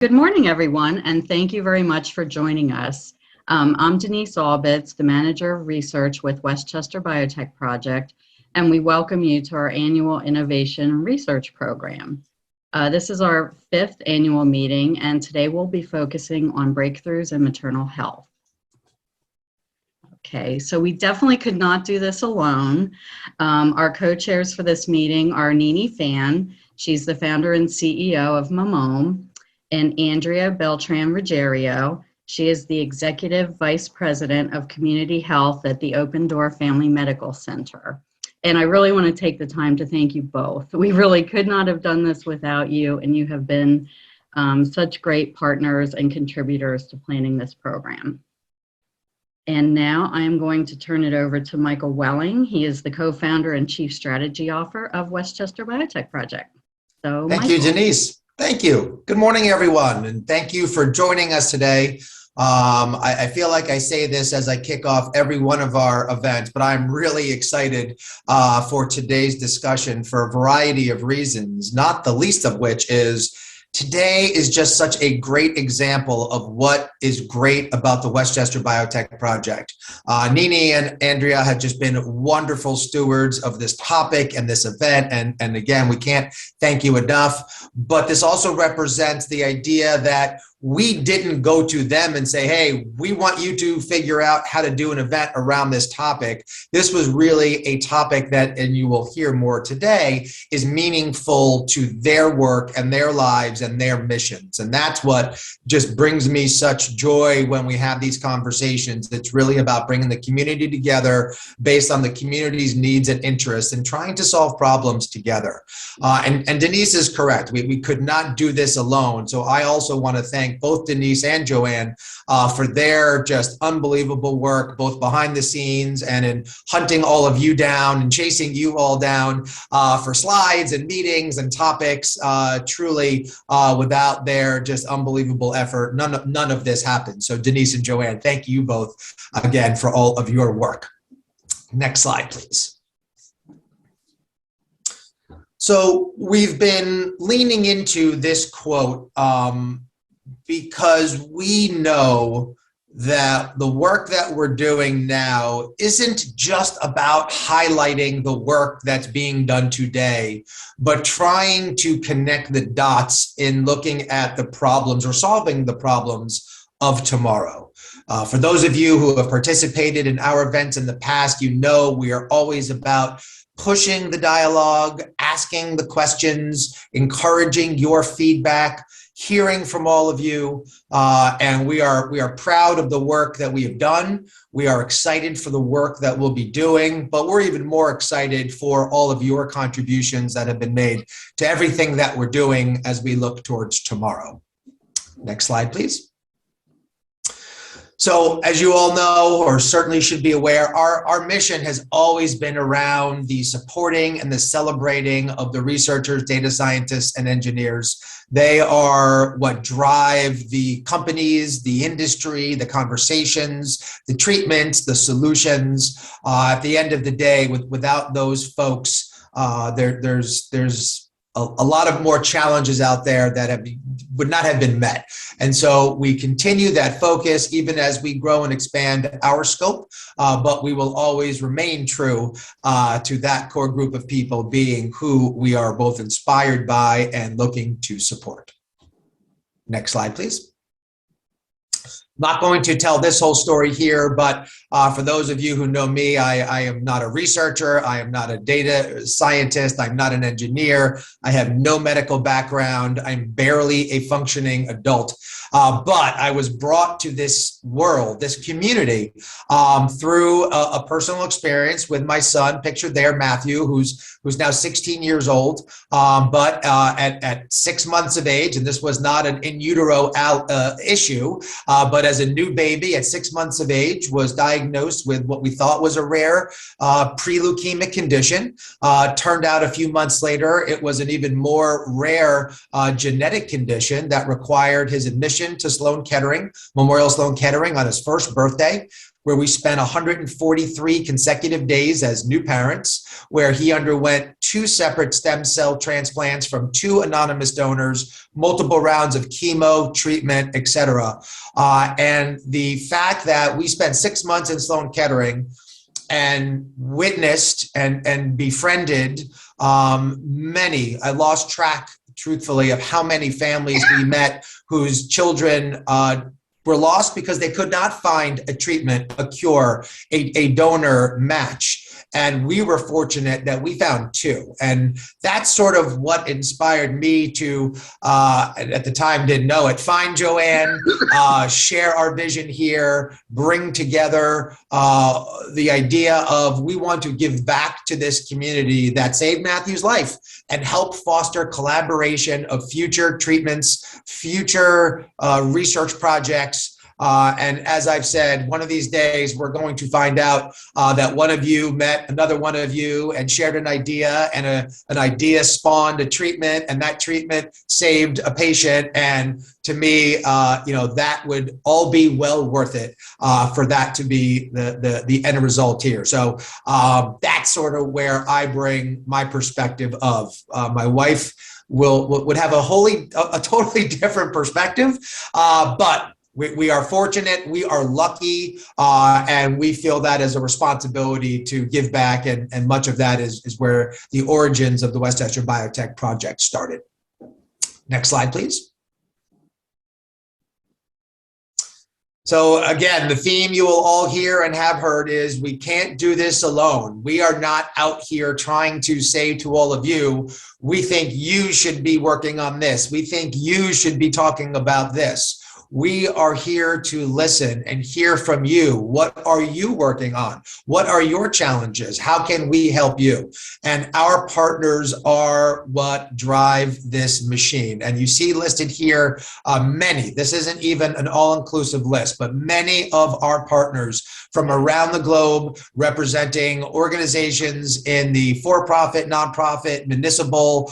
Good morning, everyone, and thank you very much for joining us. I'm Denise Albitz, the Manager of Research with Westchester Biotech Project, and we welcome you to our annual Innovation and Research Program. This is our 5th annual meeting, and today we'll be focusing on breakthroughs in maternal health. Okay, so we definitely could not do this alone. Our co-chairs for this meeting are Nini Fan. She's the founder and CEO of MaMome, and Andrea Beltran Ruggiero. She is the Executive Vice President of Community Health at the Open Door Family Medical Center. And I really want to take the time to thank you both. We really could not have done this without you, and you have been such great partners and contributors to planning this program. And now I am going to turn it over to Michael Welling. He is the co-founder and Chief Strategy Officer of Westchester Biotech Project. So, thank you, Denise. Thank you. Good morning, everyone, and thank you for joining us today. I feel like I say this as I kick off every one of our events, but I'm really excited for today's discussion for a variety of reasons, not the least of which is today is just such a great example of what is great about the Westchester Biotech Project. Nini and Andrea have just been wonderful stewards of this topic and this event, and again, we can't thank you enough, but this also represents the idea that we didn't go to them and say, hey, we want you to figure out how to do an event around this topic. This was really a topic that, and you will hear more today, is meaningful to their work and their lives and their missions. And that's what just brings me such joy when we have these conversations. It's really about bringing the community together based on the community's needs and interests and trying to solve problems together. And Denise is correct. We could not do this alone. So I also want to thank both Denise and Joanne for their just unbelievable work, both behind the scenes and in hunting all of you down and chasing you all down for slides and meetings and topics. Truly, without their just unbelievable effort, none of this happened. So Denise and Joanne, thank you both again for all of your work. Next slide, please. So we've been leaning into this quote because we know that the work that we're doing now isn't just about highlighting the work that's being done today, but trying to connect the dots in looking at the problems or solving the problems of tomorrow. For those of you who have participated in our events in the past, you know we are always about pushing the dialogue, asking the questions, encouraging your feedback, hearing from all of you, and we are proud of the work that we have done. We are excited for the work that we'll be doing, but we're even more excited for all of your contributions that have been made to everything that we're doing as we look towards tomorrow. Next slide, please. So as you all know, or certainly should be aware, our mission has always been around the supporting and the celebrating of the researchers, data scientists, and engineers. They are what drive the companies, the industry, the conversations, the treatments, the solutions. At the end of the day, without those folks, there's a lot of more challenges out there that would not have been met. And so we continue that focus even as we grow and expand our scope, but we will always remain true to that core group of people being who we are both inspired by and looking to support. Next slide, please. Not going to tell this whole story here, but for those of you who know me, I am not a researcher. I am not a data scientist. I'm not an engineer. I have no medical background. I'm barely a functioning adult. But I was brought to this world, this community, through a personal experience with my son, pictured there, Matthew, who's now 16 years old, but at 6 months of age, and this was not an in utero issue, but as a new baby at 6 months of age, was diagnosed with what we thought was a rare pre-leukemic condition. Turned out a few months later, it was an even more rare genetic condition that required his admission to Memorial Sloan Kettering on his first birthday. where we spent 143 consecutive days as new parents, where he underwent 2 separate stem cell transplants from 2 anonymous donors, multiple rounds of chemo, treatment, etc. And the fact that we spent 6 months in Sloan Kettering and witnessed and befriended many, I lost track, truthfully, of how many families we met whose children were lost because they could not find a treatment, a cure, a donor match. And we were fortunate that we found 2. And that's sort of what inspired me to, at the time didn't know it, find Joanne, share our vision here, bring together the idea of we want to give back to this community that saved Matthew's life and help foster collaboration of future treatments, future research projects. And as I've said, one of these days, we're going to find out that one of you met another one of you and shared an idea, and an idea spawned a treatment, and that treatment saved a patient. And to me, that would all be well worth it for that to be the end result here. So that's sort of where I bring my perspective of. My wife would have a totally different perspective, but we are fortunate, we are lucky, and we feel that as a responsibility to give back, and much of that is where the origins of the Westchester Biotech Project started. Next slide, please. So again, the theme you will all hear and have heard is we can't do this alone. We are not out here trying to say to all of you, we think you should be working on this. We think you should be talking about this. We are here to listen and hear from you. What are you working on? What are your challenges? How can we help you? And our partners are what drive this machine. And you see listed here many, this isn't even an all-inclusive list, but many of our partners from around the globe, representing organizations in the for-profit, nonprofit, municipal,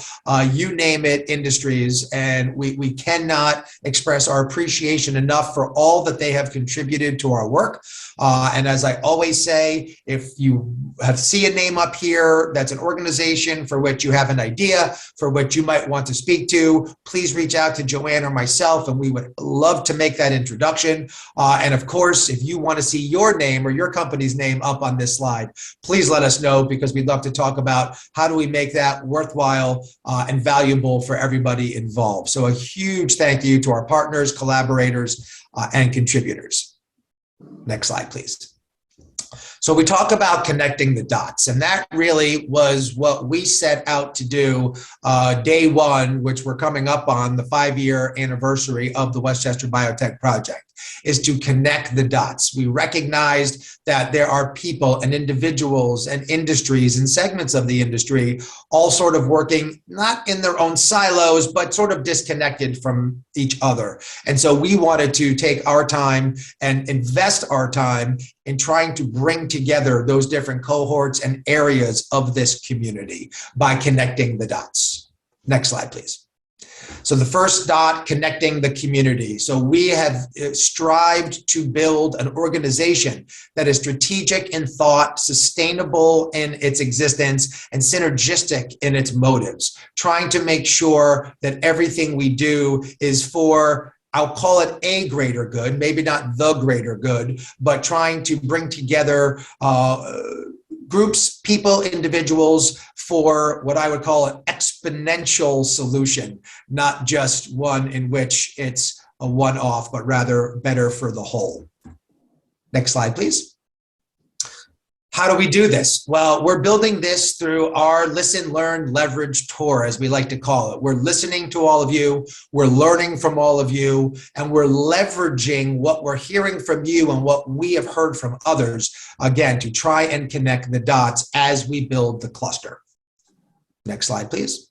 you name it, industries. And we cannot express our appreciation enough for all that they have contributed to our work. And as I always say, if you see a name up here that's an organization for which you have an idea, for which you might want to speak to, please reach out to Joanne or myself, and we would love to make that introduction. And of course, if you want to see your name or your company's name up on this slide, please let us know, because we'd love to talk about how do we make that worthwhile and valuable for everybody involved. So a huge thank you to our partners, collaborators, and contributors. Next slide, please. So we talk about connecting the dots, and that really was what we set out to do day one, which we're coming up on the 5-year anniversary of the Westchester Biotech Project, is to connect the dots. We recognized that there are people and individuals and industries and segments of the industry all sort of working not in their own silos, but sort of disconnected from each other. And so we wanted to take our time and invest our time in trying to bring together those different cohorts and areas of this community by connecting the dots. Next slide, please. So the first dot, connecting the community. So we have strived to build an organization that is strategic in thought, sustainable in its existence, and synergistic in its motives, trying to make sure that everything we do is for, I'll call it a greater good, maybe not the greater good, but trying to bring together groups, people, individuals for what I would call an exponential solution, not just one in which it's a one-off, but rather better for the whole. Next slide, please. How do we do this? Well, we're building this through our listen, learn, leverage tour, as we like to call it. We're listening to all of you, we're learning from all of you, and we're leveraging what we're hearing from you and what we have heard from others, again, to try and connect the dots as we build the cluster. Next slide, please.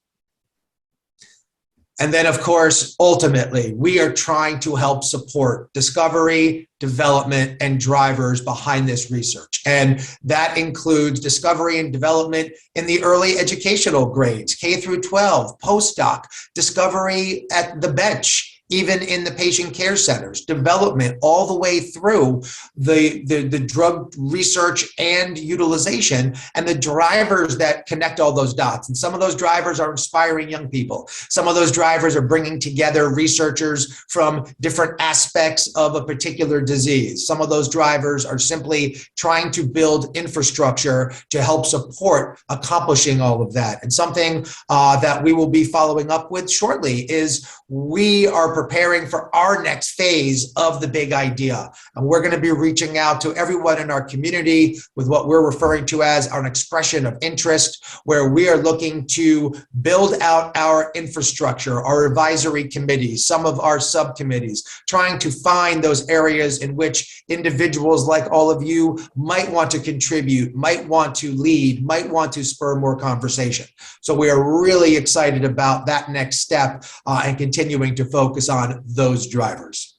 And then, of course, ultimately, we are trying to help support discovery, development, and drivers behind this research. And that includes discovery and development in the early educational grades, K through 12, postdoc, discovery at the bench, even in the patient care centers, development, all the way through the drug research and utilization, and the drivers that connect all those dots. And some of those drivers are inspiring young people. Some of those drivers are bringing together researchers from different aspects of a particular disease. Some of those drivers are simply trying to build infrastructure to help support accomplishing all of that. And something that we will be following up with shortly is we are preparing for our next phase of the big idea. And we're going to be reaching out to everyone in our community with what we're referring to as an expression of interest, where we are looking to build out our infrastructure, our advisory committees, some of our subcommittees, trying to find those areas in which individuals like all of you might want to contribute, might want to lead, might want to spur more conversation. So we are really excited about that next step and continuing to focus on those drivers.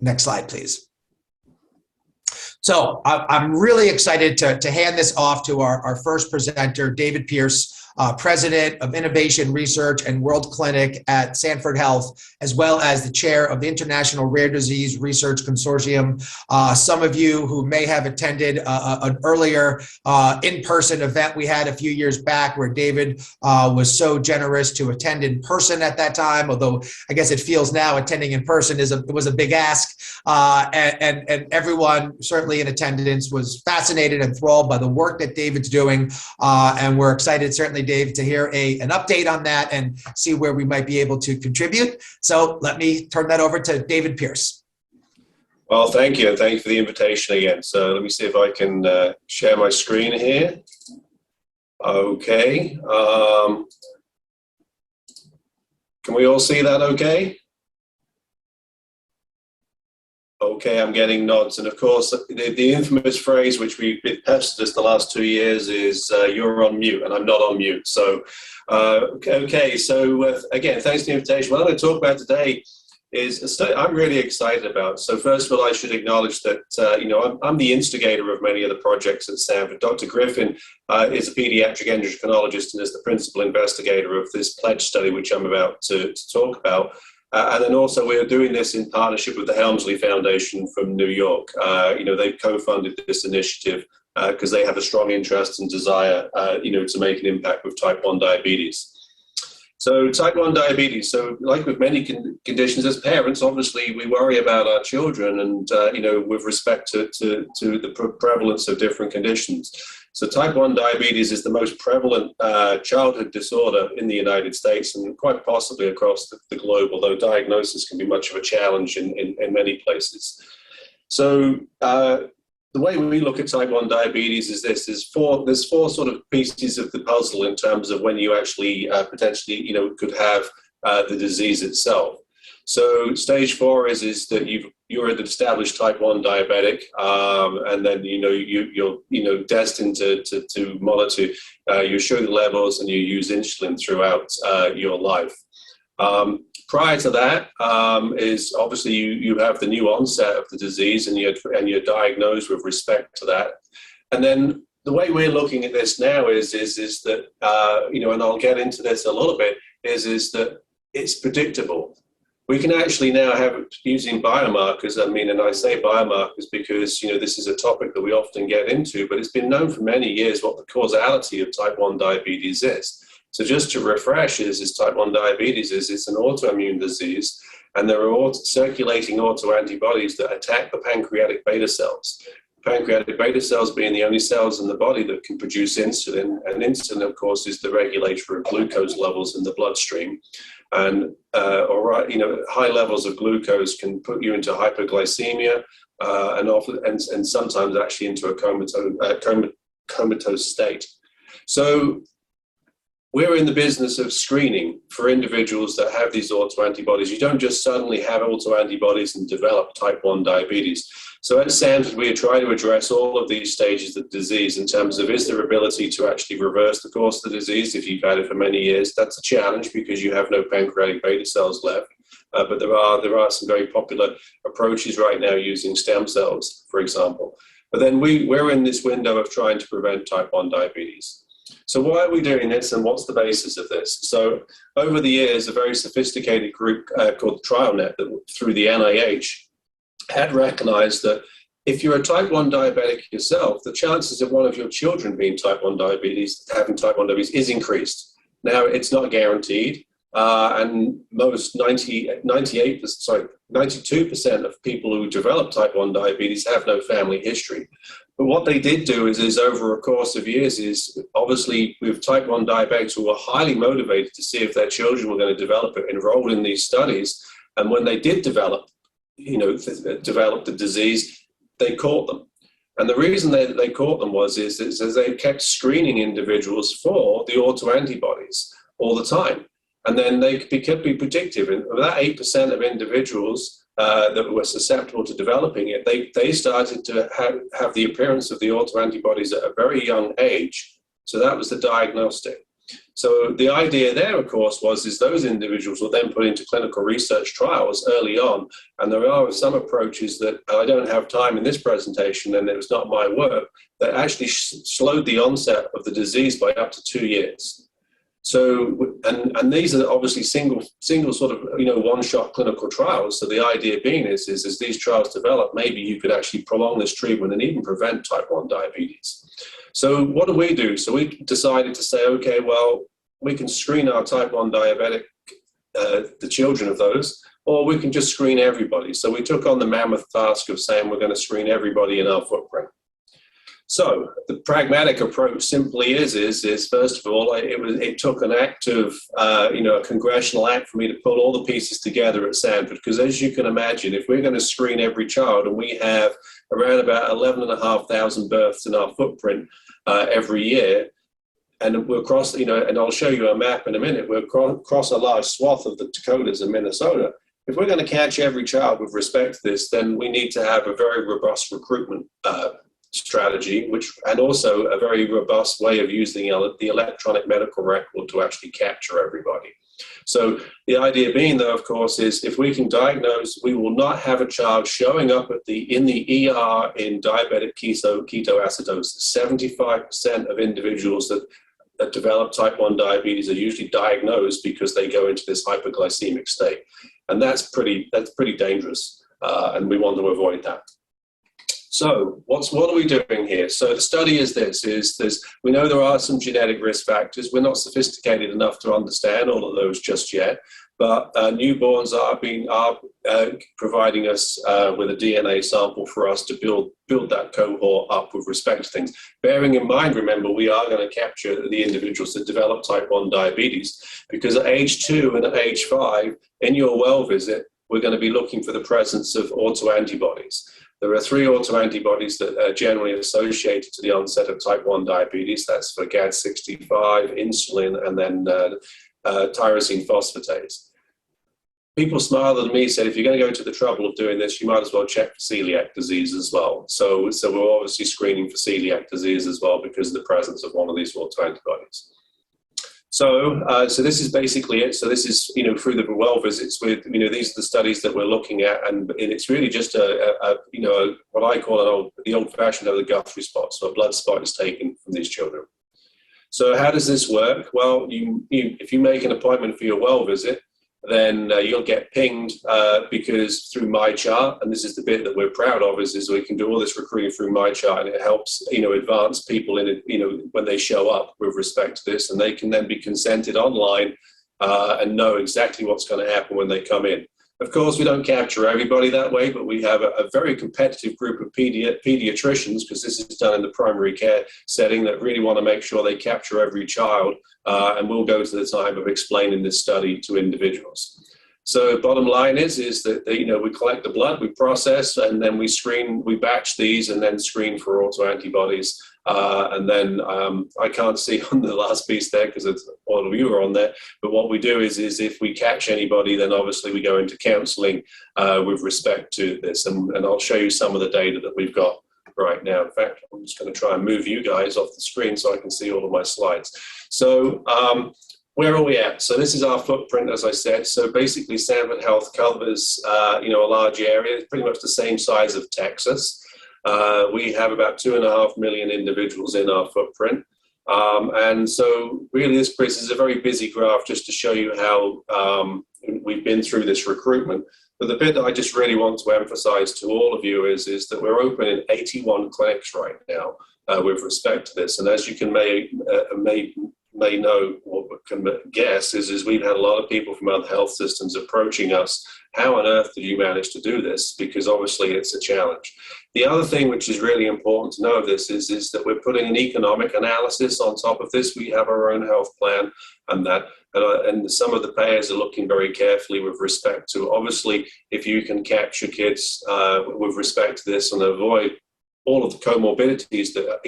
Next slide, please. So I'm really excited to hand this off to our first presenter, David Pearce, President of Innovation Research and World Clinic at Sanford Health, as well as the chair of the International Rare Disease Research Consortium. Some of you who may have attended an earlier in-person event we had a few years back where David was so generous to attend in person at that time, although I guess it feels now attending in person was a big ask. And everyone certainly in attendance was fascinated and enthralled by the work that David's doing. And we're excited, certainly, Dave, to hear an update on that and see where we might be able to contribute. So let me turn that over to David Pearce. Well, thank you, and thank you for the invitation again. So let me see if I can share my screen here. Okay. Can we all see that okay? Okay, I'm getting nods. And of course, the infamous phrase which we've been pestered us the last 2 years is you're on mute, and I'm not on mute. So, okay, so again, thanks for the invitation. What I'm going to talk about today is a study I'm really excited about. So first of all, I should acknowledge that, I'm the instigator of many of the projects at Sanford. Dr. Griffin is a pediatric endocrinologist and is the principal investigator of this pledge study, which I'm about to talk about. And then also we're doing this in partnership with the Helmsley Foundation from New York. They've co-funded this initiative because they have a strong interest and desire, to make an impact with type 1 diabetes. So type 1 diabetes, so like with many conditions as parents, obviously we worry about our children and, with respect to the prevalence of different conditions. So type 1 diabetes is the most prevalent childhood disorder in the United States and quite possibly across the globe, although diagnosis can be much of a challenge in many places. So the way we look at type 1 diabetes is there's four sort of pieces of the puzzle in terms of when you actually potentially, could have the disease itself. So stage 4 is that you're an established type 1 diabetic, and then you're destined to monitor your sugar levels and you use insulin throughout your life. Prior to that is obviously you have the new onset of the disease and you're diagnosed with respect to that. And then the way we're looking at this now is that and I'll get into this a little bit, is that it's predictable. We can actually now have, using biomarkers, and I say biomarkers because, this is a topic that we often get into, but it's been known for many years what the causality of type 1 diabetes is. So just to refresh, is type 1 diabetes it's an autoimmune disease, and there are circulating autoantibodies that attack the pancreatic beta cells. Pancreatic beta cells being the only cells in the body that can produce insulin, and insulin, of course, is the regulator of glucose levels in the bloodstream. And high levels of glucose can put you into hypoglycemia and sometimes actually into a comatose state. So we're in the business of screening for individuals that have these autoantibodies. You don't just suddenly have autoantibodies and develop type 1 diabetes. So at Sanford, we try to address all of these stages of disease in terms of, is there ability to actually reverse the course of the disease if you've had it for many years? That's a challenge because you have no pancreatic beta cells left. But there are some very popular approaches right now using stem cells, for example. But then we're in this window of trying to prevent type 1 diabetes. So why are we doing this, and what's the basis of this? So over the years, a very sophisticated group called TrialNet, that through the NIH, had recognized that if you're a type 1 diabetic yourself, the chances of one of your children being type 1 diabetes, having type 1 diabetes, is increased. Now, it's not guaranteed, and most 92% of people who develop type 1 diabetes have no family history. But what they did do is over a course of years is, obviously with type 1 diabetics who were highly motivated to see if their children were going to develop it, enrolled in these studies, and when they did develop the disease, they caught them. And the reason they caught them was they kept screening individuals for the autoantibodies all the time. And then they could be predictive. And that 8% of individuals that were susceptible to developing it, they started to have the appearance of the autoantibodies at a very young age. So that was the diagnostic. So the idea there, of course, was those individuals were then put into clinical research trials early on. And there are some approaches that I don't have time in this presentation, and it was not my work, that actually slowed the onset of the disease by up to 2 years. So, and these are obviously single sort of, one-shot clinical trials. So the idea being is as these trials develop, maybe you could actually prolong this treatment and even prevent type 1 diabetes. So what do we do? So we decided to say, okay, well, we can screen our type 1 diabetic, the children of those, or we can just screen everybody. So we took on the mammoth task of saying we're going to screen everybody in our footprint. So the pragmatic approach simply is first of all, it took an act of, a congressional act for me to pull all the pieces together at Sanford, because as you can imagine, if we're going to screen every child, and we have around about 11,500 births in our footprint every year, and we'll cross, and I'll show you a map in a minute, we'll cross a large swath of the Dakotas and Minnesota. If we're going to catch every child with respect to this, then we need to have a very robust recruitment strategy, and also a very robust way of using the electronic medical record to actually capture everybody. So the idea being, though, of course, is if we can diagnose, we will not have a child showing up in the ER in diabetic ketoacidosis. 75% of individuals that develop type 1 diabetes are usually diagnosed because they go into this hyperglycemic state, and that's pretty dangerous, and we want to avoid that. So what are we doing here? So the study is we know there are some genetic risk factors. We're not sophisticated enough to understand all of those just yet, but newborns are providing us with a DNA sample for us to build that cohort up with respect to things. Bearing in mind, remember, we are going to capture the individuals that develop type 1 diabetes, because at age 2 and at age 5, in your well visit, we're going to be looking for the presence of autoantibodies. There are 3 autoantibodies that are generally associated to the onset of type 1 diabetes. That's for GAD65, insulin, and then tyrosine phosphatase. People smiled at me and said, if you're going to go to the trouble of doing this, you might as well check for celiac disease as well. So we're obviously screening for celiac disease as well because of the presence of one of these autoantibodies. So this is basically it. So this is, through the well visits with, these are the studies that we're looking at, and it's really just what I call the old-fashioned the Guthrie spot. So a blood spot is taken from these children. So how does this work? Well, if you make an appointment for your well visit, then you'll get pinged because through MyChart, and this is the bit that we're proud of, is we can do all this recruiting through MyChart, and it helps advance people in it, when they show up with respect to this, and they can then be consented online and know exactly what's going to happen when they come in. Of course, we don't capture everybody that way, but we have a very competitive group of pediatricians, because this is done in the primary care setting, that really want to make sure they capture every child, and we'll go to the time of explaining this study to individuals. So bottom line is that we collect the blood, we process, and then we batch these and then screen for autoantibodies. And then I can't see on the last piece there because all of you are on there, but what we do is if we catch anybody, then obviously we go into counseling with respect to this, and I'll show you some of the data that we've got right now. In fact, I'm just going to try and move you guys off the screen so I can see all of my slides. So where are we at? So this is our footprint, as I said. So basically Sanford Health covers a large area, pretty much the same size of Texas. We have about 2.5 million individuals in our footprint. And so really this is a very busy graph just to show you how we've been through this recruitment. But the bit that I just really want to emphasize to all of you is that we're open in 81 clinics right now with respect to this. And as you can may know or can guess is we've had a lot of people from other health systems approaching us. How on earth did you manage to do this? Because obviously it's a challenge. The other thing which is really important to know of this is that we're putting an economic analysis on top of this. We have our own health plan and some of the payers are looking very carefully with respect to, obviously, if you can capture kids with respect to this and avoid all of the comorbidities that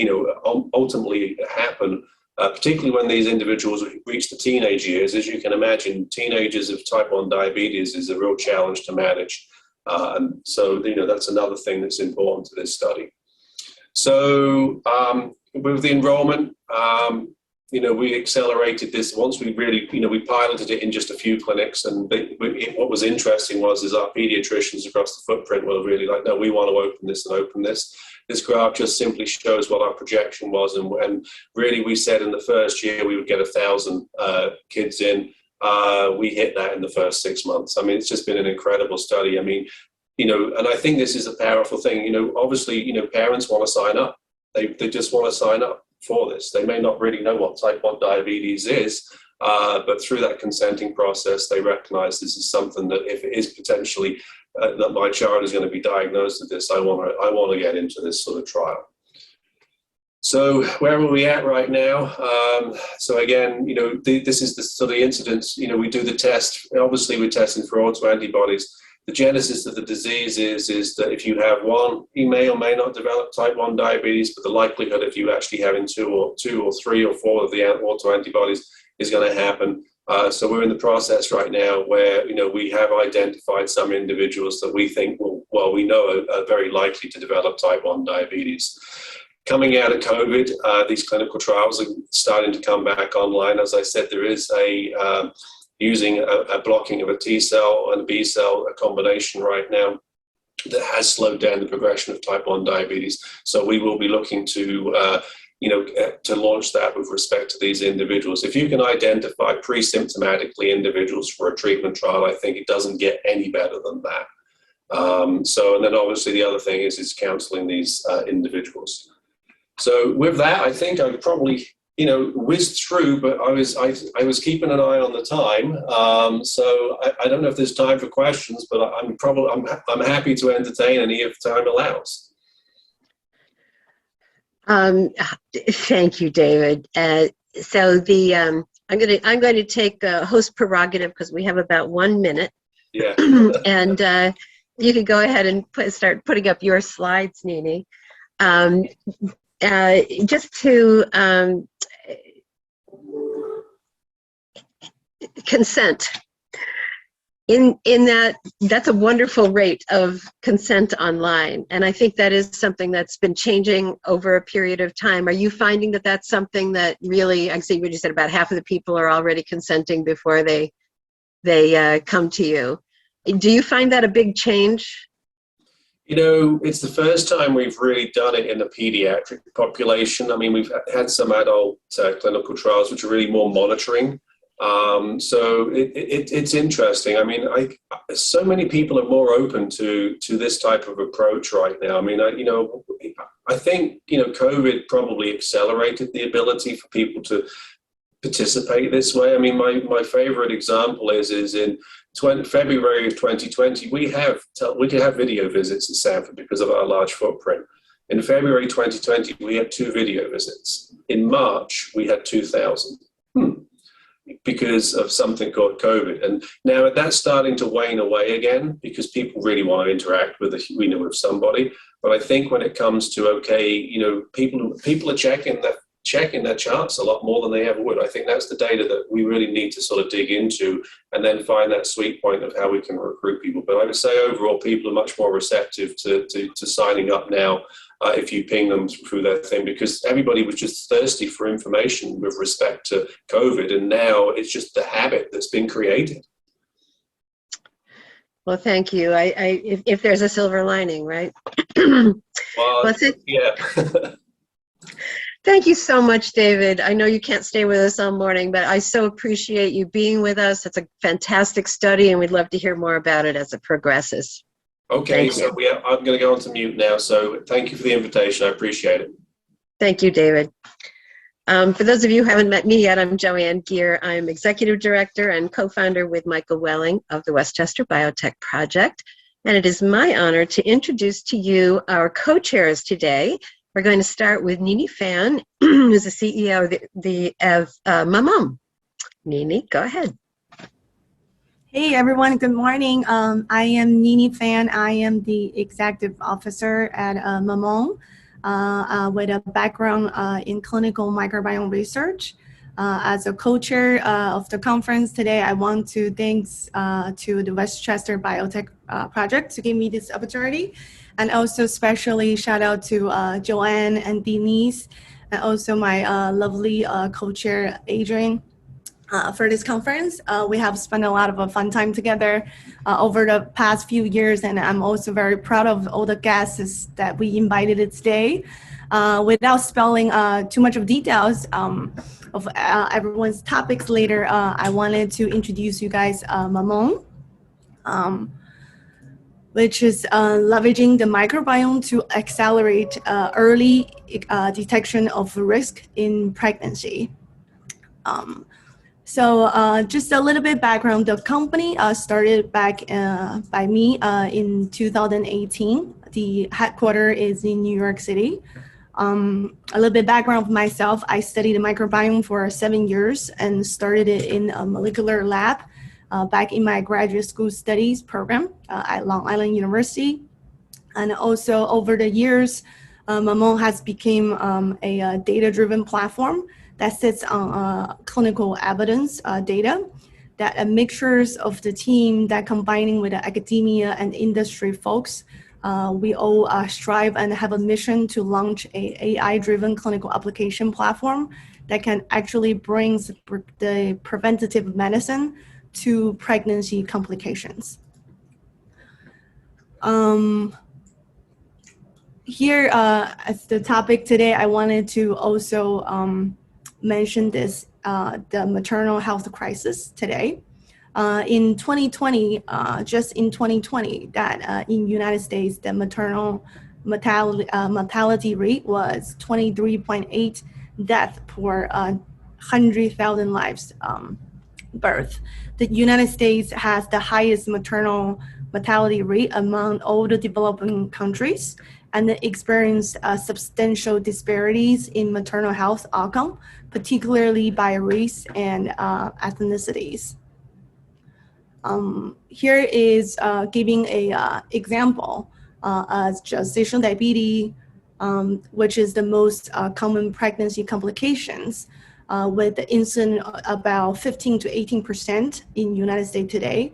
ultimately happen, particularly when these individuals reach the teenage years. As you can imagine, teenagers of type 1 diabetes is a real challenge to manage. And so, that's another thing that's important to this study. So with the enrollment, we accelerated this once we really, we piloted it in just a few clinics. And what was interesting was our pediatricians across the footprint were really like, no, we want to open this and open this. This graph just simply shows what our projection was. And really we said in the first year we would get 1,000 kids in. We hit that in the first 6 months. I mean, it's just been an incredible study. I mean, and I think this is a powerful thing. Obviously, parents want to sign up. They just want to sign up for this. They may not really know what type 1 diabetes is, but through that consenting process, they recognize this is something that if it is potentially that my child is going to be diagnosed with this, I want to get into this sort of trial. So where are we at right now? So again, this is the sort of incidence. We do the test. Obviously, we're testing for autoantibodies. The genesis of the disease is that if you have one, you may or may not develop type 1 diabetes, but the likelihood of you actually having two or three or four of the autoantibodies is going to happen. So we're in the process right now where, we have identified some individuals that we think we know are very likely to develop type 1 diabetes. Coming out of COVID, these clinical trials are starting to come back online. As I said, there is using a blocking of a T cell and a B cell, a combination right now that has slowed down the progression of type 1 diabetes. So we will be looking to launch that with respect to these individuals. If you can identify pre-symptomatically individuals for a treatment trial, I think it doesn't get any better than that. And then obviously the other thing is counseling these individuals. So with that, I think I probably whizzed through, but I was keeping an eye on the time. So I don't know if there's time for questions, but I'm happy to entertain any if time allows. Thank you, David. So I'm going to take host prerogative because we have about 1 minute. Yeah. And you could go ahead and start putting up your slides, Nini. Just to consent. In that's a wonderful rate of consent online, and I think that is something that's been changing over a period of time. Are you finding that that's something that really, I see what you said, about half of the people are already consenting before they come to you. Do you find that a big change? It's the first time we've really done it in the pediatric population. I mean, we've had some adult clinical trials which are really more monitoring. So it's interesting. I mean, so many people are more open to this type of approach right now. I mean, I think, COVID probably accelerated the ability for people to participate this way. I mean, my favorite example is in February of 2020, we could have video visits at Sanford because of our large footprint. In February 2020, we had 2 video visits. In March, we had 2,000. Because of something called COVID. And now that's starting to wane away again because people really want to interact with somebody. But I think when it comes to, people are checking their charts a lot more than they ever would. I think that's the data that we really need to sort of dig into and then find that sweet point of how we can recruit people. But I would say overall, people are much more receptive to signing up now if you ping them through their thing, because everybody was just thirsty for information with respect to COVID, and now it's just the habit that's been created. Well, thank you. If there's a silver lining, right? Well, yeah. Thank you so much, David. I know you can't stay with us all morning, but I so appreciate you being with us. It's a fantastic study, and we'd love to hear more about it as it progresses. Okay, Thank so I'm going to go on to mute now. So thank you for the invitation. I appreciate it. Thank you, David. For those of you who haven't met me yet, I'm Joanne Geer. I'm Executive Director and co-founder with Michael Welling of the Westchester Biotech Project. And it is my honor to introduce to you our co-chairs today. We're going to start with Nini Fan, who's the CEO of MaMome. Nini, go ahead. Hey everyone, good morning. I am Nini Fan. I am the Executive Officer at MaMome with a background in clinical microbiome research. As a co-chair of the conference today, I want to thank to the Westchester Biotech Project to give me this opportunity. And also especially shout out to Joanne and Denise, and also my lovely co-chair Adrian. For this conference, we have spent a lot of fun time together over the past few years, and I'm also very proud of all the guests that we invited today. Without spelling too much of details of everyone's topics later, I wanted to introduce you guys MaMome, which is leveraging the microbiome to accelerate early detection of risk in pregnancy. So just a little bit background, the company started back by me in 2018. The headquarters is in New York City. A little bit background of myself, I studied the microbiome for 7 years and started it in a molecular lab back in my graduate school studies program at Long Island University. And also over the years, MaMome has become a data-driven platform that sits on clinical evidence data, that mixtures of the team that combining with the academia and industry folks, we all strive and have a mission to launch a AI-driven clinical application platform that can actually bring the preventative medicine to pregnancy complications. Here, as the topic today, I wanted to also mention this, the maternal health crisis today. In 2020, just in 2020, that in United States, the maternal mortality rate was 23.8 death per 100,000 lives birth. The United States has the highest maternal mortality rate among all the developing countries, and experienced substantial disparities in maternal health outcome, particularly by race and ethnicities. Here is giving a example as gestational diabetes, which is the most common pregnancy complications, with the incidence about 15 to 18% in United States today.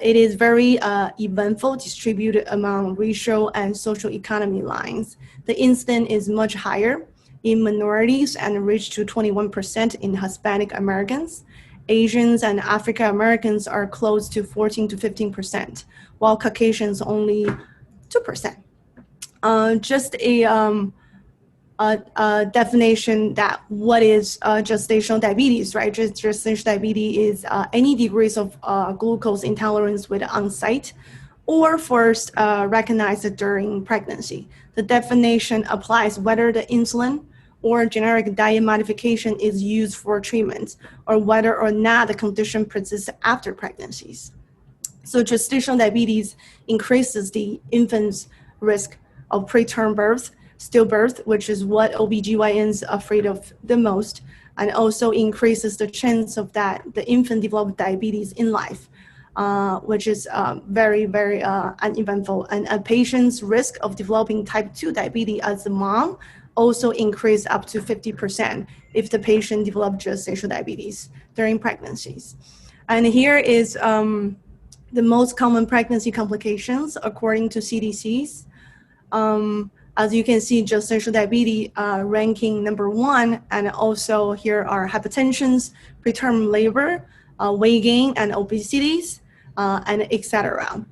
It is very eventful, distributed among racial and social economy lines. The incidence is much higher in minorities and reached to 21% in Hispanic Americans. Asians and African Americans are close to 14 to 15%, while Caucasians only 2%. Just a definition that what is gestational diabetes, right? Gestational diabetes is any degrees of glucose intolerance with onset or first recognized during pregnancy. The definition applies whether the insulin or generic diet modification is used for treatment, or whether or not the condition persists after pregnancies. So gestational diabetes increases the infant's risk of preterm birth, stillbirth, which is what OBGYNs are afraid of the most, and also increases the chance of that the infant develop diabetes in life, which is very, very uneventful. And a patient's risk of developing type 2 diabetes as a mom also increase up to 50% if the patient develops gestational diabetes during pregnancies. And here is the most common pregnancy complications according to CDC's. As you can see, gestational diabetes ranking #1, and also here are hypertensions, preterm labor, weight gain, and obesities, and etc.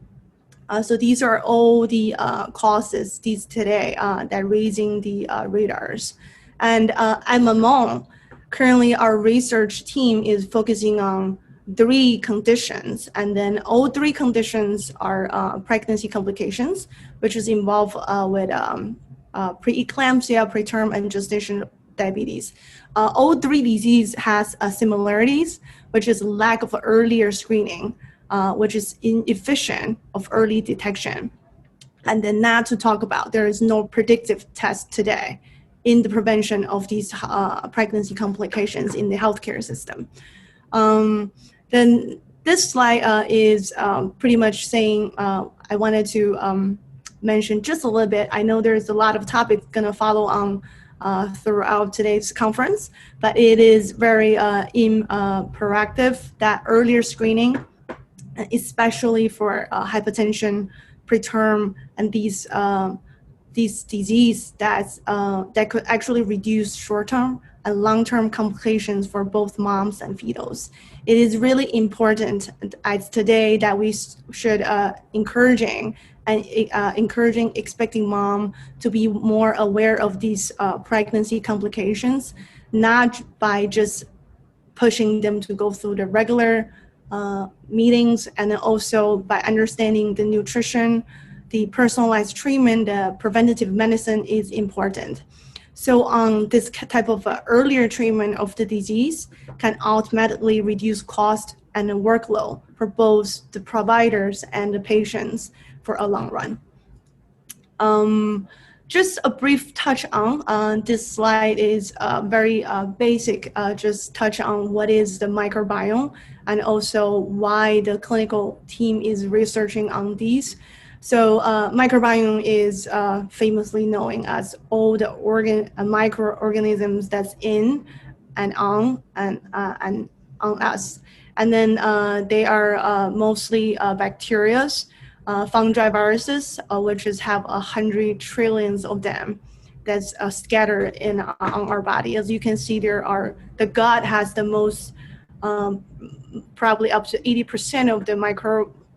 So these are all the causes these today that raising the radars. And at MaMome, currently our research team is focusing on 3 conditions, and then all 3 conditions are pregnancy complications, which is involved with preeclampsia, preterm, and gestational diabetes. All 3 diseases has similarities, which is lack of earlier screening, which is inefficient of early detection. And then not to talk about, there is no predictive test today in the prevention of these pregnancy complications in the healthcare system. Then this slide is pretty much saying, I wanted to mention just a little bit. I know there's a lot of topics gonna follow on throughout today's conference, but it is very proactive that earlier screening, especially for hypertension, preterm, and these disease that could actually reduce short-term and long-term complications for both moms and fetos. It is really important as today that we should encouraging expecting mom to be more aware of these pregnancy complications, not by just pushing them to go through the regular meetings, and then also by understanding the nutrition, the personalized treatment, the preventative medicine is important. So this type of earlier treatment of the disease can automatically reduce cost and the workload for both the providers and the patients for a long run. Just a brief touch on this slide is very basic, just touch on what is the microbiome and also why the clinical team is researching on these. So microbiome is famously known as all the microorganisms that's in and on us. And then they are mostly bacteria, fungi, viruses, which have 100 trillions of them that's scattered on our body. As you can see, the gut has the most, probably up to 80% of the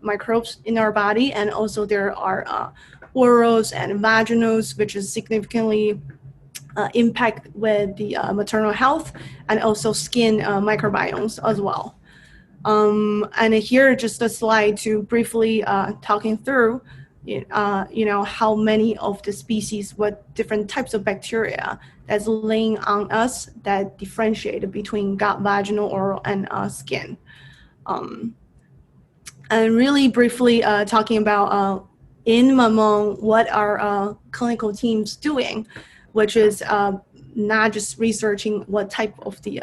microbes in our body, and also there are orals and vaginals, which is significantly impact with the maternal health, and also skin microbiomes as well. And here just a slide to briefly talking through how many of the species, what different types of bacteria that's laying on us that differentiate between gut, vaginal, oral, and skin. And really briefly talking about in MaMome, what our clinical team's doing, which is not just researching what type of the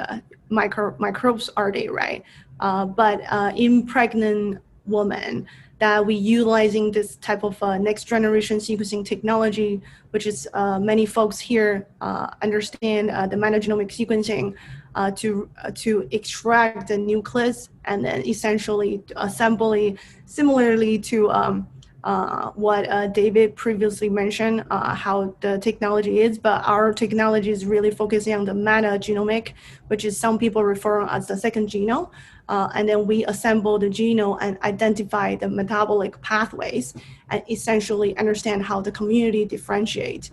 microbes are they, right? But in pregnant women, that we utilizing this type of next generation sequencing technology, which is many folks here understand the metagenomic sequencing to extract the nucleus and then essentially assembly, similarly to what David previously mentioned, how the technology is, but our technology is really focusing on the metagenomic, which is some people refer as the second genome. And then we assemble the genome and identify the metabolic pathways and essentially understand how the community differentiate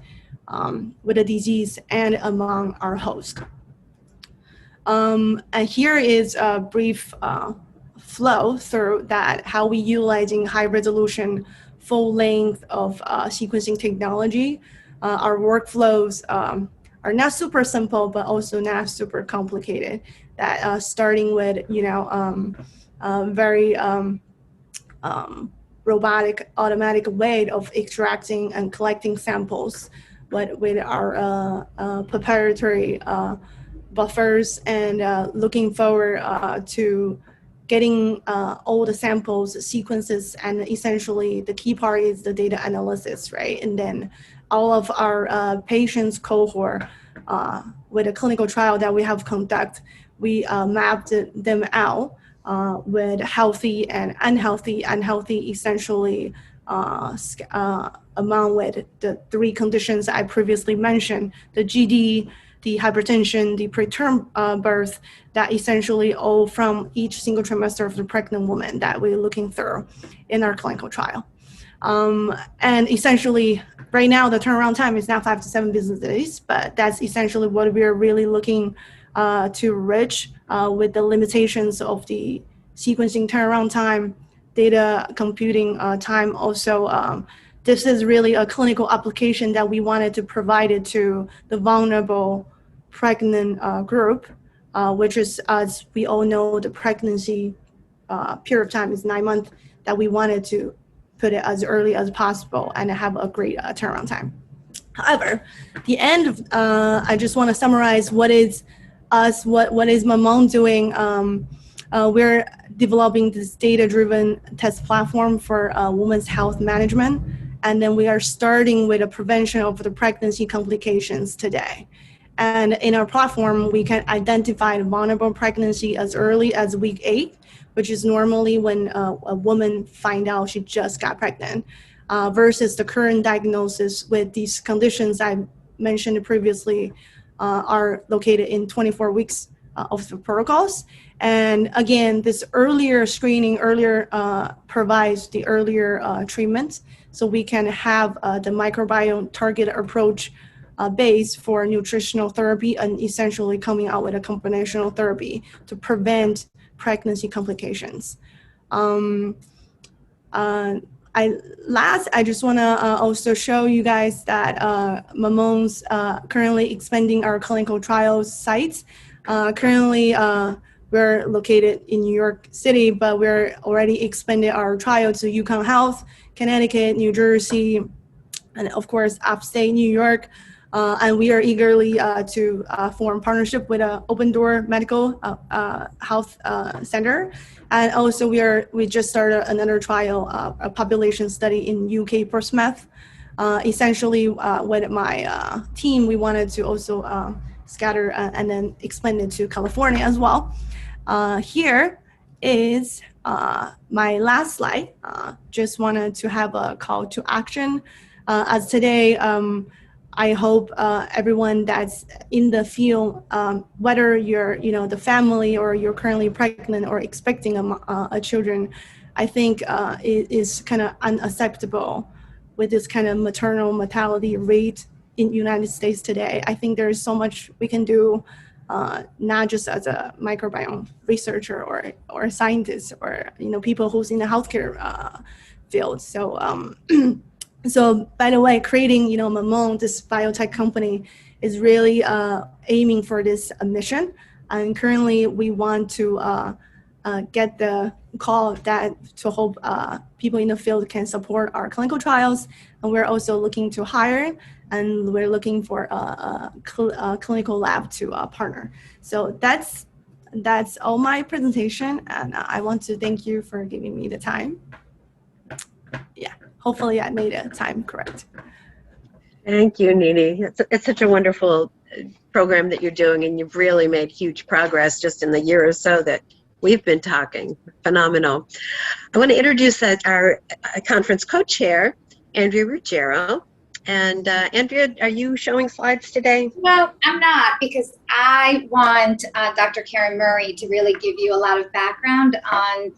with the disease and among our host. And here is a brief flow through that, how we utilizing high resolution, full length of sequencing technology. Our workflows are not super simple, but also not super complicated. That starting with, very robotic, automatic way of extracting and collecting samples with our preparatory buffers, and looking forward to getting all the samples, sequences, and essentially the key part is the data analysis, right? And then all of our patients cohort with a clinical trial that we have conducted, we mapped them out with healthy and unhealthy essentially among with the 3 conditions I previously mentioned, the GD, the hypertension, the preterm birth, that essentially all from each single trimester of the pregnant woman that we're looking through in our clinical trial. And essentially right now the turnaround time is now 5 to 7 business days, but that's essentially what we're really looking to reach with the limitations of the sequencing turnaround time, data computing time. Also, this is really a clinical application that we wanted to provide it to the vulnerable pregnant group, which is, as we all know, the pregnancy period of time is 9 months, that we wanted to put it as early as possible and have a great turnaround time. However, the end of, I just want to summarize what is us, what is MaMome doing. We're developing this data-driven test platform for women's health management, and then we are starting with a prevention of the pregnancy complications today. And in our platform, we can identify vulnerable pregnancy as early as week 8, which is normally when a woman finds out she just got pregnant, versus the current diagnosis with these conditions I mentioned previously are located in 24 weeks of the protocols. And again, this earlier screening provides the earlier treatment, so we can have the microbiome target approach base for nutritional therapy and essentially coming out with a combinational therapy to prevent pregnancy complications. I just want to also show you guys that MaMome's currently expanding our clinical trials sites. Currently, we're located in New York City, but we're already expanded our trial to UConn Health, Connecticut, New Jersey, and of course, upstate New York. And we are eagerly to form partnership with Open Door Medical Health Center. And also we just started another trial, a population study in UK Portsmouth. Essentially with my team, we wanted to also scatter and then expand it to California as well. Here is my last slide. Just wanted to have a call to action. As today, I hope everyone that's in the field, whether you're, the family or you're currently pregnant or expecting a children, I think it is kind of unacceptable with this kind of maternal mortality rate in the United States today. I think there is so much we can do, not just as a microbiome researcher or a scientist or people who's in the healthcare field. So. So by the way, creating, MaMome, this biotech company, is really aiming for this mission. And currently we want to get the call that to hope people in the field can support our clinical trials. And we're also looking to hire, and we're looking for a clinical lab to partner. So that's all my presentation. And I want to thank you for giving me the time. Yeah. Hopefully I made it time correct. Thank you, Nini. It's such a wonderful program that you're doing, and you've really made huge progress just in the year or so that we've been talking. Phenomenal. I want to introduce our conference co-chair, Andrea Ruggiero. And Andrea, are you showing slides today? No, I'm not, because I want Dr. Karen Murray to really give you a lot of background on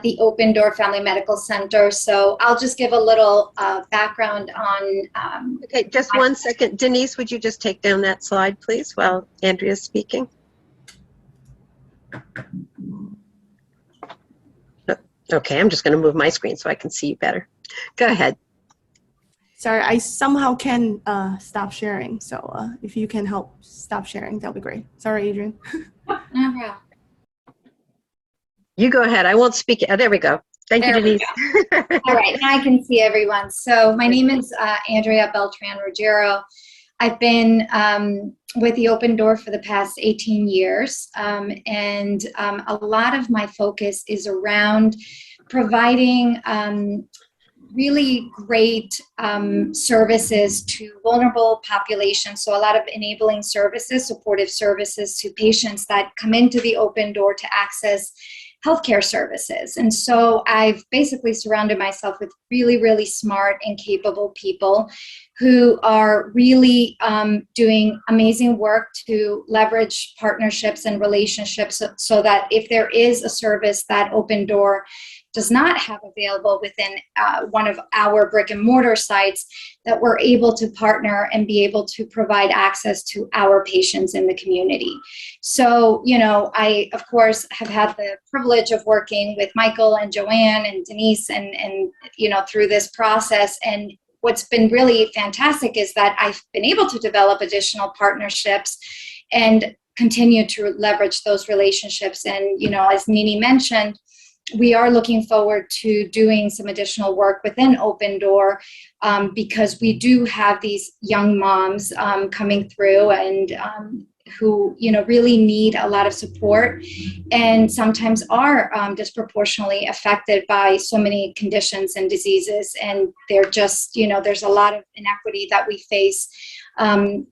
the Open Door Family Medical Center. So I'll just give a little background on. Okay, just 1 second. Denise, would you just take down that slide, please, while Andrea's speaking? Okay, I'm just going to move my screen so I can see you better. Go ahead. Sorry, I somehow can stop sharing. So if you can help stop sharing, that'll be great. Sorry, Adrian. No problem. You go ahead. I won't speak. Oh, there we go. Thank you, Denise. All right, now I can see everyone. So my name is Andrea Beltran Ruggiero. I've been with the Open Door for the past 18 years, and a lot of my focus is around providing really great services to vulnerable populations. So a lot of enabling services, supportive services to patients that come into the Open Door to access healthcare services. And so I've basically surrounded myself with really, really smart and capable people who are really doing amazing work to leverage partnerships and relationships so that if there is a service that Open Door does not have available within one of our brick and mortar sites, that we're able to partner and be able to provide access to our patients in the community. So, you know, I, of course, have had the privilege of working with Michael and Joanne and Denise and you know, through this process. And what's been really fantastic is that I've been able to develop additional partnerships and continue to leverage those relationships. And, you know, as Nini mentioned, we are looking forward to doing some additional work within Open Door because we do have these young moms coming through and who, you know, really need a lot of support and sometimes are disproportionately affected by so many conditions and diseases. And they're just, you know, there's a lot of inequity that we face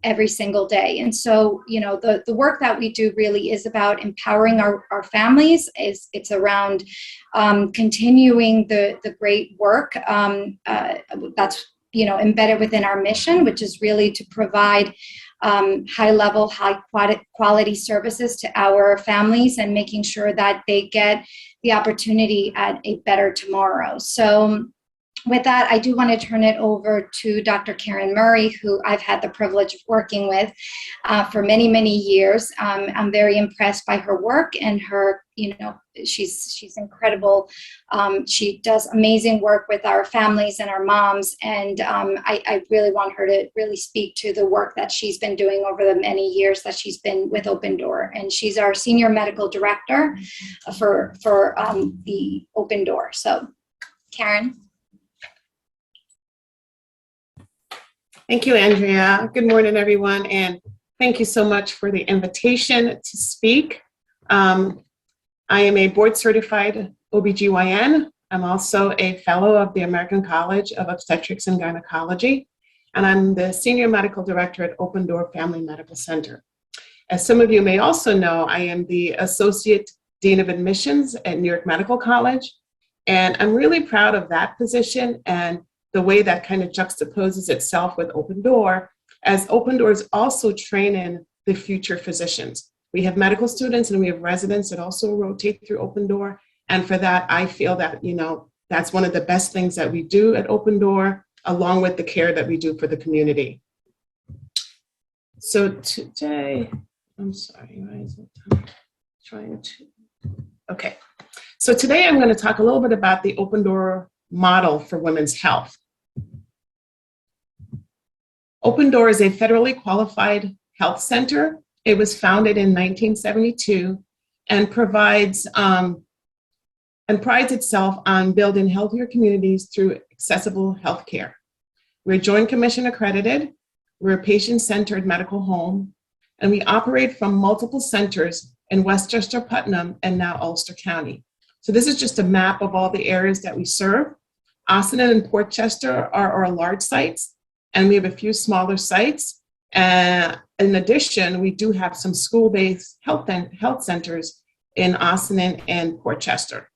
every single day. And so, you know, the work that we do really is about empowering our families. It's around continuing the great work that's, you know, embedded within our mission, which is really to provide high level, high quality services to our families and making sure that they get the opportunity at a better tomorrow. So with that, I do want to turn it over to Dr. Karen Murray, who I've had the privilege of working with for many, many years. I'm very impressed by her work and her, you know, she's incredible. She does amazing work with our families and our moms. And I really want her to really speak to the work that she's been doing over the many years that she's been with Open Door. And she's our senior medical director for the Open Door. So, Karen. Thank you, Andrea. Good morning, everyone, and thank you so much for the invitation to speak. I am a board-certified OBGYN. I'm also a fellow of the American College of Obstetrics and Gynecology, and I'm the Senior Medical Director at Open Door Family Medical Center. As some of you may also know, I am the Associate Dean of Admissions at New York Medical College, and I'm really proud of that position and the way that kind of juxtaposes itself with Open Door, as Open Door is also training the future physicians. We have medical students and we have residents that also rotate through Open Door. And for that, I feel that, you know, that's one of the best things that we do at Open Door, along with the care that we do for the community. So today, I'm sorry, why is it trying to, okay. So today I'm going to talk a little bit about the Open Door model for women's health. Open Door is a federally qualified health center. It was founded in 1972 and prides itself on building healthier communities through accessible health care. We're Joint Commission accredited, we're a patient-centered medical home, and we operate from multiple centers in Westchester, Putnam, and now Ulster County. So this is just a map of all the areas that we serve. Austin and Port Chester are our large sites, and we have a few smaller sites. In addition, we do have some school-based health centers in Austin and Port Chester.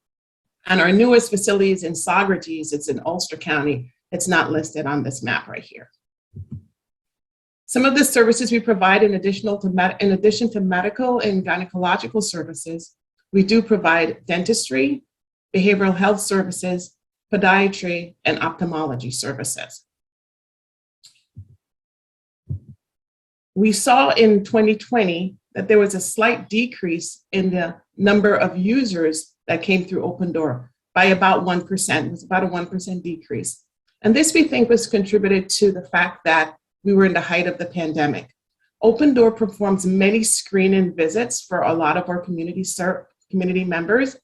And our newest facility is in Saugerties. It's in Ulster County. It's not listed on this map right here. Some of the services we provide in addition to medical and gynecological services, we do provide dentistry, behavioral health services, podiatry, and ophthalmology services. We saw in 2020 that there was a slight decrease in the number of users that came through Open Door by about 1%. It was about a 1% decrease. And this, we think, was contributed to the fact that we were in the height of the pandemic. Open Door performs many screening visits for a lot of our community members.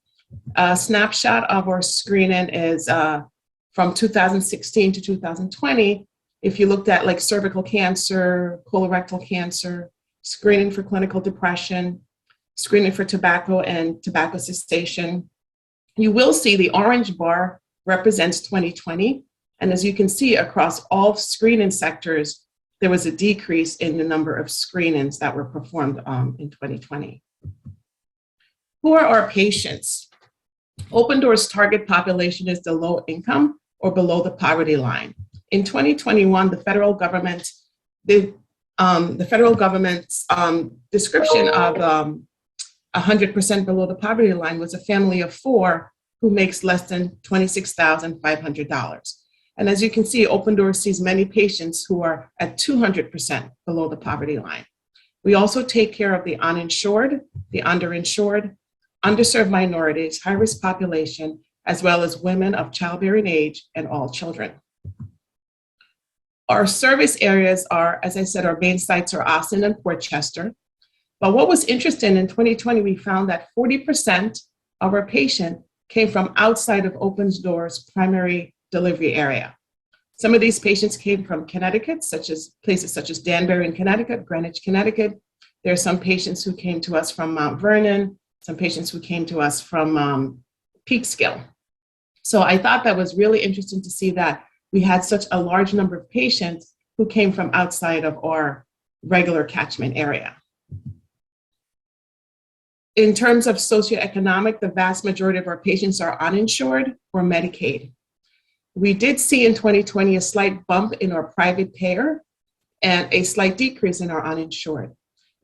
A snapshot of our screening is from 2016 to 2020. If you looked at like cervical cancer, colorectal cancer, screening for clinical depression, screening for tobacco and tobacco cessation, you will see the orange bar represents 2020. And as you can see, across all screening sectors, there was a decrease in the number of screenings that were performed in 2020. Who are our patients? Open Door's target population is the low income or below the poverty line. In 2021, the federal government's description of 100% below the poverty line was a family of 4 who makes less than $26,500. And as you can see, Open Door sees many patients who are at 200% below the poverty line. We also take care of the uninsured, the underinsured, underserved minorities, high-risk population, as well as women of childbearing age and all children. Our service areas are, as I said, our main sites are Austin and Port Chester. But what was interesting in 2020, we found that 40% of our patients came from outside of Open Door's primary delivery area. Some of these patients came from Connecticut, places such as Danbury in Connecticut, Greenwich, Connecticut. There are some patients who came to us from Mount Vernon, some patients who came to us from Peekskill. So I thought that was really interesting to see that we had such a large number of patients who came from outside of our regular catchment area. In terms of socioeconomic, the vast majority of our patients are uninsured or Medicaid. We did see in 2020 a slight bump in our private payer and a slight decrease in our uninsured.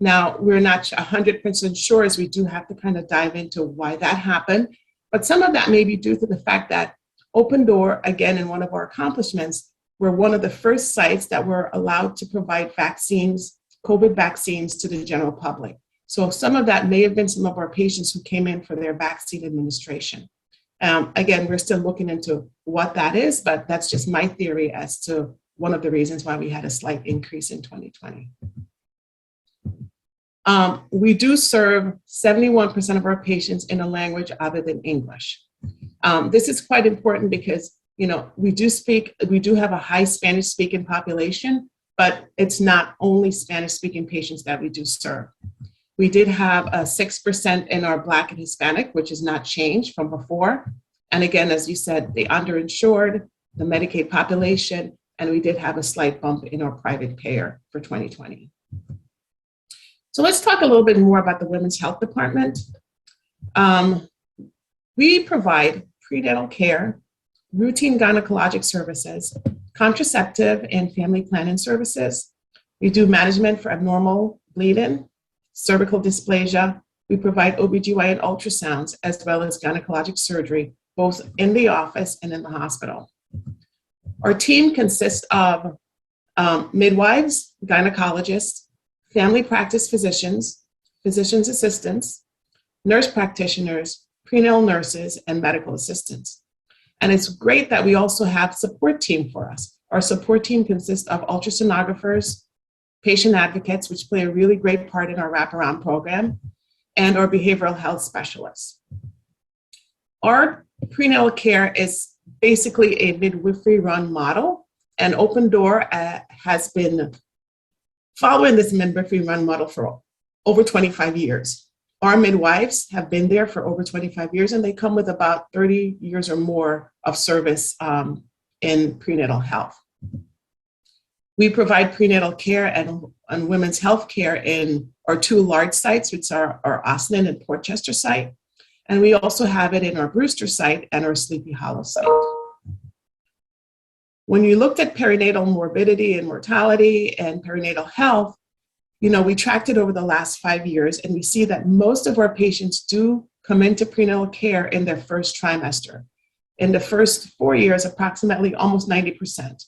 Now, we're not 100% sure, as we do have to kind of dive into why that happened, but some of that may be due to the fact that Open Door, again, in one of our accomplishments, we're one of the first sites that were allowed to provide vaccines, COVID vaccines, to the general public. So some of that may have been some of our patients who came in for their vaccine administration. Again, we're still looking into what that is, but that's just my theory as to one of the reasons why we had a slight increase in 2020. We do serve 71% of our patients in a language other than English. This is quite important because, we do have a high Spanish-speaking population, but it's not only Spanish-speaking patients that we do serve. We did have a 6% in our Black and Hispanic, which has not changed from before. And again, as you said, the underinsured, the Medicaid population, and we did have a slight bump in our private payer for 2020. So let's talk a little bit more about the Women's Health Department. We provide prenatal care, routine gynecologic services, contraceptive and family planning services. We do management for abnormal bleeding, cervical dysplasia. We provide OBGYN ultrasounds as well as gynecologic surgery, both in the office and in the hospital. Our team consists of midwives, gynecologists, family practice physicians, physician's assistants, nurse practitioners, prenatal nurses, and medical assistants. And it's great that we also have support team for us. Our support team consists of ultrasonographers, patient advocates, which play a really great part in our wraparound program, and our behavioral health specialists. Our prenatal care is basically a midwifery-run model, and Open Door has been following this midwifery-run model for over 25 years. Our midwives have been there for over 25 years, and they come with about 30 years or more of service in prenatal health. We provide prenatal care and women's health care in our two large sites, which are our Austin and Port Chester site. And we also have it in our Brewster site and our Sleepy Hollow site. When you looked at perinatal morbidity and mortality and perinatal health, we tracked it over the last 5 years, and we see that most of our patients do come into prenatal care in their first trimester. In the first 4 years, approximately almost 90%.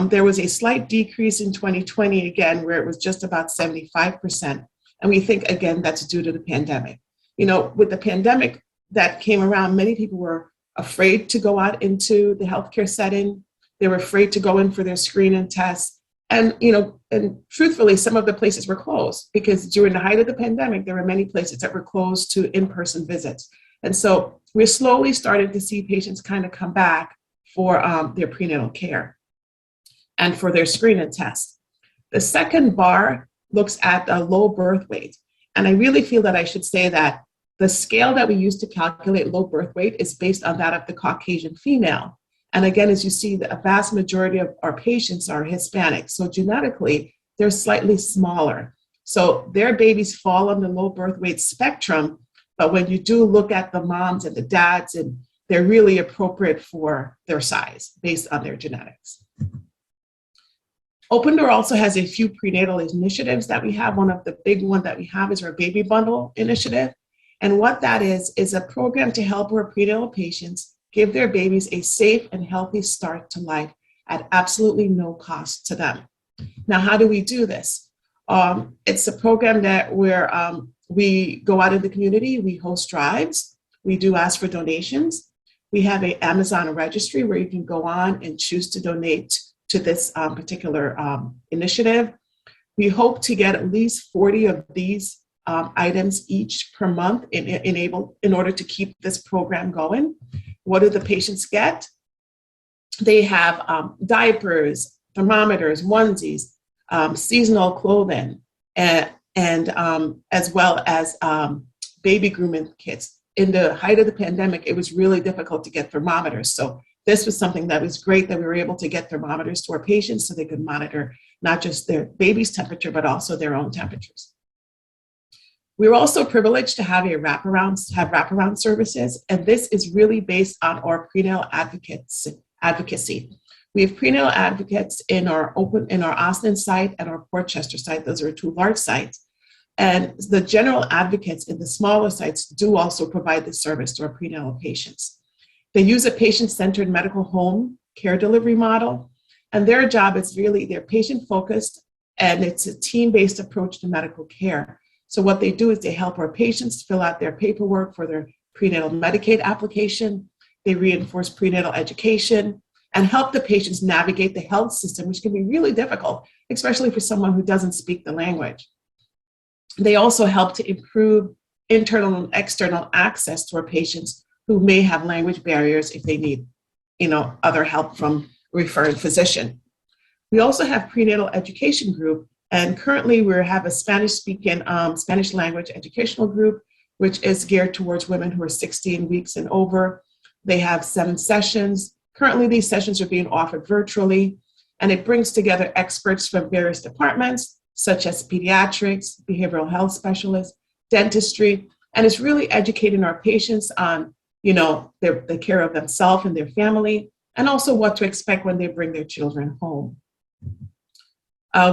There was a slight decrease in 2020, again, where it was just about 75%. And we think, again, that's due to the pandemic. With the pandemic that came around, many people were afraid to go out into the healthcare setting. They were afraid to go in for their screening tests. And, and truthfully, some of the places were closed because during the height of the pandemic, there were many places that were closed to in-person visits. And so we're slowly starting to see patients kind of come back for their prenatal care and for their screening tests. The second bar looks at a low birth weight. And I really feel that I should say that the scale that we use to calculate low birth weight is based on that of the Caucasian female. And again, as you see, a vast majority of our patients are Hispanic. So genetically, they're slightly smaller. So their babies fall on the low birth weight spectrum. But when you do look at the moms and the dads, and they're really appropriate for their size based on their genetics. Open Door also has a few prenatal initiatives that we have. One of the big ones that we have is our Baby Bundle initiative. And what that is a program to help our prenatal patients give their babies a safe and healthy start to life at absolutely no cost to them. Now, how do we do this? It's a program that where we go out in the community, we host drives, we do ask for donations. We have an Amazon registry where you can go on and choose to donate to this particular initiative. We hope to get at least 40 of these items each per month in order to keep this program going. What do the patients get? They have diapers, thermometers, onesies, seasonal clothing, and as well as baby grooming kits. In the height of the pandemic, it was really difficult to get thermometers. So this was something that was great that we were able to get thermometers to our patients so they could monitor not just their baby's temperature, but also their own temperatures. We were also privileged to have wraparound services, and this is really based on our prenatal advocacy. We have prenatal advocates in our Austin site and our Port Chester site. Those are two large sites. And the general advocates in the smaller sites do also provide this service to our prenatal patients. They use a patient-centered medical home care delivery model, and their job is really, they're patient-focused, and it's a team-based approach to medical care. So what they do is they help our patients fill out their paperwork for their prenatal Medicaid application. They reinforce prenatal education and help the patients navigate the health system, which can be really difficult, especially for someone who doesn't speak the language. They also help to improve internal and external access to our patients who may have language barriers if they need, other help from a referring physician. We also have prenatal education group, and currently we have a Spanish-speaking, Spanish language educational group, which is geared towards women who are 16 weeks and over. They have 7 sessions. Currently, these sessions are being offered virtually, and it brings together experts from various departments, such as pediatrics, behavioral health specialists, dentistry, and it's really educating our patients on, the care of themselves and their family, and also what to expect when they bring their children home.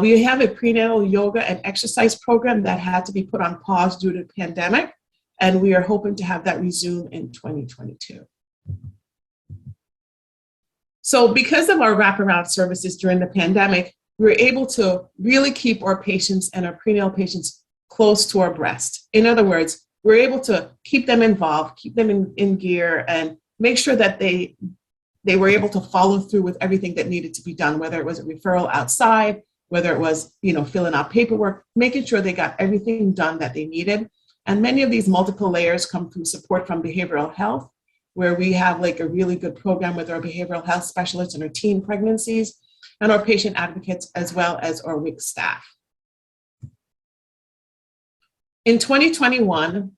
We have a prenatal yoga and exercise program that had to be put on pause due to the pandemic, and we are hoping to have that resume in 2022. So because of our wraparound services during the pandemic, we were able to really keep our patients and our prenatal patients close to our breast. In other words, we're able to keep them involved, keep them in gear, and make sure that they were able to follow through with everything that needed to be done, whether it was a referral outside, whether it was, filling out paperwork, making sure they got everything done that they needed. And many of these multiple layers come through support from behavioral health, where we have like a really good program with our behavioral health specialists and our teen pregnancies, and our patient advocates, as well as our WIC staff. In 2021,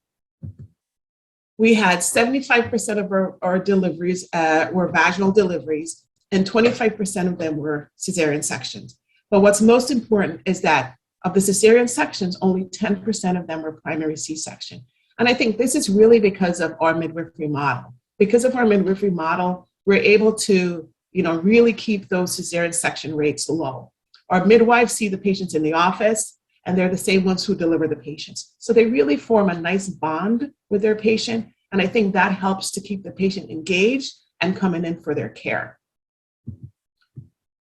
we had 75% of our deliveries were vaginal deliveries, and 25% of them were cesarean sections. But what's most important is that of the cesarean sections, only 10% of them were primary C-section. And I think this is really because of our midwifery model. Because of our midwifery model, we're able to really keep those cesarean section rates low. Our midwives see the patients in the office, and they're the same ones who deliver the patients. So they really form a nice bond with their patient, and I think that helps to keep the patient engaged and coming in for their care.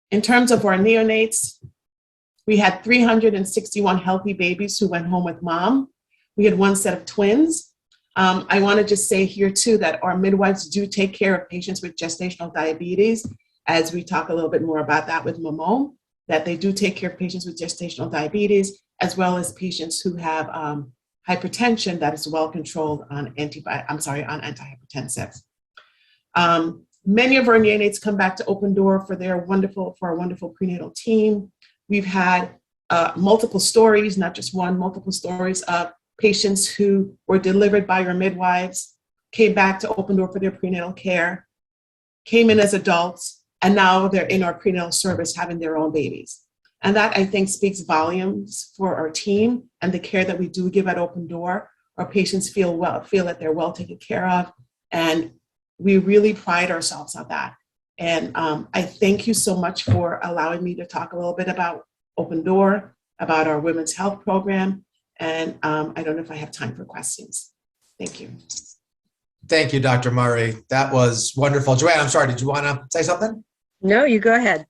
In terms of our neonates, we had 361 healthy babies who went home with mom. We had 1 set of twins. I want to just say here too that our midwives do take care of patients with gestational diabetes, as we talk a little bit more about that with MaMome, that they do take care of patients with gestational diabetes, as well as patients who have hypertension that is well controlled on antihypertensives. Many of our neonates come back to Open Door for our wonderful prenatal team. We've had multiple stories, not just one, multiple stories of patients who were delivered by our midwives, came back to Open Door for their prenatal care, came in as adults, and now they're in our prenatal service having their own babies. And that, I think, speaks volumes for our team and the care that we do give at Open Door. Our patients feel that they're well taken care of, and we really pride ourselves on that. And I thank you so much for allowing me to talk a little bit about Open Door, about our women's health program, and I don't know if I have time for questions. Thank you. Thank you, Dr. Murray. That was wonderful. Joanne, I'm sorry, did you want to say something? No, you go ahead.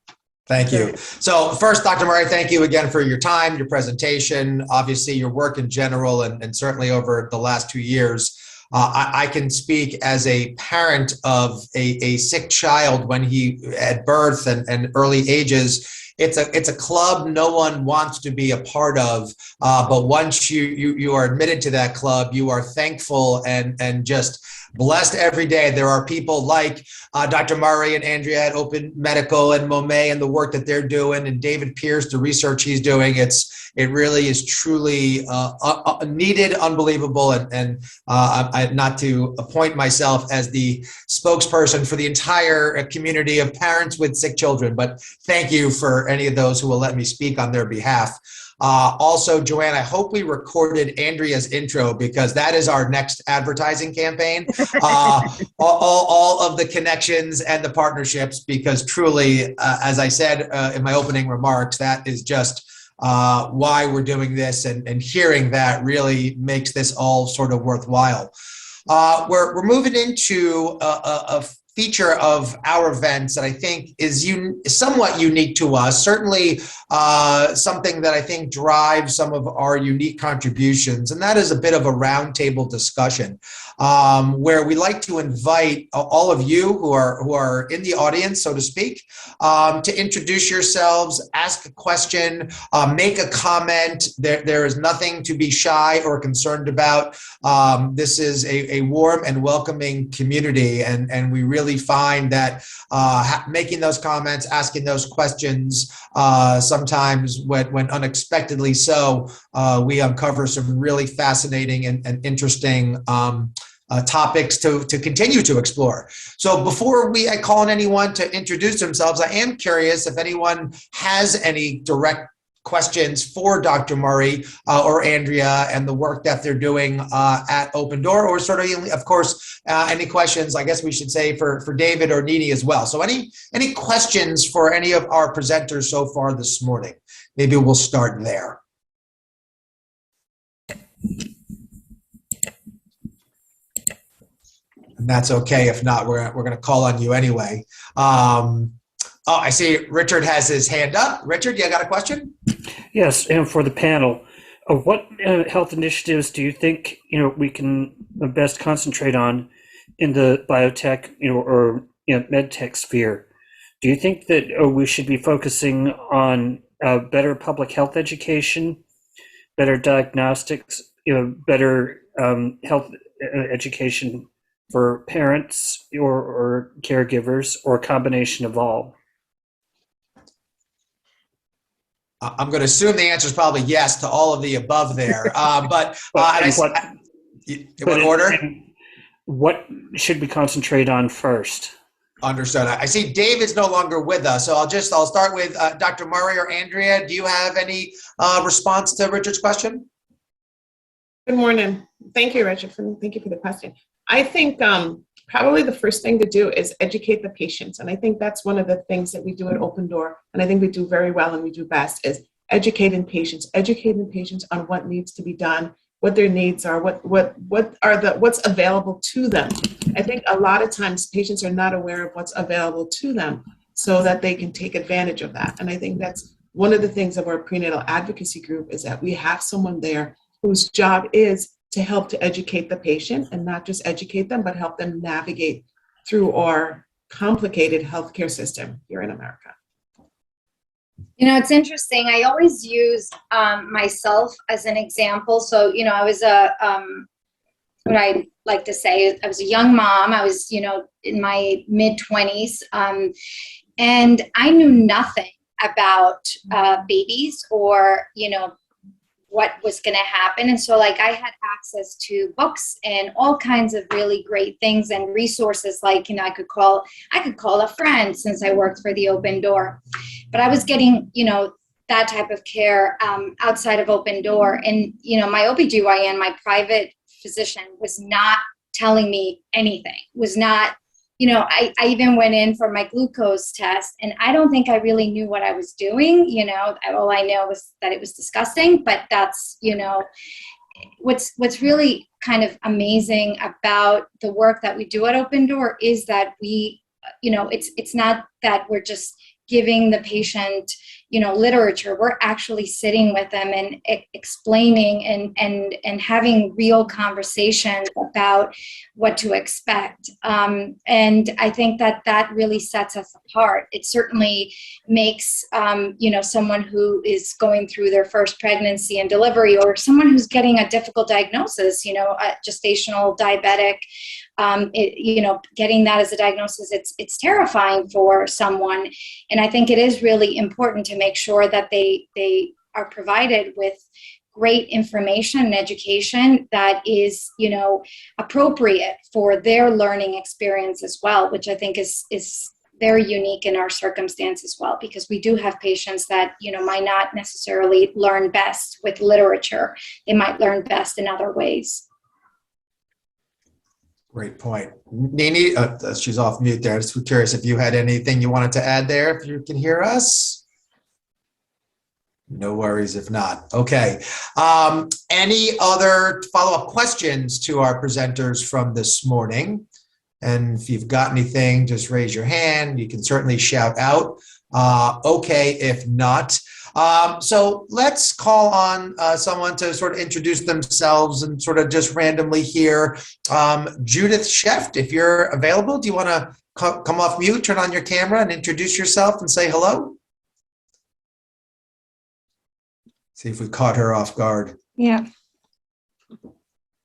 Thank you. So first, Dr. Murray, thank you again for your time, your presentation, obviously your work in general, and certainly over the last 2 years. I can speak as a parent of a sick child when he at birth and early ages. It's a club no one wants to be a part of, but once you are admitted to that club, you are thankful and just blessed every day. There are people like Dr. Murray and Andrea at Open Medical and MoMobile and the work that they're doing, and David Pearce, the research he's doing. It really is truly needed, unbelievable, and I, not to appoint myself as the spokesperson for the entire community of parents with sick children, but thank you for any of those who will let me speak on their behalf. Also, Joanne, I hope we recorded Andrea's intro because that is our next advertising campaign. All of the connections and the partnerships, because truly, as I said in my opening remarks, that is just why we're doing this, and hearing that really makes this all sort of worthwhile. We're moving into a feature of our events that I think is somewhat unique to us, certainly something that I think drives some of our unique contributions, and that is a bit of a roundtable discussion where we like to invite all of you who are in the audience, so to speak, to introduce yourselves, ask a question, make a comment. There is nothing to be shy or concerned about. This is a warm and welcoming community, and we really find that making those comments, asking those questions, sometimes when unexpectedly so, we uncover some really fascinating and interesting topics to continue to explore. So before I call on anyone to introduce themselves, I am curious if anyone has any direct questions for Dr. Murray or Andrea and the work that they're doing at Open Door, or sort of course, any questions, I guess we should say, for David or Nini as well. So any questions for any of our presenters so far this morning? Maybe we'll start there. And that's okay. If not, we're going to call on you anyway. I see Richard has his hand up. Richard, you got a question? Yes, and for the panel, what health initiatives do you think we can best concentrate on in the biotech or medtech sphere? Do you think that we should be focusing on better public health education, better diagnostics, better health education for parents or caregivers, or a combination of all? I'm going to assume the answer is probably yes to all of the above there. What order? What should we concentrate on first? Understood. I see David's no longer with us, so I'll start with Dr. Murray or Andrea. Do you have any response to Richard's question? Good morning. Thank you, Richard. Thank you for the question. I think probably the first thing to do is educate the patients. And I think that's one of the things that we do at Open Door, and I think we do very well and we do best, is educating patients on what needs to be done, what their needs are, what's available to them. I think a lot of times patients are not aware of what's available to them so that they can take advantage of that. And I think that's one of the things of our prenatal advocacy group, is that we have someone there whose job is to help to educate the patient, and not just educate them, but help them navigate through our complicated healthcare system here in America. It's interesting. I always use myself as an example. So, I was what I like to say, I was a young mom. I was, in my mid-20s, and I knew nothing about babies or, what was going to happen. And so I had access to books and all kinds of really great things and resources. I could call a friend, since I worked for the Open Door, but I was getting, that type of care outside of Open Door. And, my OBGYN, my private physician, was not telling me anything, was not, I even went in for my glucose test, and I don't think I really knew what I was doing. All I know was that it was disgusting, but that's, what's really kind of amazing about the work that we do at Open Door is that we, it's not that we're just giving the patient, literature. We're actually sitting with them and explaining and having real conversations about what to expect. And I think that really sets us apart. It certainly makes, someone who is going through their first pregnancy and delivery, or someone who's getting a difficult diagnosis, a gestational diabetic, getting that as a diagnosis, it's terrifying for someone. And I think it is really important to make sure that they are provided with great information and education that is, appropriate for their learning experience as well, which I think is very unique in our circumstance as well, because we do have patients that, might not necessarily learn best with literature. They might learn best in other ways. Great point. Nini, she's off mute there. Just curious if you had anything you wanted to add there, if you can hear us. No worries if not. Okay. Any other follow-up questions to our presenters from this morning? And if you've got anything, just raise your hand. You can certainly shout out. Okay, if not. So let's call on someone to sort of introduce themselves and sort of just randomly here. Judith Schaft, if you're available, do you want to come off mute, turn on your camera and introduce yourself and say hello? See if we caught her off guard. Yeah.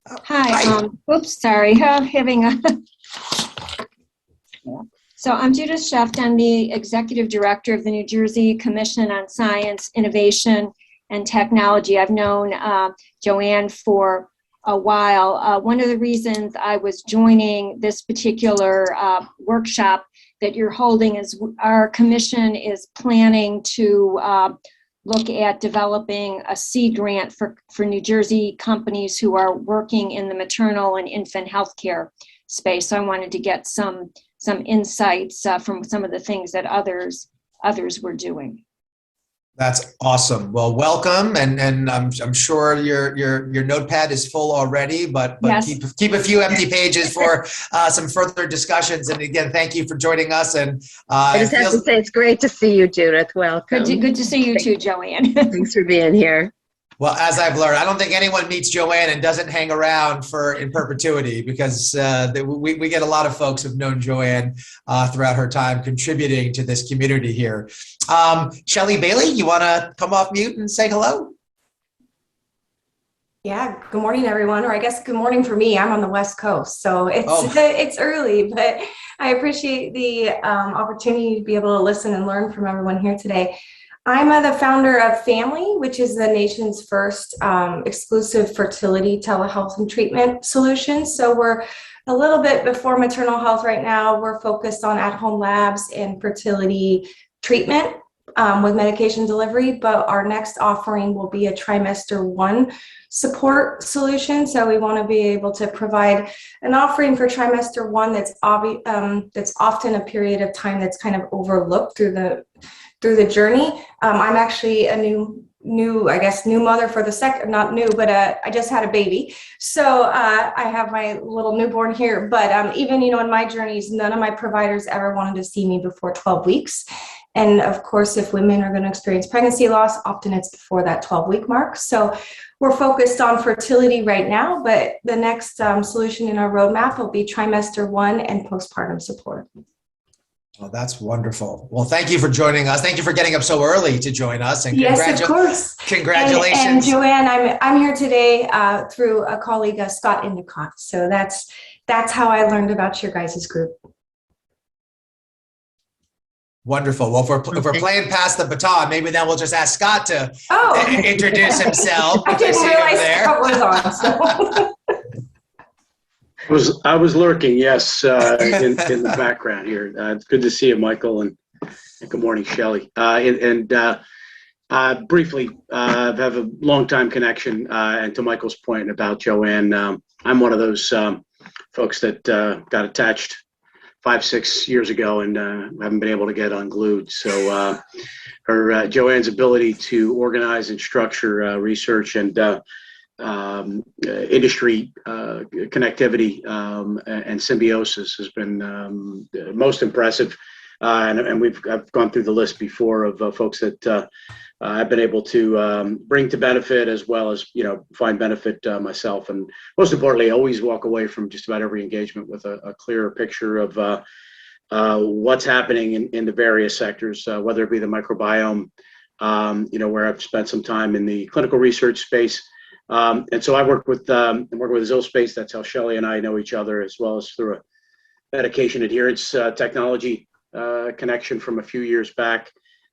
Hi. Oops, sorry. So I'm Judith Schaft. I'm the Executive Director of the New Jersey Commission on Science, Innovation, and Technology. I've known Joanne for a while. One of the reasons I was joining this particular workshop that you're holding is our commission is planning to look at developing a seed grant for New Jersey companies who are working in the maternal and infant healthcare space. So I wanted to get some insights from some of the things that others were doing. That's awesome. Well, welcome, and I'm sure your notepad is full already, but yes. keep a few empty pages for some further discussions. And again, thank you for joining us. And I just have to say it's great to see you, Judith. Welcome. Good to see you too, Joanne. Thanks for being here. Well, as I've learned, I don't think anyone meets Joanne and doesn't hang around in perpetuity, because we get a lot of folks who've known Joanne throughout her time contributing to this community here. Shelley Bailey, you want to come off mute and say hello? Yeah, good morning, everyone. Or I guess good morning for me. I'm on the West Coast, so it's early, but I appreciate the opportunity to be able to listen and learn from everyone here today. I'm the founder of Family, which is the nation's first exclusive fertility telehealth and treatment solution. So we're a little bit before maternal health right now. We're focused on at-home labs and fertility treatment with medication delivery, but our next offering will be a Trimester 1 support solution. So we want to be able to provide an offering for Trimester 1 that's often a period of time that's kind of overlooked through the journey. I'm actually a new mother for the second, not new, but I just had a baby. So I have my little newborn here, but even, in my journeys, none of my providers ever wanted to see me before 12 weeks. And of course, if women are going to experience pregnancy loss, often it's before that 12-week mark. So we're focused on fertility right now, but the next solution in our roadmap will be Trimester 1 and postpartum support. Well, that's wonderful. Well, thank you for joining us. Thank you for getting up so early to join us. And yes, of course. Congratulations. And Joanne, I'm here today through a colleague, Scott Endicott. So that's how I learned about your guys' group. Wonderful. Well, if we're playing past the baton, maybe then we'll just ask Scott to introduce himself. I didn't realize Scott was on. So. I was lurking, yes, in the background here. It's good to see you, Michael, and good morning, Shelley. Briefly, I have a long-time connection, and to Michael's point about Joanne, I'm one of those folks that got attached 5-6 years ago and haven't been able to get unglued. So Joanne's ability to organize and structure research and industry connectivity and symbiosis has been most impressive. And I've gone through the list before of folks that I've been able to bring to benefit, as well as find benefit myself, and most importantly, always walk away from just about every engagement with a clearer picture of what's happening in the various sectors, whether it be the microbiome, where I've spent some time in the clinical research space. And so I work with Zillspace. That's how Shelley and I know each other, as well as through a medication adherence technology connection from a few years back.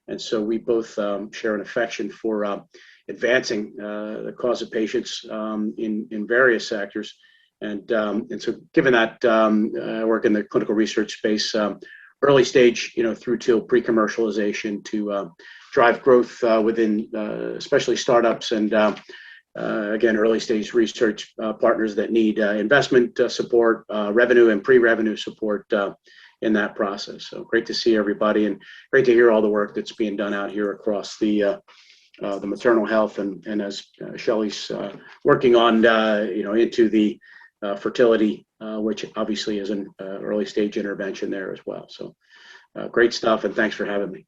And so we both share an affection for advancing the cause of patients in various sectors. And so given that I work in the clinical research space, early stage, through till pre-commercialization to drive growth within especially startups and again, early stage research partners that need investment support, revenue and pre-revenue support in that process. So great to see everybody, and great to hear all the work that's being done out here across the maternal health, and as Shelley's working on, into the fertility, which obviously is an early stage intervention there as well. So great stuff, and thanks for having me.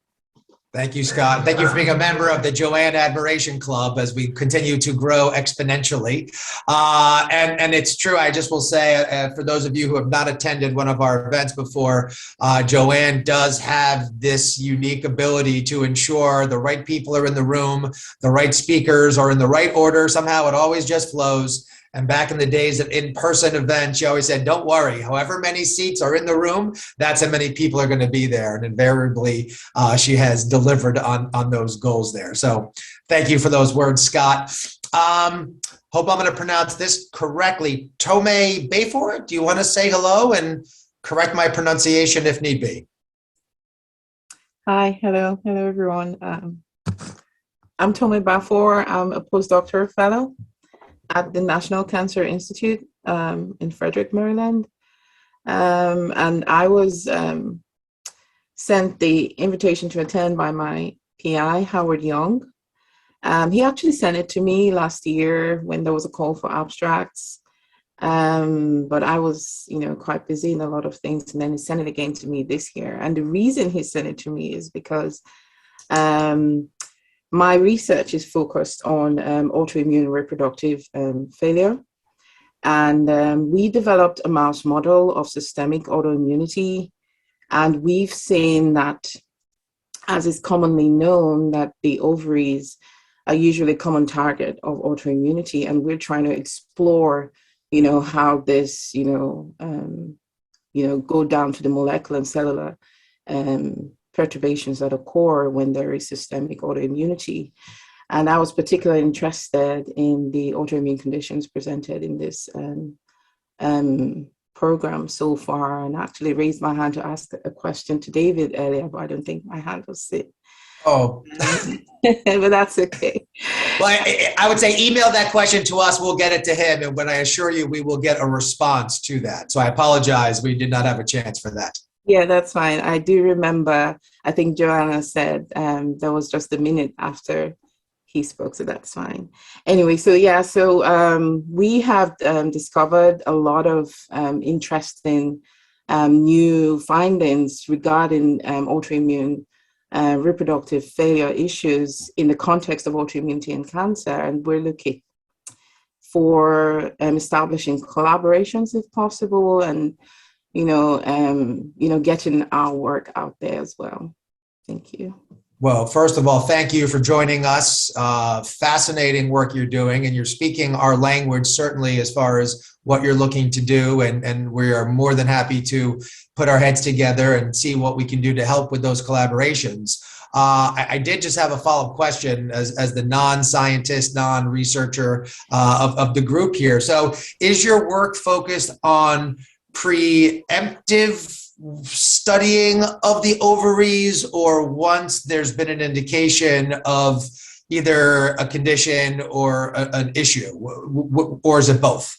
Thank you, Scott. Thank you for being a member of the Joanne Admiration Club as we continue to grow exponentially. And it's true, I just will say, for those of you who have not attended one of our events before, Joanne does have this unique ability to ensure the right people are in the room, the right speakers are in the right order. Somehow it always just flows. And back in the days of in-person events, she always said, don't worry, however many seats are in the room, that's how many people are going to be there. And invariably, she has delivered on those goals there. So thank you for those words, Scott. Hope I'm going to pronounce this correctly. Tome Bayford, do you want to say hello and correct my pronunciation if need be? Hi, hello everyone. I'm Tome Bayford. I'm a postdoctoral fellow at the National Cancer Institute in Frederick, Maryland. And I was sent the invitation to attend by my PI, Howard Young. He actually sent it to me last year when there was a call for abstracts. But I was, quite busy in a lot of things, and then he sent it again to me this year. And the reason he sent it to me is because my research is focused on autoimmune reproductive failure. And we developed a mouse model of systemic autoimmunity. And we've seen that, as is commonly known, that the ovaries are usually a common target of autoimmunity. And we're trying to explore, how this, go down to the molecular and cellular perturbations that occur when there is systemic autoimmunity. And I was particularly interested in the autoimmune conditions presented in this program so far, and actually raised my hand to ask a question to David earlier, but I don't think my hand was set. Oh, but that's okay. Well, I would say email that question to us. We'll get it to him. And when I assure you, we will get a response to that. So I apologize. We did not have a chance for that. Yeah, that's fine. I do remember, I think Joanna said there was just a minute after he spoke, so that's fine. Anyway, so we have discovered a lot of interesting new findings regarding autoimmune reproductive failure issues in the context of autoimmunity and cancer, and we're looking for establishing collaborations if possible, and getting our work out there as well. Thank you. Well, first of all, thank you for joining us. Fascinating work you're doing, and you're speaking our language, certainly, as far as what you're looking to do. And we are more than happy to put our heads together and see what we can do to help with those collaborations. I did just have a follow-up question as the non-scientist, non-researcher of the group here. So is your work focused on preemptive studying of the ovaries, or once there's been an indication of either a condition or an issue, or is it both?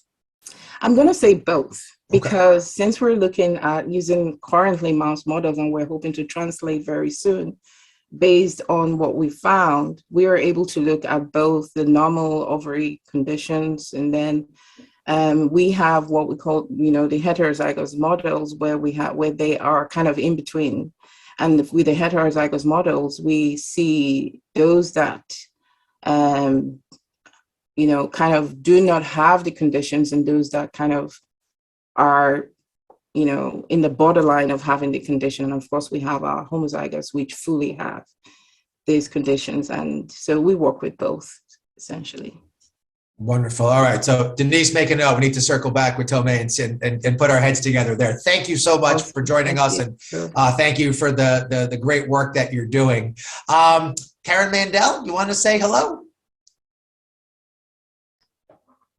I'm going to say both, because since we're looking at using currently mouse models and we're hoping to translate very soon based on what we found, we were able to look at both the normal ovary conditions, and then we have what we call, the heterozygous models, where they are kind of in between. And with the heterozygous models, we see those that, kind of do not have the conditions, and those that kind of are, in the borderline of having the condition. And of course, we have our homozygous, which fully have these conditions. And so we work with both, essentially. Wonderful. All right. So Denise, make a note. We need to circle back with Tomei and put our heads together there. Thank you so much for joining us. And thank you for the great work that you're doing. Karen Mandel, you want to say hello?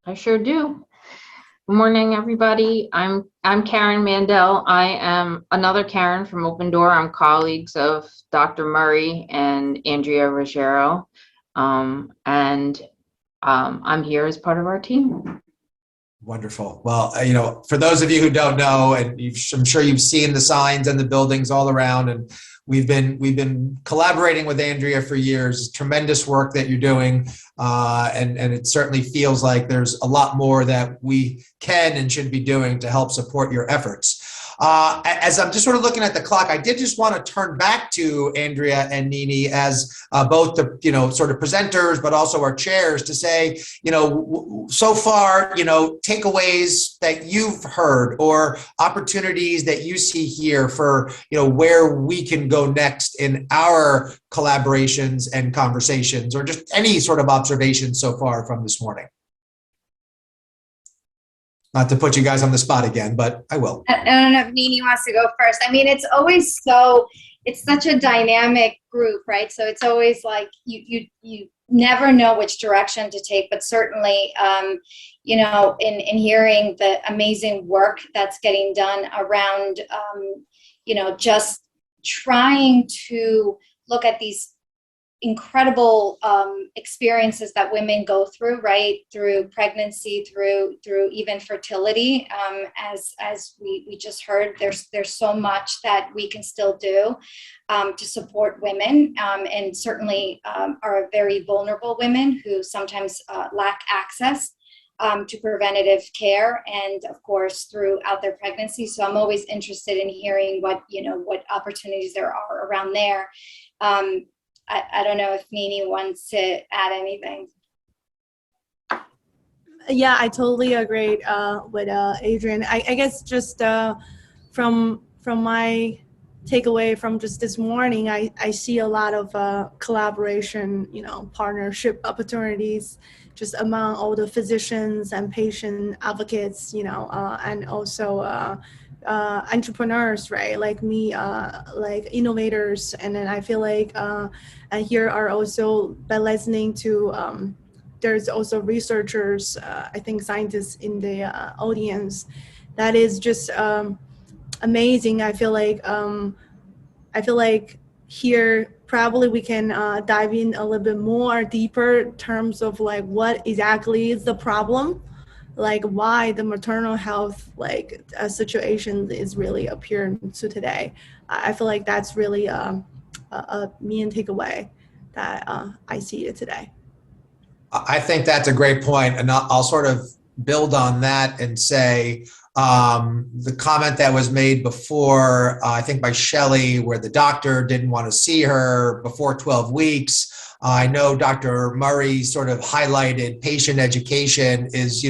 I sure do. Good morning, everybody. I'm Karen Mandel. I am another Karen from Open Door. I'm colleagues of Dr. Murray and Andrea Ruggiero. I'm here as part of our team. Wonderful. Well, for those of you who don't know, and I'm sure you've seen the signs and the buildings all around, and we've been collaborating with Andrea for years. Tremendous work that you're doing, and it certainly feels like there's a lot more that we can and should be doing to help support your efforts. As I'm just sort of looking at the clock, I did just want to turn back to Andrea and Nini as both the sort of presenters, but also our chairs, to say, so far, takeaways that you've heard or opportunities that you see here for where we can go next in our collaborations and conversations, or just any sort of observations so far from this morning. Not to put you guys on the spot again, but I will. I don't know if Nini wants to go first. I mean, it's such a dynamic group, right? So it's always like you never know which direction to take, but certainly, in hearing the amazing work that's getting done around, just trying to look at these incredible experiences that women go through, right, through pregnancy, through even fertility. As we just heard, there's so much that we can still do to support women, and certainly are very vulnerable women who sometimes lack access to preventative care, and of course throughout their pregnancy. So I'm always interested in hearing what opportunities there are around there. I don't know if Nini wants to add anything. Yeah, I totally agree with Adrian. I guess just from my takeaway from just this morning, I see a lot of collaboration, partnership opportunities just among all the physicians and patient advocates, and also entrepreneurs, right? Like me, like innovators. And then I feel like, and here are also, by listening to, there's also researchers, I think scientists in the audience. That is just amazing. I feel like here probably we can dive in a little bit more deeper in terms of like what exactly is the problem, like why the maternal health situation is really appearing to today. I feel like that's really a main takeaway that I see it today. I think that's a great point, and I'll sort of build on that and say the comment that was made before, I think by Shelley, where the doctor didn't want to see her before 12 weeks. I know Dr. Murray sort of highlighted patient education is,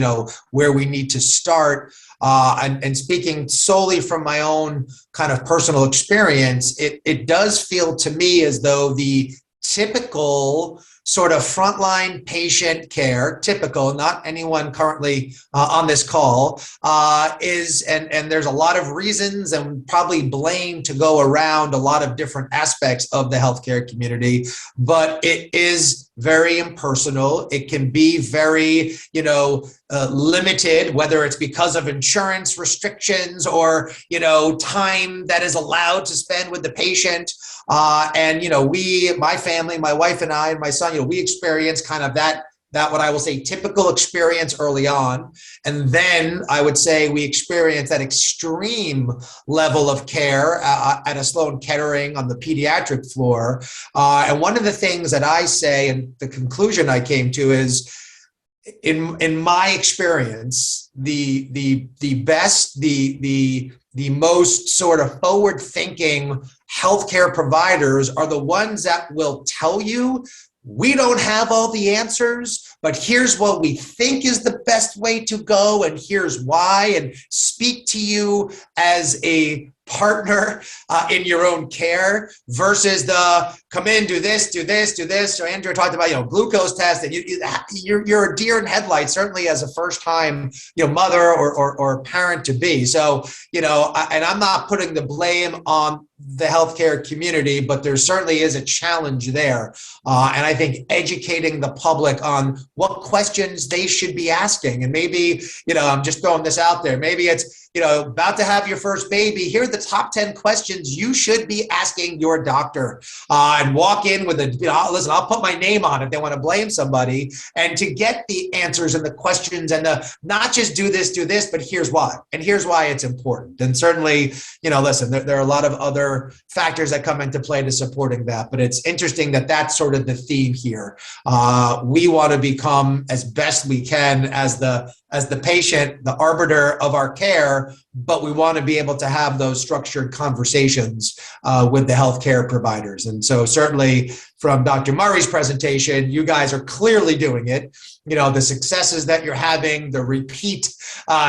where we need to start. And speaking solely from my own kind of personal experience, it does feel to me as though the typical sort of frontline patient care, typical, not anyone currently on this call, is, and there's a lot of reasons and probably blame to go around a lot of different aspects of the healthcare community, but it is very impersonal. It can be very, limited, whether it's because of insurance restrictions or, time that is allowed to spend with the patient. And, my family, my wife and I and my son, we experience kind of that that what I will say typical experience early on. And then I would say we experience that extreme level of care at a Sloan Kettering on the pediatric floor. And one of the things that I say, and the conclusion I came to is, in my experience, the best, the most sort of forward-thinking healthcare providers are the ones that will tell you, we don't have all the answers, but here's what we think is the best way to go, and here's why, and speak to you as a partner in your own care, versus the come in, do this, do this, do this. So Andrea talked about, glucose test, and you're a deer in headlights, certainly as a first-time, mother or parent to be. So, and I'm not putting the blame on the healthcare community, but there certainly is a challenge there. And I think educating the public on what questions they should be asking. And maybe, I'm just throwing this out there. Maybe it's, about to have your first baby. Here are the top 10 questions you should be asking your doctor, and walk in with listen, I'll put my name on it. They want to blame somebody, and to get the answers and the questions, and not just do this, but here's why. And here's why it's important. And certainly, listen, there are a lot of other factors that come into play to supporting that, but it's interesting that that's sort of the theme here. We want to become, as best we can, as the patient, the arbiter of our care, but we want to be able to have those structured conversations with the healthcare providers. And so certainly from Dr. Murray's presentation, you guys are clearly doing it. The successes that you're having, the repeat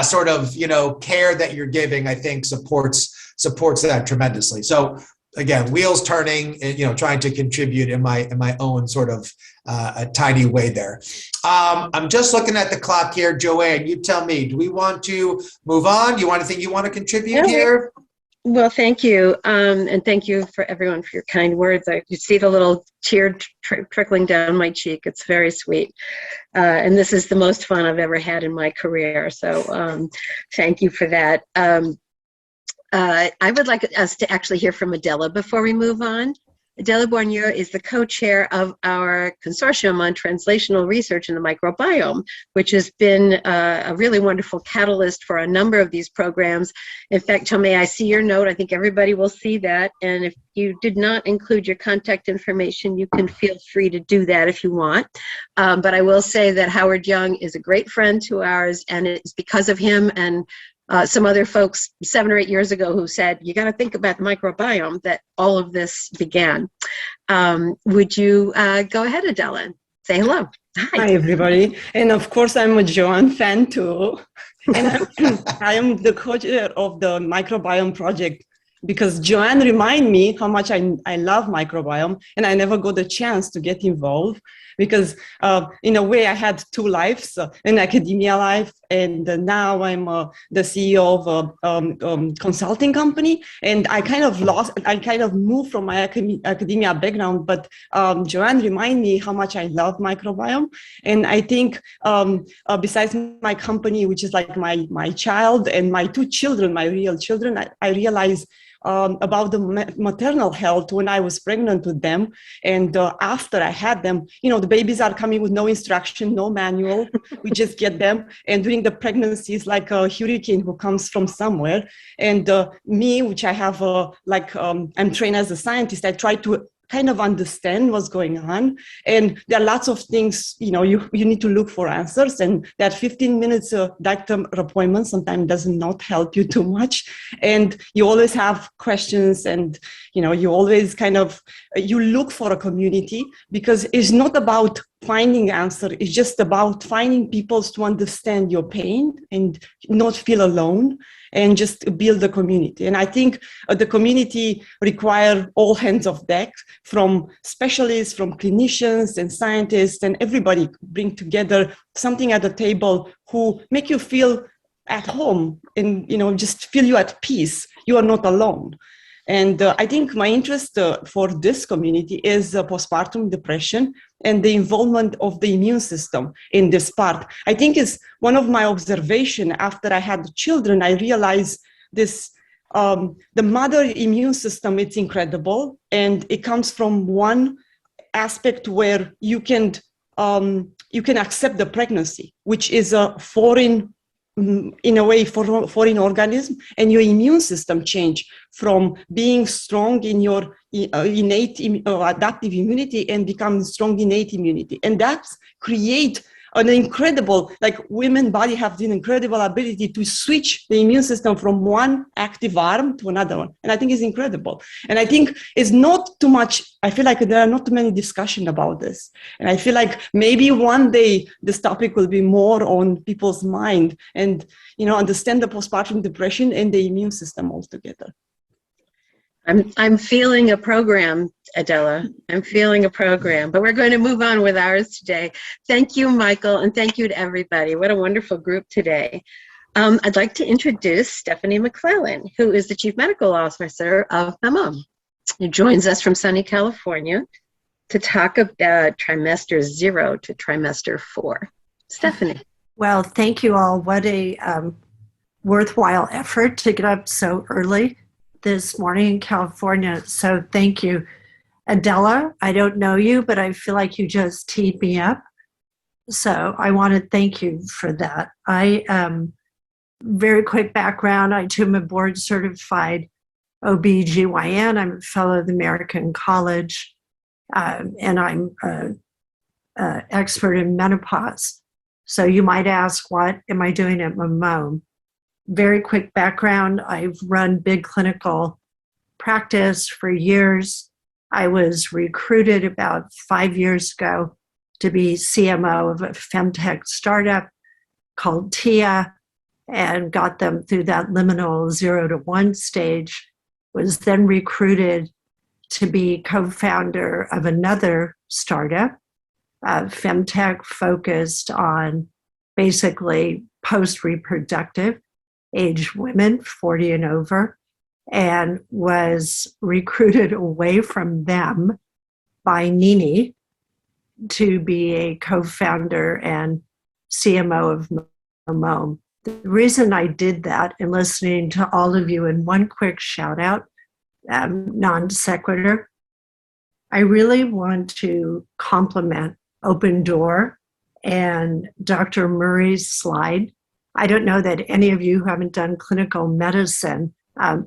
sort of, care that you're giving, I think supports that tremendously. So again, wheels turning, trying to contribute in my own sort of a tiny way there. I'm just looking at the clock here. Joanne, you tell me, do we want to move on? Do you want anything you want to contribute here? Well, thank you. And thank you for everyone for your kind words. You see the little tear trickling down my cheek. It's very sweet. And this is the most fun I've ever had in my career. So thank you for that. I would like us to actually hear from Adela before we move on. Adela Borneo is the co-chair of our consortium on translational research in the microbiome, which has been a really wonderful catalyst for a number of these programs. In fact, Tomei, I see your note. I think everybody will see that. And if you did not include your contact information, you can feel free to do that if you want. But I will say that Howard Young is a great friend to ours, and it's because of him and some other folks 7 or 8 years ago who said, you got to think about the microbiome, that all of this began. Would you go ahead, Adela, and say hello? Hi, everybody. And of course, I'm a Joanne fan too. And I am the co-chair of the microbiome project, because Joanne reminded me how much I love microbiome, and I never got the chance to get involved, because in a way I had two lives, an academia life, and now I'm the CEO of a consulting company, and I kind of moved from my academia background, but Joanne reminded me how much I love microbiome. And I think besides my company, which is like my child and my two children, my real children, I realized about the maternal health when I was pregnant with them. And after I had them, the babies are coming with no instruction, no manual. We just get them. And during the pregnancy, it's like a hurricane who comes from somewhere. And me, which I have, I'm trained as a scientist, I try to kind of understand what's going on. And there are lots of things, you need to look for answers. And that 15 minutes doctor appointment sometimes does not help you too much. And you always have questions, and, you always you look for a community, because it's not about finding answer. It's just about finding people to understand your pain and not feel alone, and just build a community. And I think the community require all hands of deck, from specialists, from clinicians and scientists, and everybody bring together something at the table who make you feel at home and, just feel you at peace. You are not alone. And I think my interest for this community is postpartum depression and the involvement of the immune system in this part. I think it's one of my observations after I had children. I realized this, the mother immune system, it's incredible. And it comes from one aspect where you can you can accept the pregnancy, which is a foreign, in a way, foreign organism, and your immune system change from being strong in your innate or adaptive immunity and become strong innate immunity. And that create an incredible, like women body have the incredible ability to switch the immune system from one active arm to another one. And I think it's incredible. And I think it's not too much, I feel like there are not too many discussions about this. And I feel like maybe one day this topic will be more on people's mind and, understand the postpartum depression and the immune system altogether. I'm feeling a program, Adela. I'm feeling a program, but we're going to move on with ours today. Thank you, Michael, and thank you to everybody. What a wonderful group today. I'd like to introduce Stephanie McClellan, who is the Chief Medical Officer of MaMome, who joins us from sunny California to talk about Trimester Zero to Trimester 4. Stephanie. Well, thank you all. What a worthwhile effort to get up so early this morning in California. So thank you. Adela, I don't know you, but I feel like you just teed me up. So I want to thank you for that. Very quick background, I too am a board certified OB/GYN. I'm a fellow of the American College, and I'm an expert in menopause. So you might ask, what am I doing at MaMome? Very quick background, I've run big clinical practice for years. I was recruited about 5 years ago to be CMO of a femtech startup called TIA and got them through that liminal 0 to 1 stage. Was then recruited to be co-founder of another startup, femtech focused on basically post-reproductive age women, 40 and over, and was recruited away from them by Nini to be a co-founder and CMO of MaMome. The reason I did that, and listening to all of you, and one quick shout out, non sequitur, I really want to compliment Open Door and Dr. Murray's slide. I don't know that any of you who haven't done clinical medicine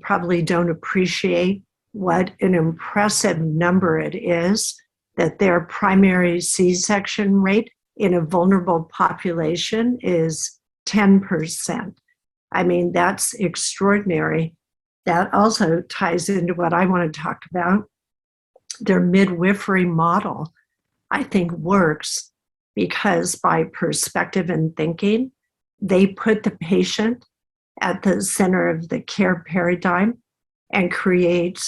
probably don't appreciate what an impressive number it is that their primary C-section rate in a vulnerable population is 10%. I mean, that's extraordinary. That also ties into what I want to talk about. Their midwifery model, I think, works because by perspective and thinking, they put the patient at the center of the care paradigm and create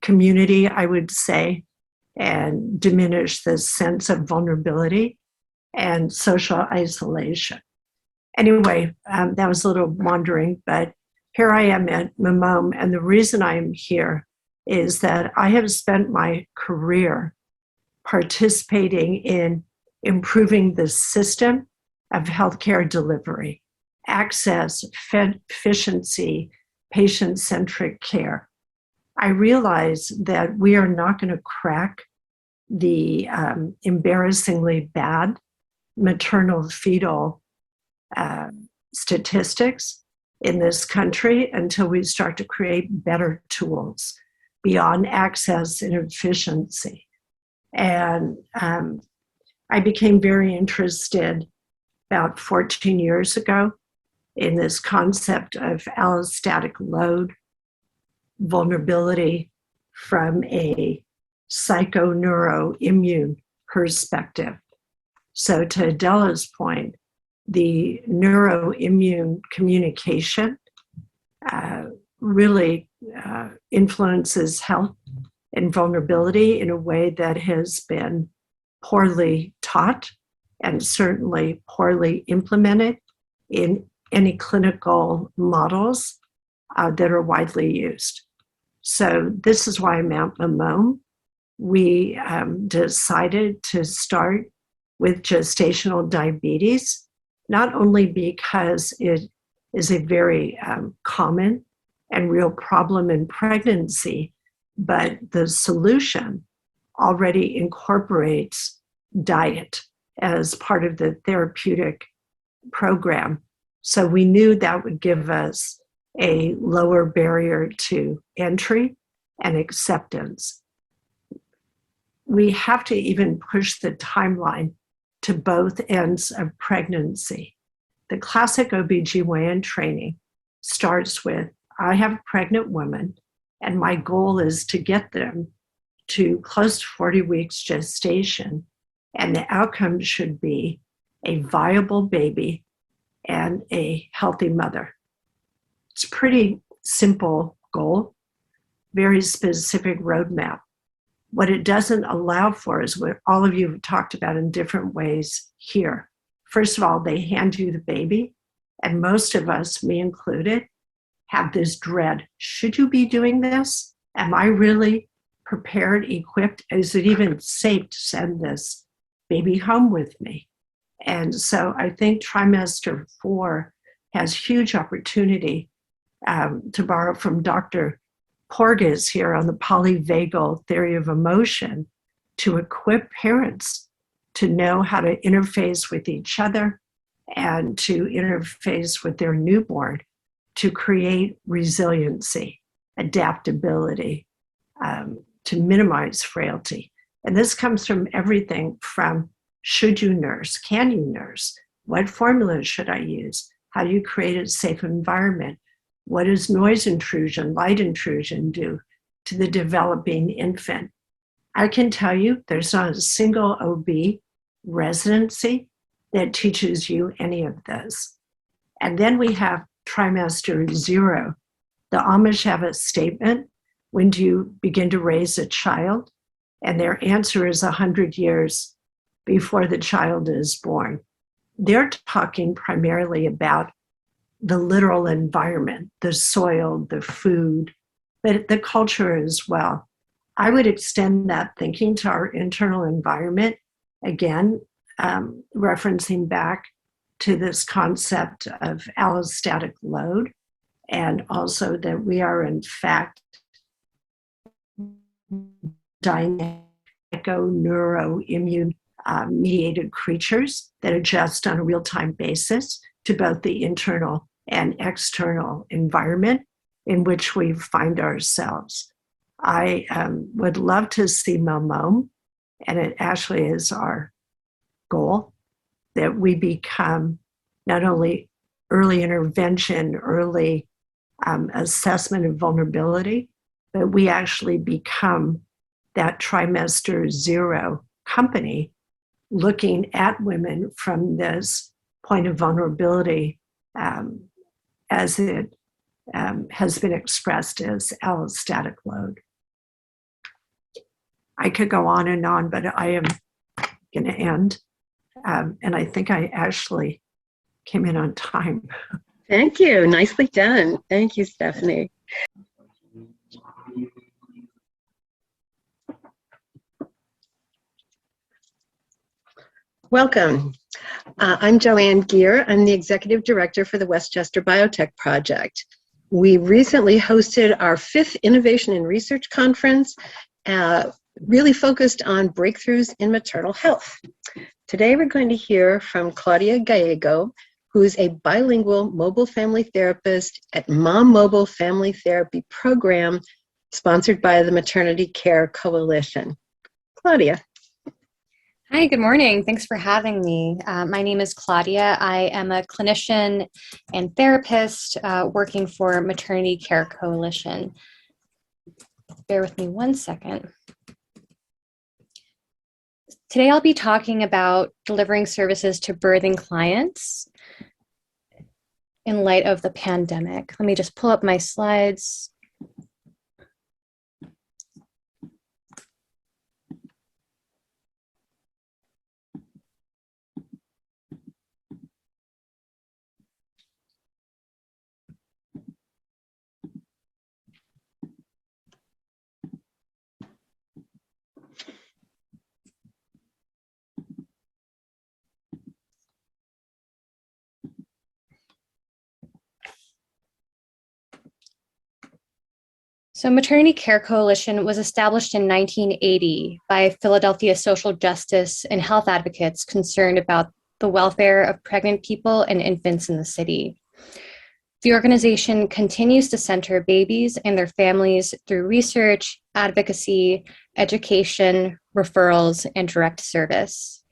community, I would say, and diminish the sense of vulnerability and social isolation. Anyway, that was a little wandering, but here I am at MaMome, and the reason I'm here is that I have spent my career participating in improving the system of healthcare delivery, access, efficiency, patient-centric care. I realize that we are not going to crack the embarrassingly bad maternal fetal statistics in this country until we start to create better tools beyond access and efficiency. And I became very interested about 14 years ago in this concept of allostatic load vulnerability from a psychoneuroimmune perspective. So to Adela's point, the neuroimmune communication really influences health and vulnerability in a way that has been poorly taught and certainly poorly implemented in any clinical models that are widely used. So this is why I'm at MaMome. We decided to start with gestational diabetes, not only because it is a very common and real problem in pregnancy, but the solution already incorporates diet as part of the therapeutic program. So we knew that would give us a lower barrier to entry and acceptance. We have to even push the timeline to both ends of pregnancy. The classic OBGYN training starts with, I have a pregnant woman, and my goal is to get them to close to 40 weeks gestation, and the outcome should be a viable baby and a healthy mother. It's a pretty simple goal, very specific roadmap. What it doesn't allow for is what all of you have talked about in different ways here. First of all, they hand you the baby, and most of us, me included, have this dread. Should you be doing this? Am I really prepared, equipped? Is it even safe to send this baby home with me? And so I think trimester 4 has huge opportunity, to borrow from Dr. Porges here on the polyvagal theory of emotion, to equip parents to know how to interface with each other and to interface with their newborn, to create resiliency, adaptability, to minimize frailty. And this comes from everything from, should you nurse? Can you nurse? What formula should I use? How do you create a safe environment? What does noise intrusion, light intrusion do to the developing infant? I can tell you there's not a single OB residency that teaches you any of this. And then we have Trimester Zero. The Amish have a statement, when do you begin to raise a child? And their answer is 100 years before the child is born. They're talking primarily about the literal environment, the soil, the food, but the culture as well. I would extend that thinking to our internal environment, again, referencing back to this concept of allostatic load, and also that we are in fact dynamic neuroimmune mediated creatures that adjust on a real-time basis to both the internal and external environment in which we find ourselves. I would love to see MoMobile, and it actually is our goal, that we become not only early intervention, early assessment of vulnerability, but we actually become that Trimester Zero company looking at women from this point of vulnerability as it has been expressed as allostatic load. I could go on, but I am going to end. And I think I actually came in on time. Thank you. Nicely done. Thank you, Stephanie. Welcome. I'm Joanne Geer. I'm the Executive Director for the Westchester Biotech Project. We recently hosted our 5th Innovation and Research Conference, really focused on breakthroughs in maternal health. Today we're going to hear from Claudia Gallego, who is a bilingual mobile family therapist at MOMobile Family Therapy Program, sponsored by the Maternity Care Coalition. Claudia. Hi, good morning. Thanks for having me. My name is Claudia. I am a clinician and therapist working for Maternity Care Coalition. Bear with me one second. Today I'll be talking about delivering services to birthing clients in light of the pandemic. Let me just pull up my slides. So Maternity Care Coalition was established in 1980 by Philadelphia social justice and health advocates concerned about the welfare of pregnant people and infants in the city. The organization continues to center babies and their families through research, advocacy, education, referrals, and direct service.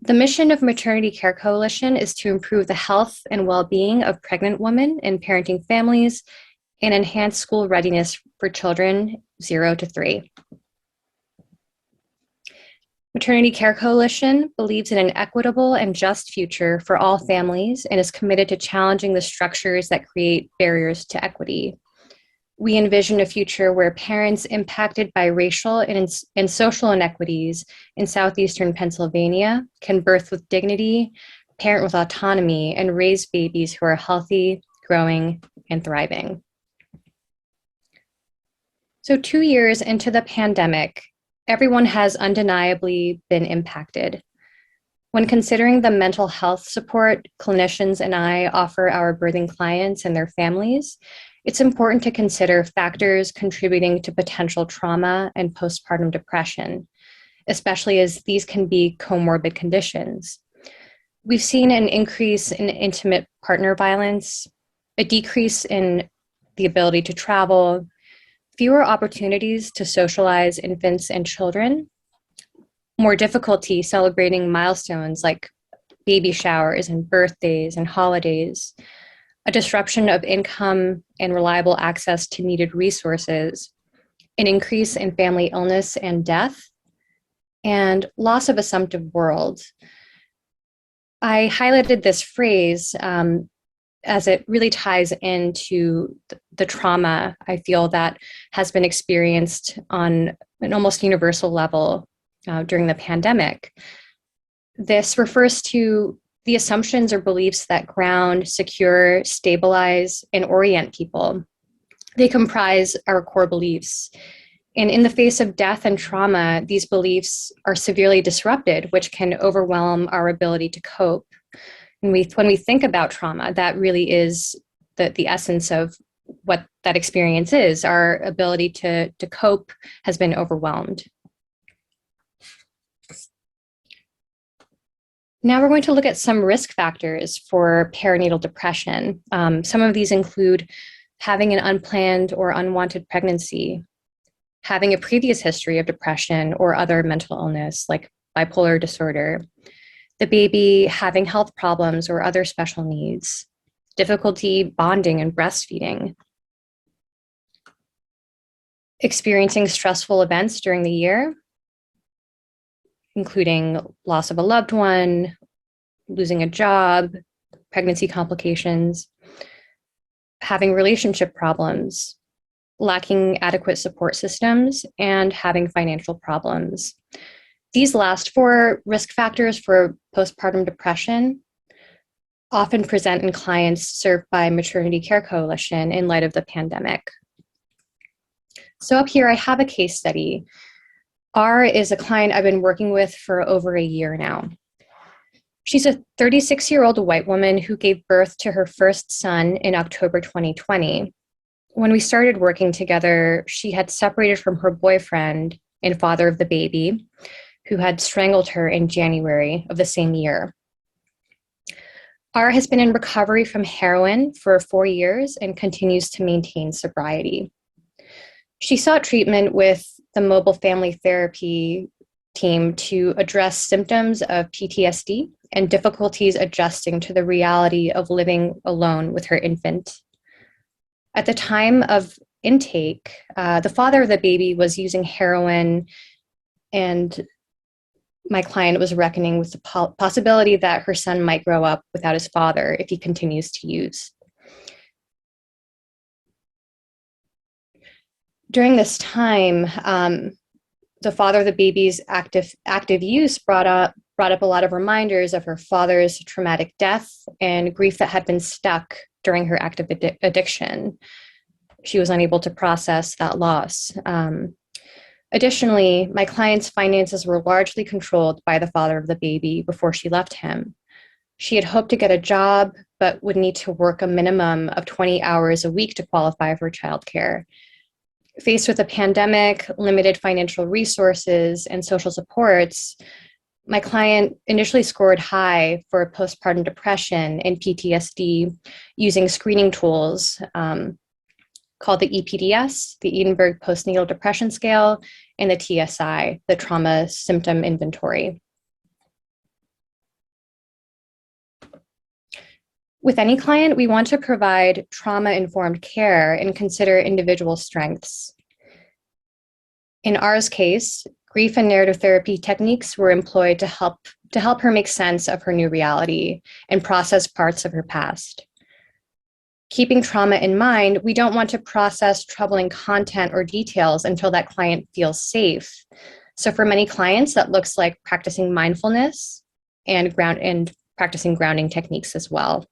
The mission of Maternity Care Coalition is to improve the health and well-being of pregnant women and parenting families and enhance school readiness for children 0 to 3. Maternity Care Coalition believes in an equitable and just future for all families and is committed to challenging the structures that create barriers to equity. We envision a future where parents impacted by racial and social inequities in southeastern Pennsylvania can birth with dignity, parent with autonomy, and raise babies who are healthy, growing, and thriving. So 2 years into the pandemic, everyone has undeniably been impacted. When considering the mental health support clinicians and I offer our birthing clients and their families, it's important to consider factors contributing to potential trauma and postpartum depression, especially as these can be comorbid conditions. We've seen an increase in intimate partner violence, a decrease in the ability to travel, fewer opportunities to socialize infants and children, more difficulty celebrating milestones like baby showers and birthdays and holidays, a disruption of income and reliable access to needed resources, an increase in family illness and death, and loss of assumptive world. I highlighted this phrase as it really ties into the trauma I feel that has been experienced on an almost universal level during the pandemic. This refers to the assumptions or beliefs that ground, secure, stabilize, and orient people. They comprise our core beliefs. And in the face of death and trauma, these beliefs are severely disrupted, which can overwhelm our ability to cope. And when we think about trauma, that really is the essence of what that experience is. Our ability to cope has been overwhelmed. Now we're going to look at some risk factors for perinatal depression. Some of these include having an unplanned or unwanted pregnancy, having a previous history of depression or other mental illness like bipolar disorder, the baby having health problems or other special needs, difficulty bonding and breastfeeding, experiencing stressful events during the year, including loss of a loved one, losing a job, pregnancy complications, having relationship problems, lacking adequate support systems, and having financial problems. These last 4 risk factors for postpartum depression often present in clients served by Maternity Care Coalition in light of the pandemic. So up here, I have a case study. R is a client I've been working with for over a year now. She's a 36-year-old white woman who gave birth to her first son in October 2020. When we started working together, she had separated from her boyfriend and father of the baby, who had strangled her in January of the same year. R has been in recovery from heroin for 4 years and continues to maintain sobriety. She sought treatment with the mobile family therapy team to address symptoms of PTSD and difficulties adjusting to the reality of living alone with her infant. At the time of intake, the father of the baby was using heroin, and my client was reckoning with the possibility that her son might grow up without his father if he continues to use. During this time, the father of the baby's active use brought up a lot of reminders of her father's traumatic death and grief that had been stuck during her active addiction. She was unable to process that loss. Additionally, my client's finances were largely controlled by the father of the baby before she left him. She had hoped to get a job, but would need to work a minimum of 20 hours a week to qualify for childcare. Faced with a pandemic, limited financial resources, and social supports, my client initially scored high for postpartum depression and PTSD using screening tools called the EPDS, the Edinburgh Postnatal Depression Scale, and the TSI, the Trauma Symptom Inventory. With any client, we want to provide trauma-informed care and consider individual strengths. In R's case, grief and narrative therapy techniques were employed to help her make sense of her new reality and process parts of her past. Keeping trauma in mind, we don't want to process troubling content or details until that client feels safe. So for many clients, that looks like practicing mindfulness and practicing grounding techniques as well.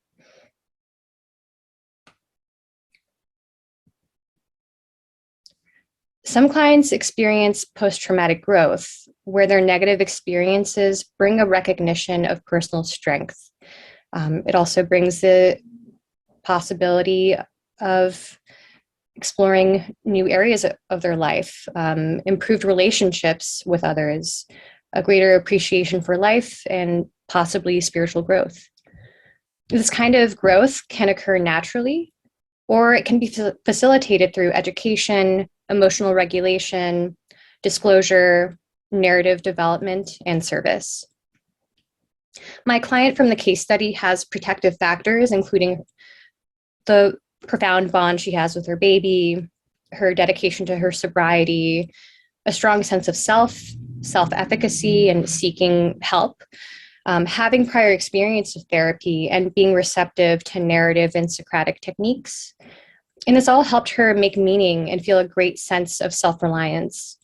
Some clients experience post-traumatic growth, where their negative experiences bring a recognition of personal strength. It also brings the possibility of exploring new areas of their life, improved relationships with others, a greater appreciation for life, and possibly spiritual growth. This kind of growth can occur naturally, or it can be facilitated through education, emotional regulation, disclosure, narrative development, and service. My client from the case study has protective factors, including the profound bond she has with her baby, her dedication to her sobriety, a strong sense of self-efficacy, and seeking help, having prior experience with therapy, and being receptive to narrative and Socratic techniques. And this all helped her make meaning and feel a great sense of self-reliance.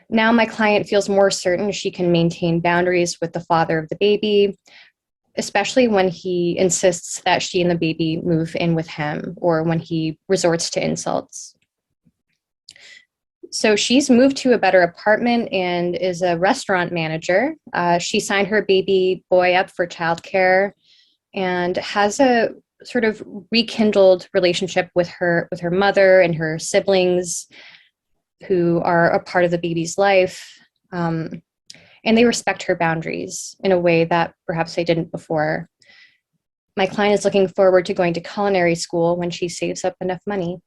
Now my client feels more certain she can maintain boundaries with the father of the baby, especially when he insists that she and the baby move in with him, or when he resorts to insults. So she's moved to a better apartment and is a restaurant manager. She signed her baby boy up for childcare and has a sort of rekindled relationship with her mother and her siblings, who are a part of the baby's life. And they respect her boundaries in a way that perhaps they didn't before. My client is looking forward to going to culinary school when she saves up enough money.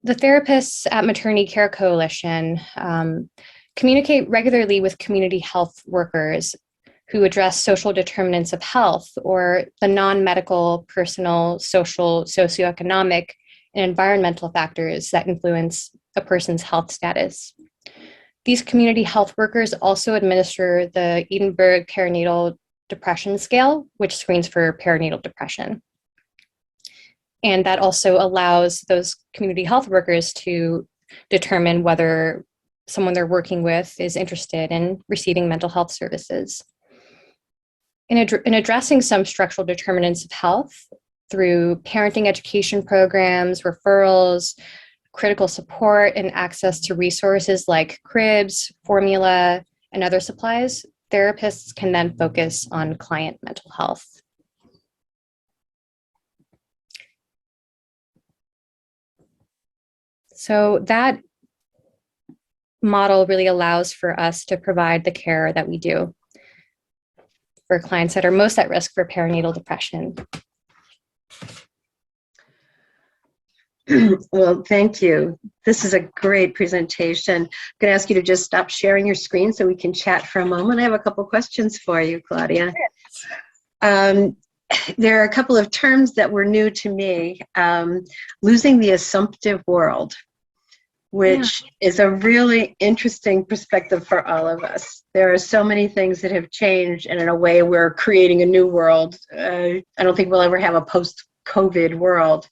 The therapists at Maternity Care Coalition communicate regularly with community health workers who address social determinants of health, or the non-medical, personal, social, socioeconomic, and environmental factors that influence a person's health status. These community health workers also administer the Edinburgh Perinatal Depression Scale, which screens for perinatal depression. And that also allows those community health workers to determine whether someone they're working with is interested in receiving mental health services. In addressing some structural determinants of health through parenting education programs, referrals, critical support, and access to resources like cribs, formula, and other supplies, therapists can then focus on client mental health. So that model really allows for us to provide the care that we do for clients that are most at risk for perinatal depression. Well, thank you. This is a great presentation. I'm going to ask you to just stop sharing your screen so we can chat for a moment. I have a couple questions for you, Claudia. There are a couple of terms that were new to me. Losing the assumptive world, which is a really interesting perspective for all of us. There are so many things that have changed, and in a way we're creating a new world. I don't think we'll ever have a post-COVID world.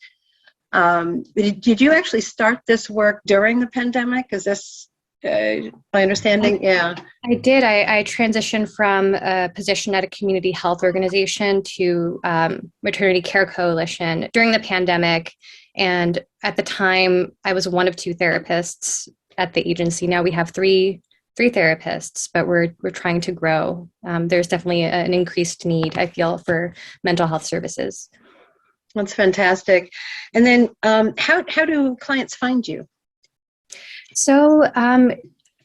Did you actually start this work during the pandemic? Is this my understanding? Yeah. I did. I transitioned from a position at a community health organization to Maternity Care Coalition during the pandemic. And at the time, I was one of two therapists at the agency. Now we have three 3 therapists, but we're trying to grow. There's definitely an increased need, I feel, for mental health services. That's fantastic. And then how do clients find you? So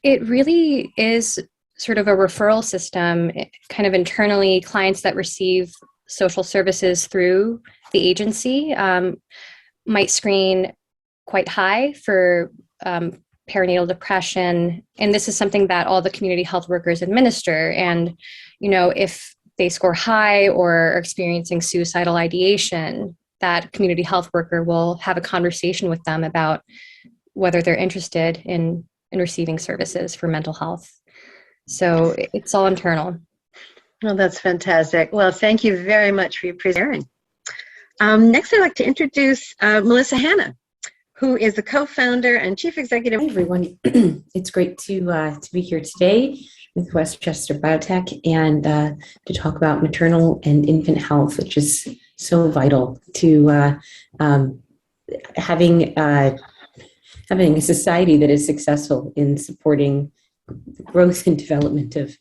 it really is sort of a referral system, kind of internally. Clients that receive social services through the agency might screen quite high for perinatal depression. And this is something that all the community health workers administer. And, if they score high or are experiencing suicidal ideation, that community health worker will have a conversation with them about whether they're interested in receiving services for mental health. So it's all internal. Well, that's fantastic. Well, thank you very much for your presentation. Next, I'd like to introduce Melissa Hanna, who is the co-founder and chief executive. Hi, everyone. It's great to be here today with Westchester Biotech and to talk about maternal and infant health, which is so vital to having a society that is successful in supporting the growth and development of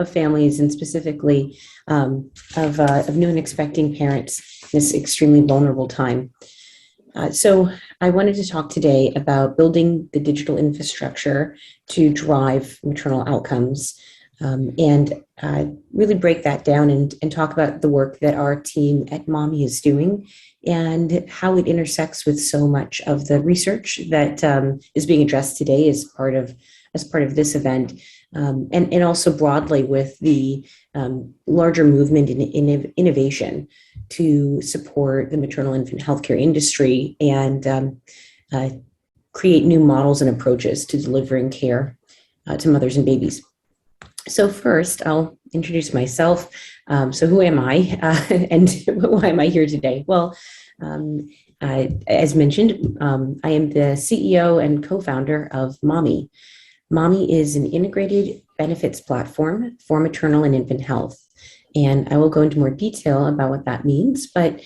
families, and specifically of new and expecting parents in this extremely vulnerable time. So I wanted to talk today about building the digital infrastructure to drive maternal outcomes, and really break that down and talk about the work that our team at MAMee is doing and how it intersects with so much of the research that is being addressed today as part of this event, and also broadly with the larger movement in innovation to support the maternal infant healthcare industry and create new models and approaches to delivering care to mothers and babies. So first, I'll introduce myself. So who am I and why am I here today? Well, as mentioned, I am the CEO and co-founder of MAMee. MAMee is an integrated benefits platform for maternal and infant health. And I will go into more detail about what that means, but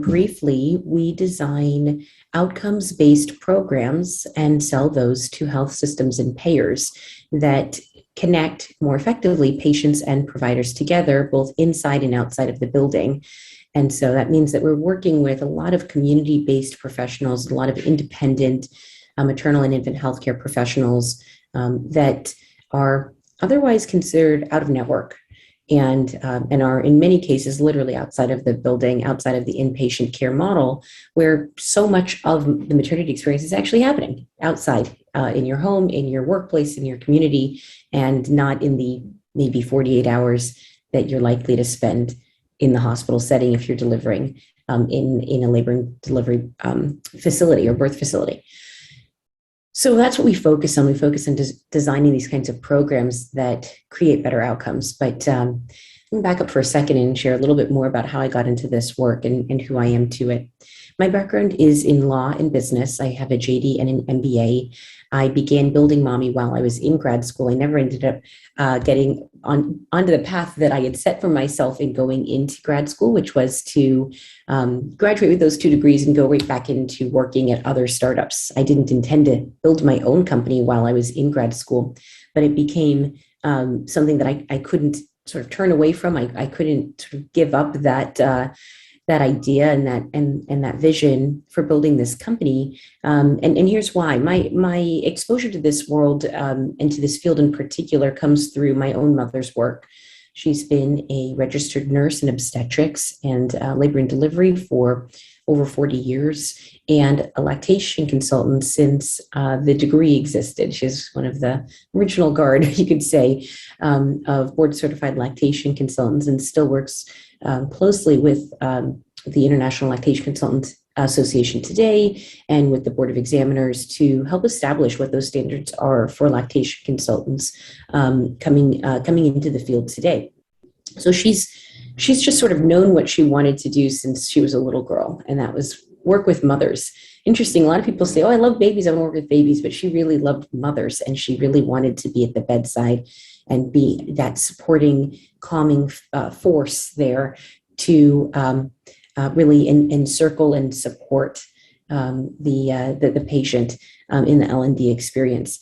briefly, we design outcomes-based programs and sell those to health systems and payers that connect more effectively patients and providers together, both inside and outside of the building. And so that means that we're working with a lot of community-based professionals, a lot of independent maternal and infant healthcare professionals that are otherwise considered out of network and are in many cases literally outside of the building, outside of the inpatient care model, where so much of the maternity experience is actually happening outside in your home, in your workplace, in your community, and not in the maybe 48 hours that you're likely to spend in the hospital setting if you're delivering in a labor and delivery facility or birth facility. So that's what we focus on. We focus on designing these kinds of programs that create better outcomes. But let me back up for a second and share a little bit more about how I got into this work and who I am to it. My background is in law and business. I have a JD and an MBA. I began building MAMee while I was in grad school. I never ended up getting onto the path that I had set for myself in going into grad school, which was to graduate with those 2 degrees and go right back into working at other startups. I didn't intend to build my own company while I was in grad school, but it became something that I couldn't sort of turn away from. I couldn't sort of give up that idea and that vision for building this company. And here's why. My exposure to this world and to this field in particular comes through my own mother's work. She's been a registered nurse in obstetrics and labor and delivery for over 40 years and a lactation consultant since the degree existed. She's one of the original guard, you could say, of board certified lactation consultants and still works closely with the International Lactation Consultant Association today and with the Board of Examiners to help establish what those standards are for lactation consultants coming into the field today. So she's just sort of known what she wanted to do since she was a little girl, and that was work with mothers. Interesting, a lot of people say, oh, I love babies, I want to work with babies, but she really loved mothers and she really wanted to be at the bedside and be that supporting, calming force there to really encircle and support the patient in the L&D experience.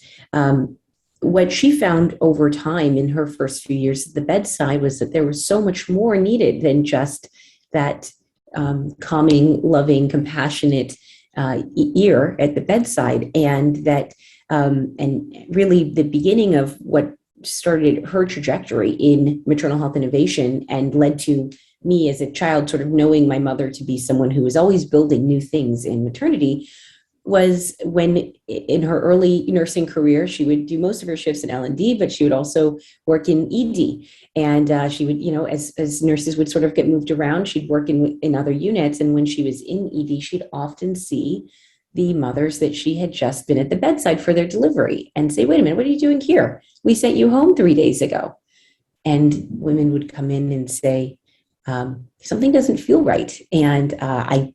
what she found over time in her first few years at the bedside was that there was so much more needed than just that calming, loving, compassionate ear at the bedside, and that and really the beginning of what started her trajectory in maternal health innovation and led to me as a child sort of knowing my mother to be someone who was always building new things in maternity was when in her early nursing career, she would do most of her shifts in L&D, but she would also work in ED. And she would, as nurses would sort of get moved around, she'd work in other units. And when she was in ED, she'd often see the mothers that she had just been at the bedside for their delivery and say, wait a minute, what are you doing here? We sent you home 3 days ago. And women would come in and say, something doesn't feel right. And I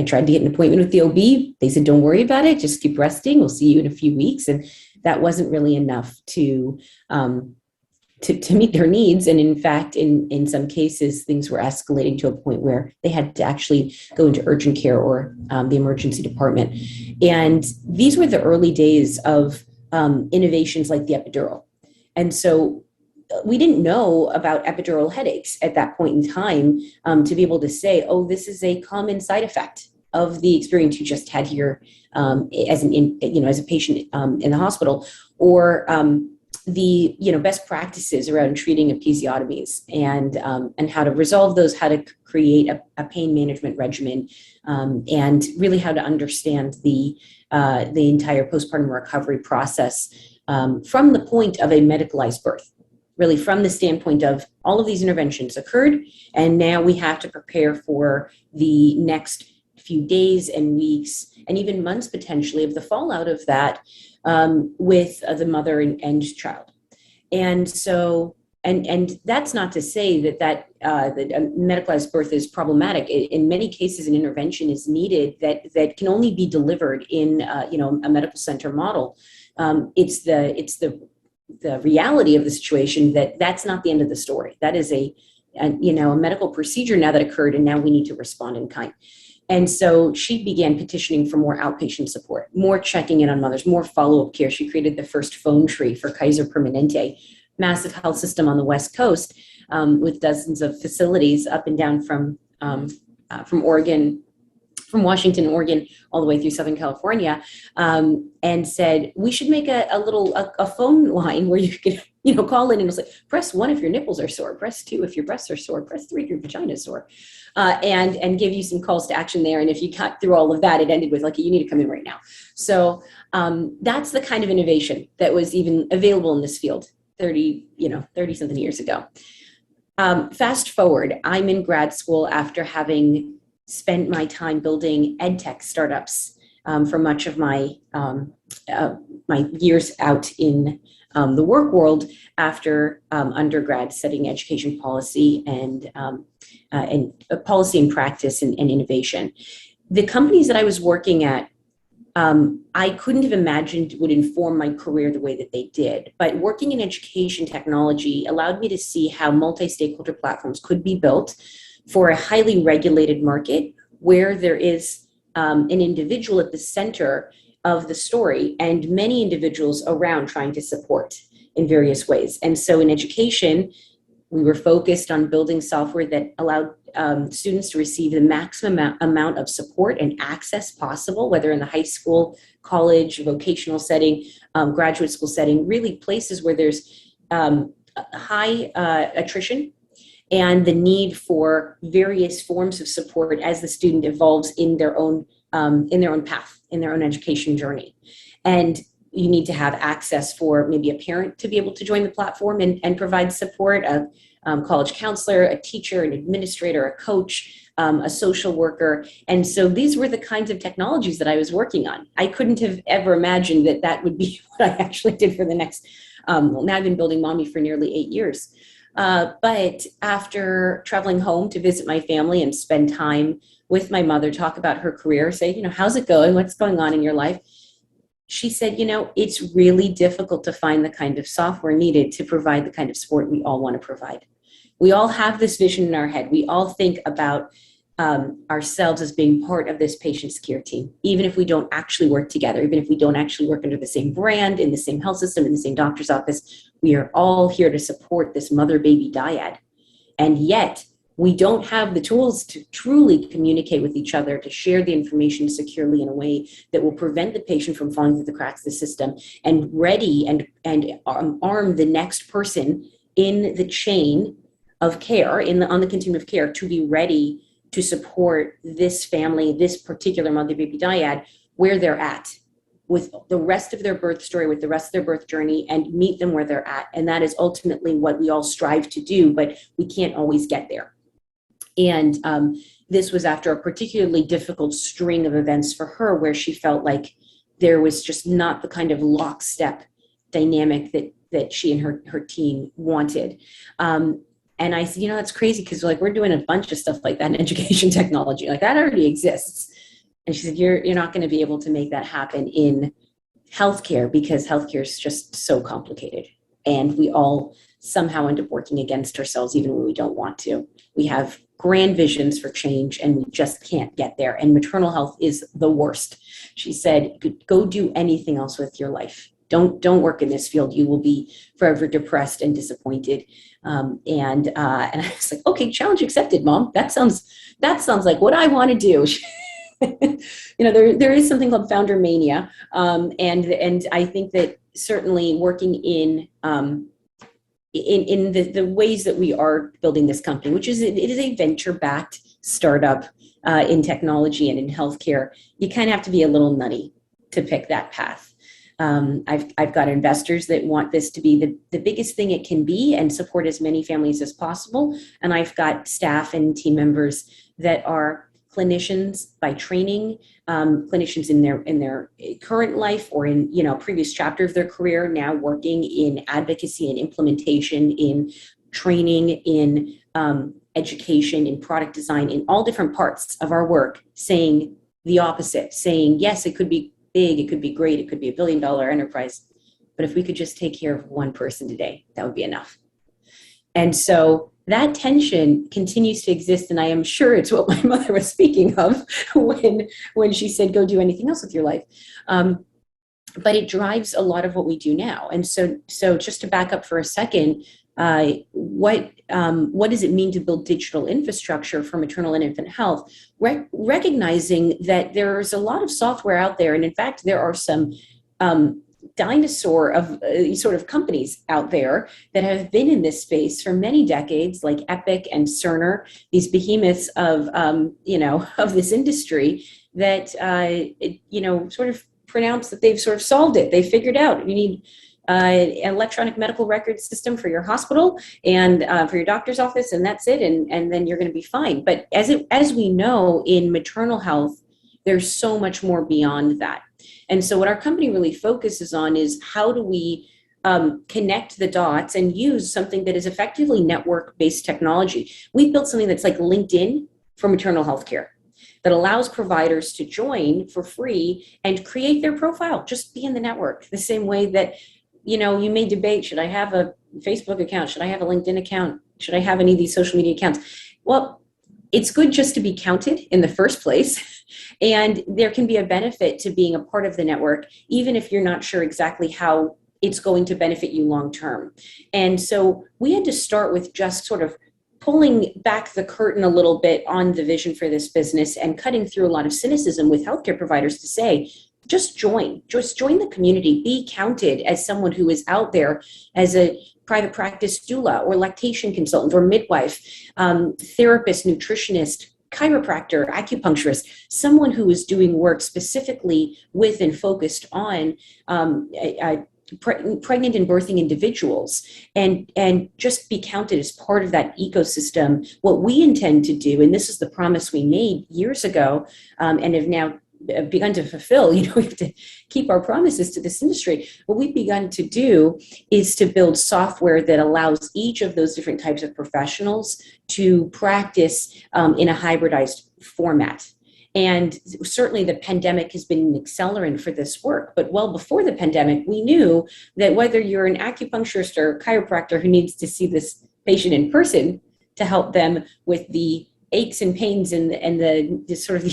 tried to get an appointment with the OB. They said, don't worry about it. Just keep resting. We'll see you in a few weeks. And that wasn't really enough to meet their needs. And in fact, in some cases, things were escalating to a point where they had to actually go into urgent care or the emergency department. And these were the early days of innovations like the epidural. And so we didn't know about epidural headaches at that point in time to be able to say, oh, this is a common side effect of the experience you just had here as a patient in the hospital, or the best practices around treating episiotomies and how to resolve those, how to create a pain management regimen, and really how to understand the entire postpartum recovery process from the point of a medicalized birth. Really from the standpoint of all of these interventions occurred, and now we have to prepare for the next few days and weeks and even months potentially of the fallout of that with the mother and child. And so, and that's not to say that medicalized birth is problematic. In many cases, an intervention is needed that can only be delivered in a medical center model. It's the reality of the situation that's not the end of the story. That is a medical procedure now that occurred, and now we need to respond in kind. And so she began petitioning for more outpatient support, more checking in on mothers, more follow-up care. She created the first phone tree for Kaiser Permanente, massive health system on the West Coast with dozens of facilities up and down from Oregon, from Washington, Oregon, all the way through Southern California, and said, we should make a phone line where you can, call in and it'll say, press 1 if your nipples are sore, press 2 if your breasts are sore, press 3 if your vagina is sore, and give you some calls to action there. And if you got through all of that, it ended with you need to come in right now. So that's the kind of innovation that was even available in this field 30 something years ago. Fast forward, I'm in grad school after having spent my time building ed tech startups for much of my my years out in the work world after undergrad, studying education policy and policy and practice and innovation. The companies that I was working at, I couldn't have imagined would inform my career the way that they did. But working in education technology allowed me to see how multi-stakeholder platforms could be built for a highly regulated market where there is an individual at the center of the story and many individuals around trying to support in various ways. And so in education, we were focused on building software that allowed students to receive the maximum amount of support and access possible, whether in the high school, college, vocational setting, graduate school setting, really places where there's high attrition and the need for various forms of support as the student evolves in their own path, in their own education journey. And you need to have access for maybe a parent to be able to join the platform and provide support, a college counselor, a teacher, an administrator, a coach, a social worker. And so these were the kinds of technologies that I was working on. I couldn't have ever imagined that would be what I actually did for the next, now I've been building MOMI for nearly 8 years. But after traveling home to visit my family and spend time with my mother, talk about her career, say, how's it going? What's going on in your life? She said, it's really difficult to find the kind of software needed to provide the kind of support we all want to provide. We all have this vision in our head. We all think about ourselves as being part of this patient's care team, even if we don't actually work together, even if we don't actually work under the same brand, in the same health system, in the same doctor's office. We are all here to support this mother-baby dyad. And yet, we don't have the tools to truly communicate with each other, to share the information securely in a way that will prevent the patient from falling through the cracks of the system, and ready and arm the next person in the chain of care, on the continuum of care, to be ready to support this family, this particular mother-baby dyad, where they're at, with the rest of their birth story, with the rest of their birth journey, and meet them where they're at. And that is ultimately what we all strive to do, but we can't always get there. And this was after a particularly difficult string of events for her, where she felt like there was just not the kind of lockstep dynamic that she and her team wanted. And I said, that's crazy, because we're doing a bunch of stuff like that in education technology, like that already exists. And she said, you're not going to be able to make that happen in healthcare, because healthcare is just so complicated. And we all somehow end up working against ourselves, even when we don't want to. We have grand visions for change, and we just can't get there. And maternal health is the worst. She said, go do anything else with your life. Don't work in this field. You will be forever depressed and disappointed. And I was like, okay, challenge accepted, Mom. That sounds like what I want to do. There is something called founder mania, and I think that certainly working in the ways that we are building this company, which is it is a venture-backed startup in technology and in healthcare, you kind of have to be a little nutty to pick that path. I've got investors that want this to be the biggest thing it can be and support as many families as possible. And I've got staff and team members that are clinicians by training, clinicians in their current life or in previous chapter of their career, now working in advocacy and implementation, in training, in education, in product design, in all different parts of our work, saying the opposite, saying, yes, it could be big, it could be great, it could be $1 billion enterprise, but if we could just take care of one person today, that would be enough. And so that tension continues to exist, and I am sure it's what my mother was speaking of when she said, go do anything else with your life. But it drives a lot of what we do now. And so just to back up for a second, what does it mean to build digital infrastructure for maternal and infant health? Recognizing that there's a lot of software out there, and in fact, there are some dinosaur of sort of companies out there that have been in this space for many decades, like Epic and Cerner, these behemoths of this industry that sort of pronounce that they've sort of solved it. They figured out you need an electronic medical record system for your hospital and for your doctor's office, and that's it, and then you're going to be fine. But as we know, in maternal health, there's so much more beyond that. And so what our company really focuses on is how do we connect the dots and use something that is effectively network-based technology. We've built something that's like LinkedIn for maternal health care, that allows providers to join for free and create their profile, just be in the network, the same way that you may debate, should I have a Facebook account? Should I have a LinkedIn account? Should I have any of these social media accounts? Well, it's good just to be counted in the first place. And there can be a benefit to being a part of the network, even if you're not sure exactly how it's going to benefit you long term. And so we had to start with just sort of pulling back the curtain a little bit on the vision for this business and cutting through a lot of cynicism with healthcare providers to say, just join the community, be counted as someone who is out there as a private practice doula or lactation consultant or midwife, therapist, nutritionist, chiropractor, acupuncturist, someone who is doing work specifically with and focused on pregnant and birthing individuals, and just be counted as part of that ecosystem. What we intend to do, and this is the promise we made years ago, and have now begun to fulfill, we have to keep our promises to this industry. What we've begun to do is to build software that allows each of those different types of professionals to practice in a hybridized format. And certainly the pandemic has been an accelerant for this work. But well before the pandemic, we knew that whether you're an acupuncturist or chiropractor who needs to see this patient in person to help them with the aches and pains and the sort of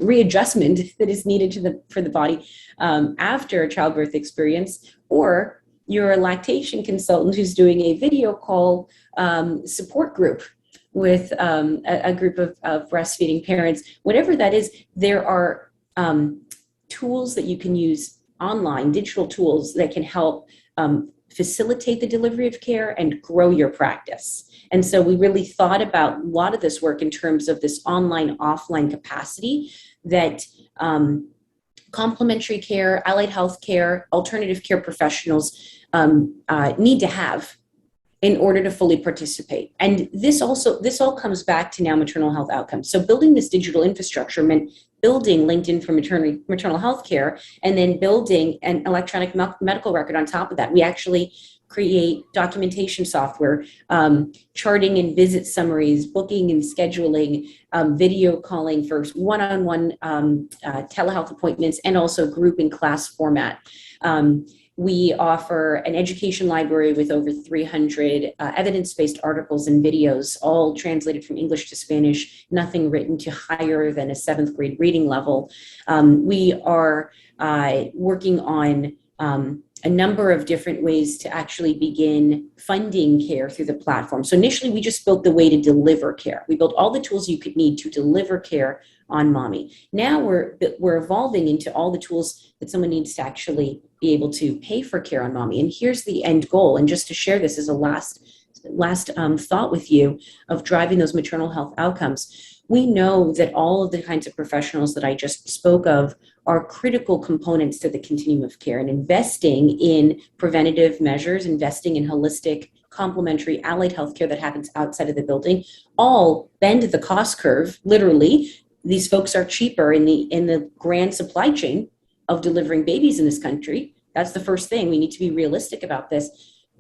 readjustment that is needed for the body after a childbirth experience, or you're a lactation consultant who's doing a video call support group with a group of breastfeeding parents. Whatever that is, there are tools that you can use online, digital tools that can help facilitate the delivery of care and grow your practice. And so we really thought about a lot of this work in terms of this online, offline capacity that complementary care, allied health care, alternative care professionals need to have in order to fully participate. And this all comes back to now maternal health outcomes. So building this digital infrastructure meant building LinkedIn for maternal health care, and then building an electronic medical record on top of that. We actually create documentation software, charting and visit summaries, booking and scheduling, video calling for one-on-one telehealth appointments, and also group and class format. We offer an education library with over 300 evidence-based articles and videos, all translated from English to Spanish, nothing written to higher than a 7th grade reading level. We are working on a number of different ways to actually begin funding care through the platform. So initially, we just built the way to deliver care. We built all the tools you could need to deliver care on Mahmee. Now we're evolving into all the tools that someone needs to actually be able to pay for care on Mahmee. And here's the end goal. And just to share this as a last thought with you of driving those maternal health outcomes, we know that all of the kinds of professionals that I just spoke of are critical components to the continuum of care, and investing in preventative measures, investing in holistic, complementary, allied healthcare that happens outside of the building, all bend the cost curve, literally. These folks are cheaper in the grand supply chain of delivering babies in this country. That's the first thing. We need to be realistic about this.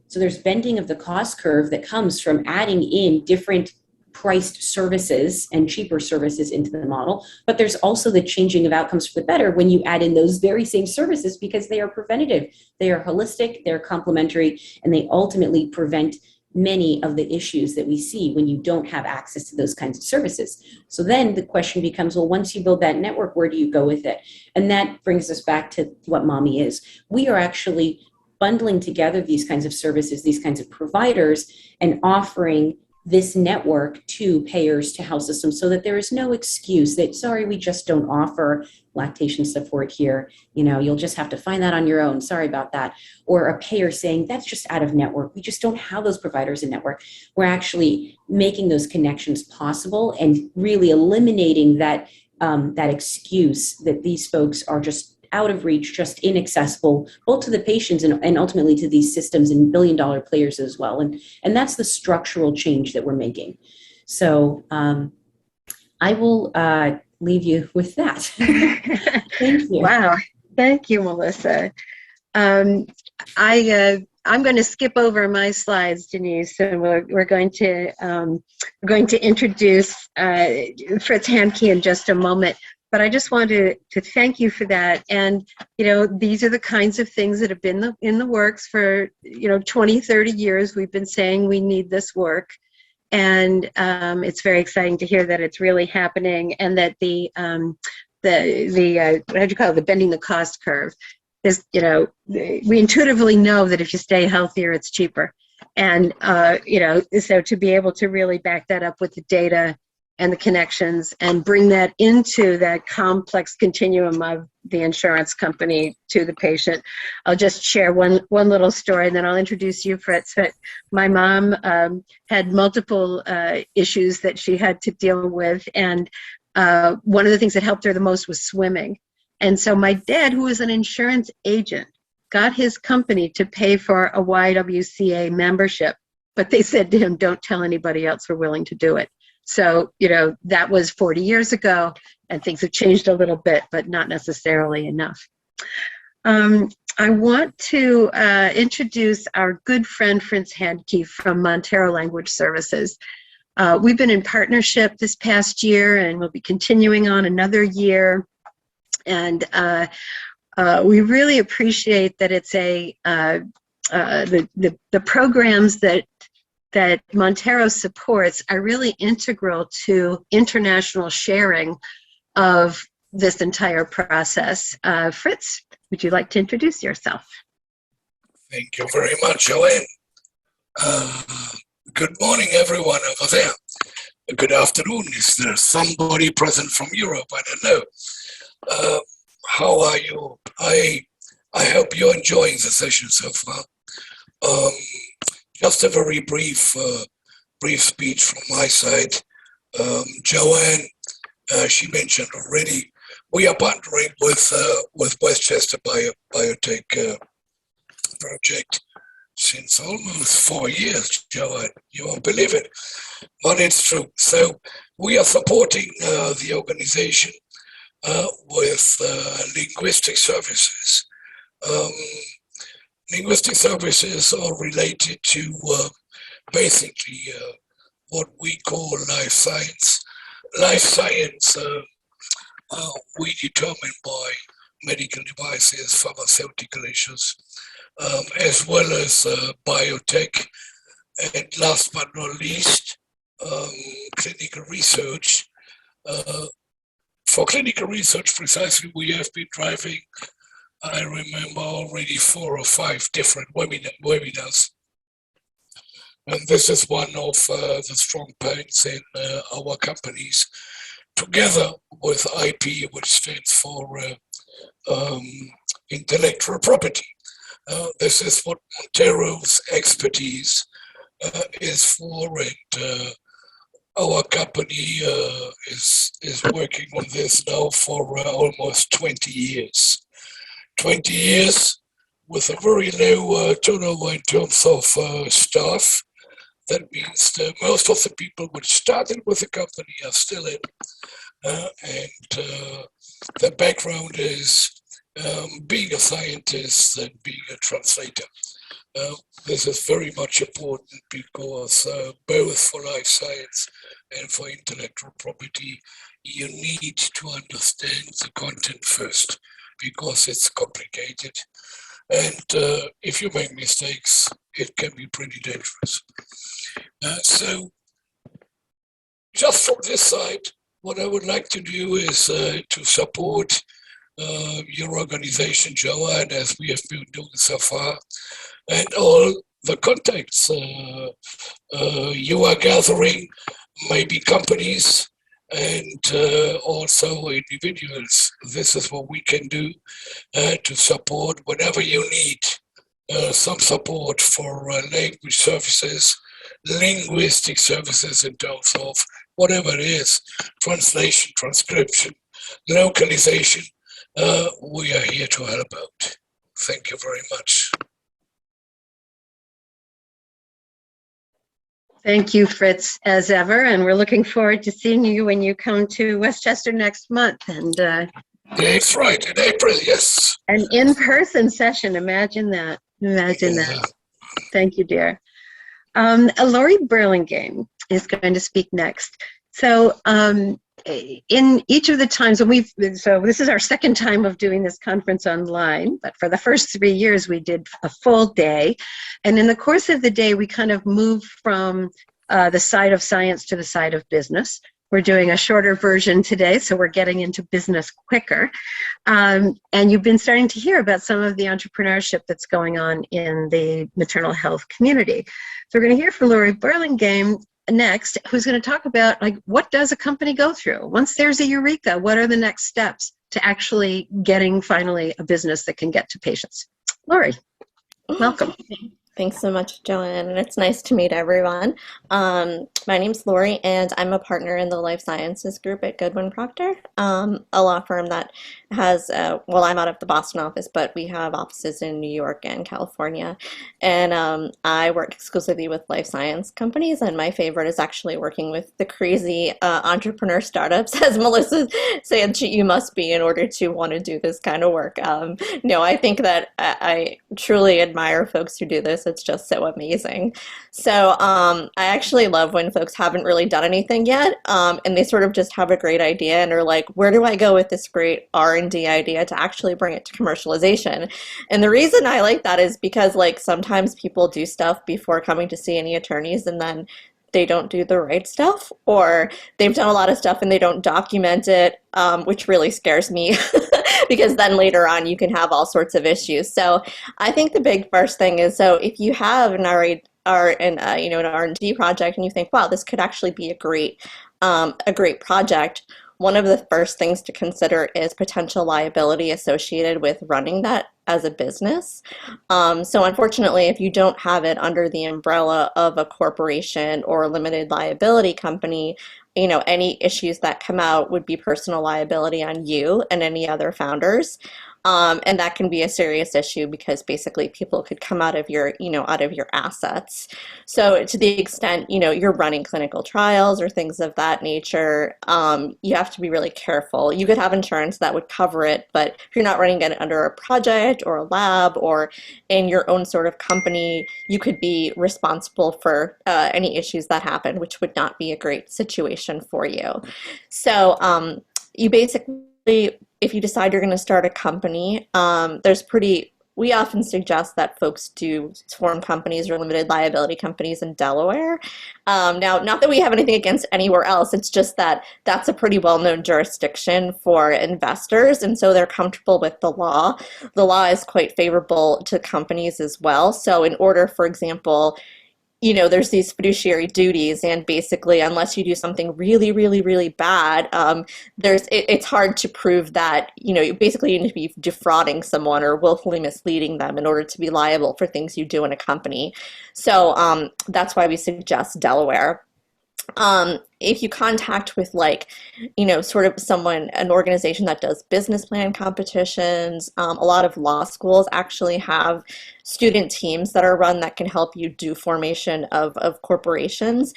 So there's bending of the cost curve that comes from adding in different priced services and cheaper services into the model. But there's also the changing of outcomes for the better when you add in those very same services, because they are preventative, they are holistic, they're complementary, and they ultimately prevent many of the issues that we see when you don't have access to those kinds of services. So then the question becomes, well, once you build that network, where do you go with it? And that brings us back to what Mahmee is. We are actually bundling together these kinds of services, these kinds of providers, and offering this network to payers, to health systems, so that there is no excuse that, sorry, we just don't offer lactation support here. You'll just have to find that on your own. Sorry about that. Or a payer saying, that's just out of network. We just don't have those providers in network. We're actually making those connections possible and really eliminating that excuse that these folks are just out of reach, just inaccessible, both to the patients and ultimately to these systems and billion-dollar players as well. And that's the structural change that we're making. So I will leave you with that. Thank you. Wow. Thank you, Melissa. I'm going to skip over my slides, Denise, and we're going to introduce Fritz Handke in just a moment. But I just wanted to thank you for that. And, these are the kinds of things that have been in the works for, 20, 30 years. We've been saying we need this work. And it's very exciting to hear that it's really happening, and that the what do you call it, the bending the cost curve is, we intuitively know that if you stay healthier, it's cheaper. And, so to be able to really back that up with the data and the connections and bring that into that complex continuum of the insurance company to the patient. I'll just share one little story, and then I'll introduce you, Fritz. But my mom had multiple issues that she had to deal with, and one of the things that helped her the most was swimming. And so my dad, who was an insurance agent, got his company to pay for a YWCA membership, but they said to him, don't tell anybody else we're willing to do it. So, that was 40 years ago, and things have changed a little bit, but not necessarily enough. I want to introduce our good friend, Fritz Handke from Montero Language Services. We've been in partnership this past year, and we'll be continuing on another year. And we really appreciate that it's the programs that that Montero supports are really integral to international sharing of this entire process. Fritz, would you like to introduce yourself? Thank you very much, Joanne. Good morning, everyone over there. Good afternoon. Is there somebody present from Europe? I don't know. How are you? I hope you're enjoying the session so far. Just a very brief speech from my side. Joanne, she mentioned already, we are partnering with Westchester Biotech project since almost 4 years, Joanne. You won't believe it, but it's true. So we are supporting the organization with linguistic services. Linguistic services are related to basically what we call life science. Life science we determine by medical devices, pharmaceutical issues, as well as biotech, and last but not least, clinical research. For clinical research, precisely, we have been driving, I remember already 4 or 5 different webinars. And this is one of the strong points in our companies, together with IP, which stands for intellectual property. This is what Montero's expertise is for, and our company is working on this now for almost 20 years. 20 years with a very low turnover in terms of staff. That means that most of the people which started with the company are still in, and the background is being a scientist and being a translator. This is very much important because both for life science and for intellectual property, you need to understand the content first because it's complicated. And if you make mistakes, it can be pretty dangerous. So just from this side, what I would like to do is to support your organization, Joanne, as we have been doing so far, and all the contacts you are gathering, maybe companies and also individuals. This is what we can do to support whenever you need some support for language services, linguistic services in terms of whatever it is, translation, transcription, localization. We are here to help out. Thank you very much. Thank you, Fritz, as ever, and we're looking forward to seeing you when you come to Westchester next month. And that's right, in April, yes. An in-person session, imagine that. Imagine that. Thank you, dear. Laurie Burlingame is going to speak next. So in each of the times when so this is our second time of doing this conference online, but for the first 3 years we did a full day. And in the course of the day, we kind of moved from the side of science to the side of business. We're doing a shorter version today, so we're getting into business quicker. And you've been starting to hear about some of the entrepreneurship that's going on in the maternal health community. So we're going to hear from Laurie Burlingame next, who's going to talk about, like, what does a company go through? Once there's a eureka, what are the next steps to actually getting finally a business that can get to patients? Laurie, welcome. Thanks so much, Joanne, and it's nice to meet everyone. My name's Laurie, and I'm a partner in the Life Sciences group at Goodwin Procter, a law firm that has, well, I'm out of the Boston office, but we have offices in New York and California, and I work exclusively with life science companies, and my favorite is actually working with the crazy entrepreneur startups, as Melissa said you must be in order to want to do this kind of work. No, I think that I truly admire folks who do this. It's just so amazing. So I actually love when folks haven't really done anything yet, and they sort of just have a great idea and are like, where do I go with this great R&D R&D idea to actually bring it to commercialization. And the reason I like that is because like sometimes people do stuff before coming to see any attorneys and then they don't do the right stuff, or they've done a lot of stuff and they don't document it, which really scares me because then later on you can have all sorts of issues. So I think the big first thing is, so if you have an an R&D project and you think, wow, this could actually be a great project, one of the first things to consider is potential liability associated with running that as a business. So unfortunately, if you don't have it under the umbrella of a corporation or a limited liability company, any issues that come out would be personal liability on you and any other founders. And that can be a serious issue because basically people could come out of your assets. So to the extent, you're running clinical trials or things of that nature, you have to be really careful. You could have insurance that would cover it, but if you're not running it under a project or a lab or in your own sort of company, you could be responsible for any issues that happen, which would not be a great situation for you. So you basically, if you decide you're going to start a company, we often suggest that folks do form companies or limited liability companies in Delaware. Now, not that we have anything against anywhere else, it's just that that's a pretty well-known jurisdiction for investors, and so they're comfortable with the law. The law is quite favorable to companies as well. So in order, for example, there's these fiduciary duties, and basically, unless you do something really, really, really bad, it's hard to prove that, basically you need to be defrauding someone or willfully misleading them in order to be liable for things you do in a company. So that's why we suggest Delaware. If you contact with sort of an organization that does business plan competitions, a lot of law schools actually have student teams that are run that can help you do formation of corporations.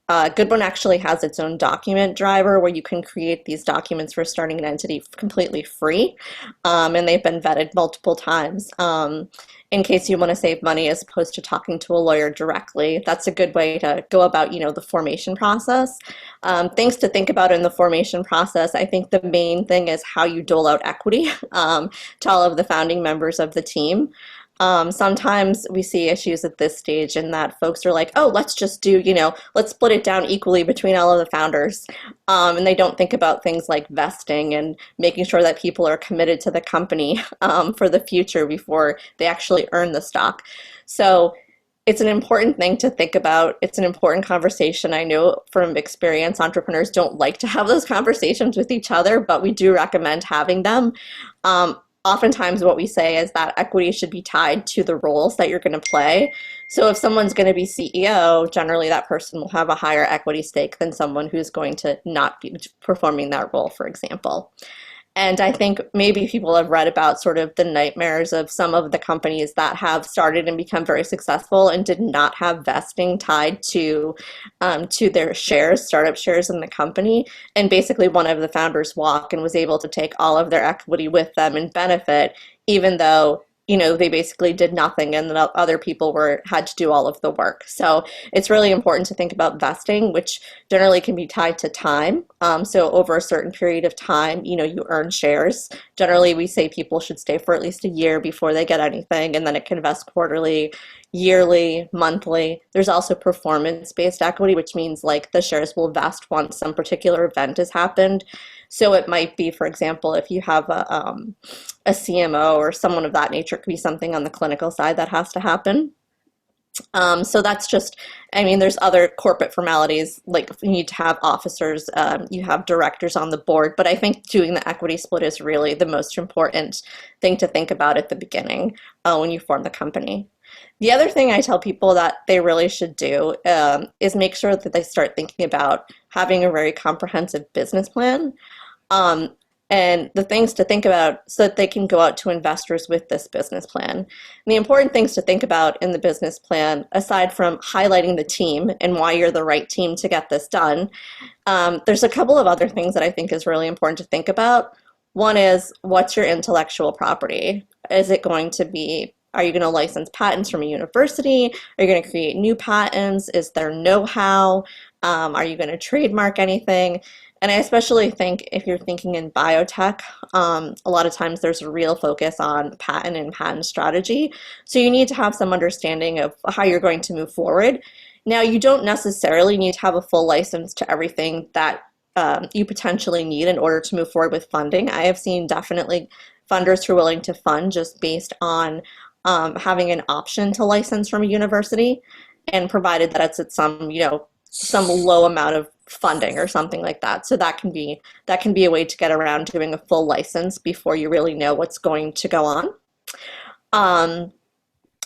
Goodwin actually has its own document driver where you can create these documents for starting an entity completely free, and they've been vetted multiple times. In case you want to save money as opposed to talking to a lawyer directly, that's a good way to go about, the formation process. Things to think about in the formation process, I think the main thing is how you dole out equity to all of the founding members of the team. Sometimes we see issues at this stage in that folks are like, oh, let's just do, let's split it down equally between all of the founders. And they don't think about things like vesting and making sure that people are committed to the company for the future before they actually earn the stock. So it's an important thing to think about. It's an important conversation. I know from experience, entrepreneurs don't like to have those conversations with each other, but we do recommend having them. Oftentimes what we say is that equity should be tied to the roles that you're going to play. So if someone's going to be CEO, generally that person will have a higher equity stake than someone who's going to not be performing that role, for example. And I think maybe people have read about sort of the nightmares of some of the companies that have started and become very successful and did not have vesting tied to their shares, startup shares in the company. And basically one of the founders walked and was able to take all of their equity with them and benefit, even though they basically did nothing and the other people had to do all of the work. So it's really important to think about vesting, which generally can be tied to time. So over a certain period of time, you earn shares. Generally, we say people should stay for at least a year before they get anything, and then it can vest quarterly, yearly, monthly. There's also performance-based equity, which means the shares will vest once some particular event has happened. So it might be, for example, if you have a CMO or someone of that nature, it could be something on the clinical side that has to happen. So that's just, there's other corporate formalities, like you need to have officers, you have directors on the board, but I think doing the equity split is really the most important thing to think about at the beginning when you form the company. The other thing I tell people that they really should do is make sure that they start thinking about having a very comprehensive business plan. And the things to think about so that they can go out to investors with this business plan. And the important things to think about in the business plan, aside from highlighting the team and why you're the right team to get this done, there's a couple of other things that I think is really important to think about. One is, what's your intellectual property? Is it going to be, are you going to license patents from a university? Are you going to create new patents? Is there know-how? Are you going to trademark anything? And I especially think if you're thinking in biotech, a lot of times there's a real focus on patent and patent strategy. So you need to have some understanding of how you're going to move forward. Now, you don't necessarily need to have a full license to everything that you potentially need in order to move forward with funding. I have seen definitely funders who are willing to fund just based on having an option to license from a university, and provided that it's at some, some low amount of funding or something like that. So that can be a way to get around doing a full license before you really know what's going to go on.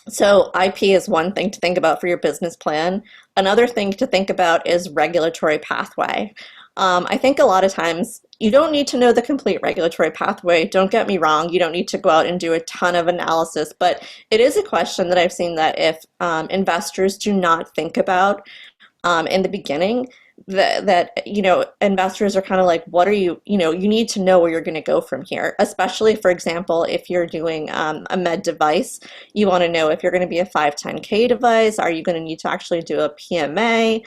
So IP is one thing to think about for your business plan. Another thing to think about is regulatory pathway. I think a lot of times you don't need to know the complete regulatory pathway. Don't get me wrong. You don't need to go out and do a ton of analysis, but it is a question that I've seen that if investors do not think about in the beginning, that investors are kind of like, what are you need to know where you're going to go from here, especially, for example, if you're doing a med device. You want to know if you're going to be a 510K device. Are you going to need to actually do a PMA?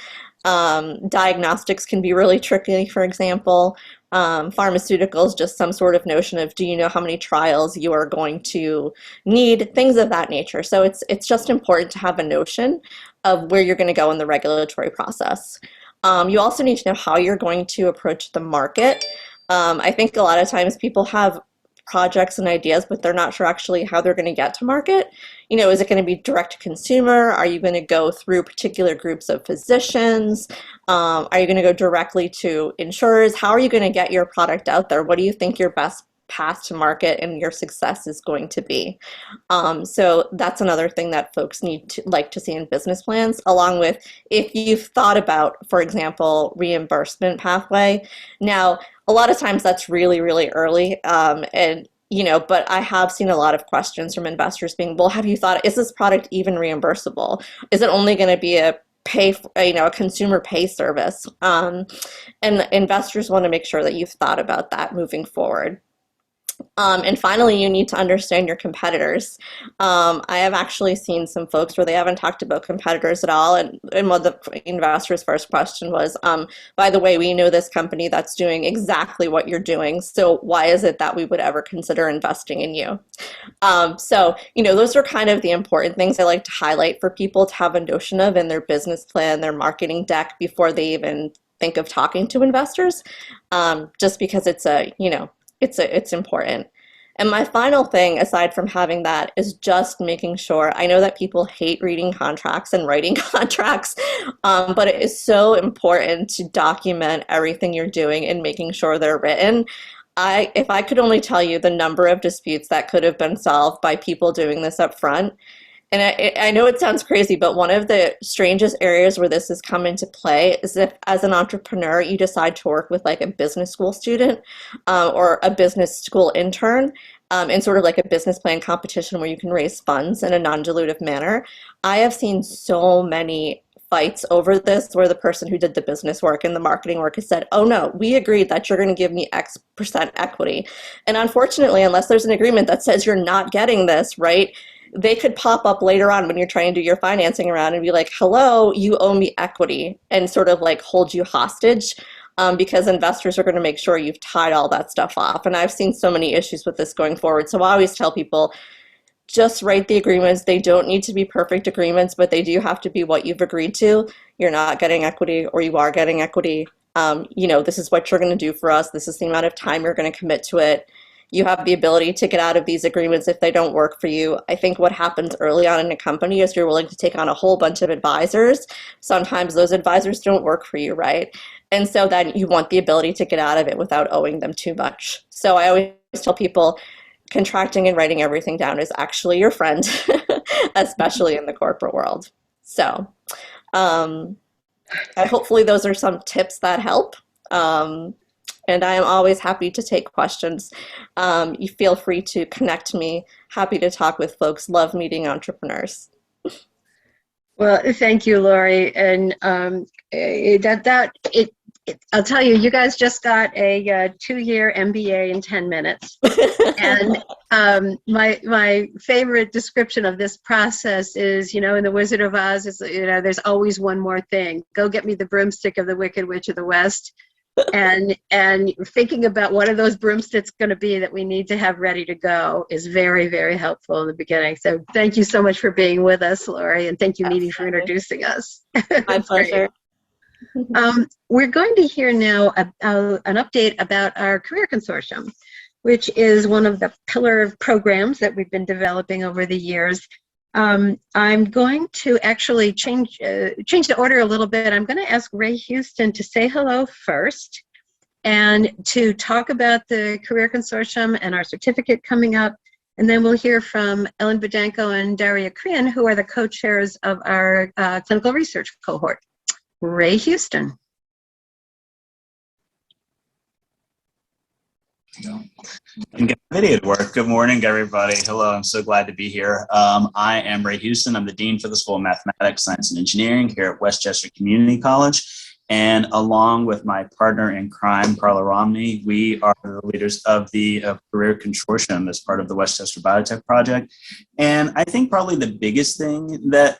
Diagnostics can be really tricky, for example. Pharmaceuticals, just some sort of notion of, do you know how many trials you are going to need, things of that nature. So it's just important to have a notion of where you're going to go in the regulatory process. You also need to know how you're going to approach the market. I think a lot of times people have projects and ideas, but they're not sure actually how they're going to get to market. Is it going to be direct to consumer? Are you going to go through particular groups of physicians? Are you going to go directly to insurers? How are you going to get your product out there? What do you think your best path to market and your success is going to be? So that's another thing that folks need to like to see in business plans, along with if you've thought about, for example, reimbursement pathway. Now, a lot of times that's really, really early, but I have seen a lot of questions from investors being, well, have you thought, is this product even reimbursable? Is it only going to be a consumer pay service? And investors want to make sure that you've thought about that moving forward. And finally, you need to understand your competitors. I have actually seen some folks where they haven't talked about competitors at all. And one of the investors' first question was, by the way, we know this company that's doing exactly what you're doing. So why is it that we would ever consider investing in you? So those are kind of the important things I like to highlight for people to have a notion of in their business plan, their marketing deck, before they even think of talking to investors, just because it's important. And my final thing, aside from having that, is just making sure, I know that people hate reading contracts and writing contracts, but it is so important to document everything you're doing and making sure they're written. If I could only tell you the number of disputes that could have been solved by people doing this up front. And I know it sounds crazy, but one of the strangest areas where this has come into play is if, as an entrepreneur, you decide to work with like a business school student or a business school intern in sort of like a business plan competition where you can raise funds in a non-dilutive manner. I have seen so many fights over this where the person who did the business work and the marketing work has said, oh no, we agreed that you're going to give me X% equity. And unfortunately, unless there's an agreement that says you're not getting this, right, they could pop up later on when you're trying to do your financing around and be like, hello, you owe me equity, and sort of like hold you hostage because investors are going to make sure you've tied all that stuff off. And I've seen so many issues with this going forward. So I always tell people, just write the agreements. They don't need to be perfect agreements, but they do have to be what you've agreed to. You're not getting equity or you are getting equity. This is what you're going to do for us. This is the amount of time you're going to commit to it. You have the ability to get out of these agreements if they don't work for you. I think what happens early on in a company is you're willing to take on a whole bunch of advisors. Sometimes those advisors don't work for you, right? And so then you want the ability to get out of it without owing them too much. So I always tell people, contracting and writing everything down is actually your friend, especially in the corporate world. So hopefully those are some tips that help. And I am always happy to take questions. You feel free to connect me. Happy to talk with folks. Love meeting entrepreneurs. Well, thank you, Laurie. And I'll tell you, you guys just got a 2-year MBA in 10 minutes. And my favorite description of this process is, in The Wizard of Oz, there's always one more thing. Go get me the broomstick of the Wicked Witch of the West. and thinking about what are those broomsticks going to be that we need to have ready to go is very, very helpful in the beginning. So thank you so much for being with us, Laurie, and thank you, Nini, for introducing us. My pleasure. We're going to hear now an update about our Career Consortium, which is one of the pillar programs that we've been developing over the years. I'm going to actually change the order a little bit. I'm going to ask Ray Houston to say hello first and to talk about the Career Consortium and our certificate coming up. And then we'll hear from Ellen Bedenko and Daria Krian, who are the co-chairs of our clinical research cohort. Ray Houston. And get the video to work. Good morning, everybody. Hello, I'm so glad to be here. I am Ray Houston. I'm the Dean for the School of Mathematics, Science, and Engineering here at Westchester Community College. And along with my partner in crime, Carla Romney, we are the leaders of the Career Consortium as part of the Westchester Biotech Project. And I think probably the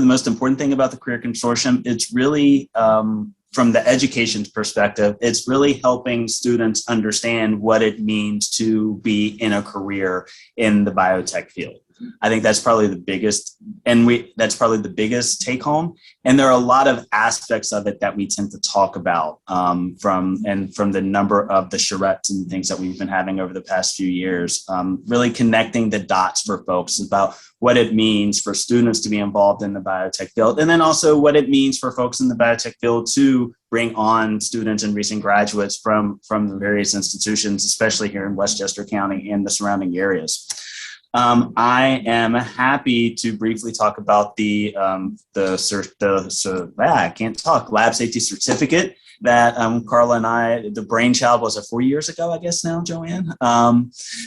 most important thing about the Career Consortium, it's really, from the education perspective, it's really helping students understand what it means to be in a career in the biotech field. I think that's probably the biggest, that's probably the biggest take home. And there are a lot of aspects of it that we tend to talk about from the number of the charrettes and things that we've been having over the past few years, really connecting the dots for folks about what it means for students to be involved in the biotech field, and then also what it means for folks in the biotech field to bring on students and recent graduates from the various institutions, especially here in Westchester County and the surrounding areas. I am happy to briefly talk about the lab safety certificate that Carla and I, the brainchild was it 4 years ago, I guess now, Joanne,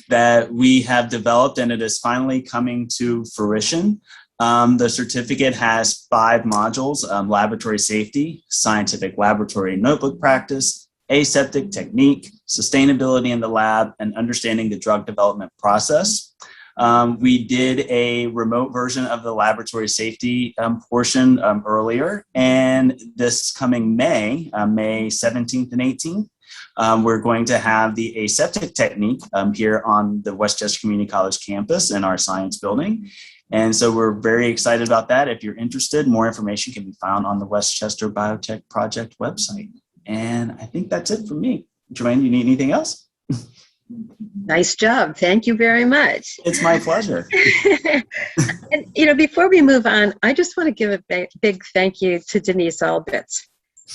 that we have developed, and it is finally coming to fruition. The certificate has 5 modules: laboratory safety, scientific laboratory notebook practice, aseptic technique, sustainability in the lab, and understanding the drug development process. We did a remote version of the laboratory safety portion earlier, and this coming May 17th and 18th, we're going to have the aseptic technique here on the Westchester Community College campus in our science building. And so we're very excited about that. If you're interested, more information can be found on the Westchester Biotech Project website. And I think that's it for me. Joanne, you need anything else? Nice job. Thank you very much. It's my pleasure. And, before we move on, I just want to give a big thank you to Denise Albitz.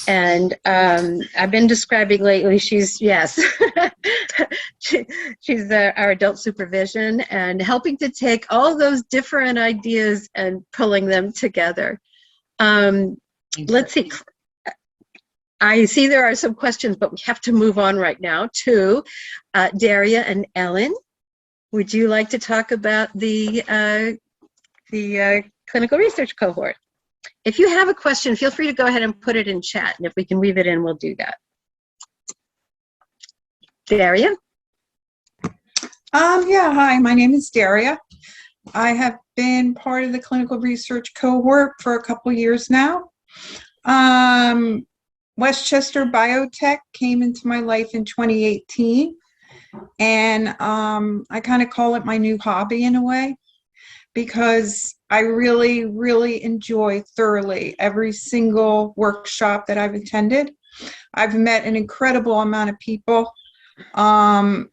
And I've been describing lately, she's our adult supervision and helping to take all those different ideas and pulling them together. Let's see. I see there are some questions, but we have to move on right now to Daria and Ellen. Would you like to talk about the clinical research cohort? If you have a question, feel free to go ahead and put it in chat, and if we can weave it in, we'll do that. Daria? Yeah, hi, my name is Daria. I have been part of the clinical research cohort for a couple years now. Westchester Biotech came into my life in 2018, and I kind of call it my new hobby in a way, because I really, really enjoy thoroughly every single workshop that I've attended. I've met an incredible amount of people and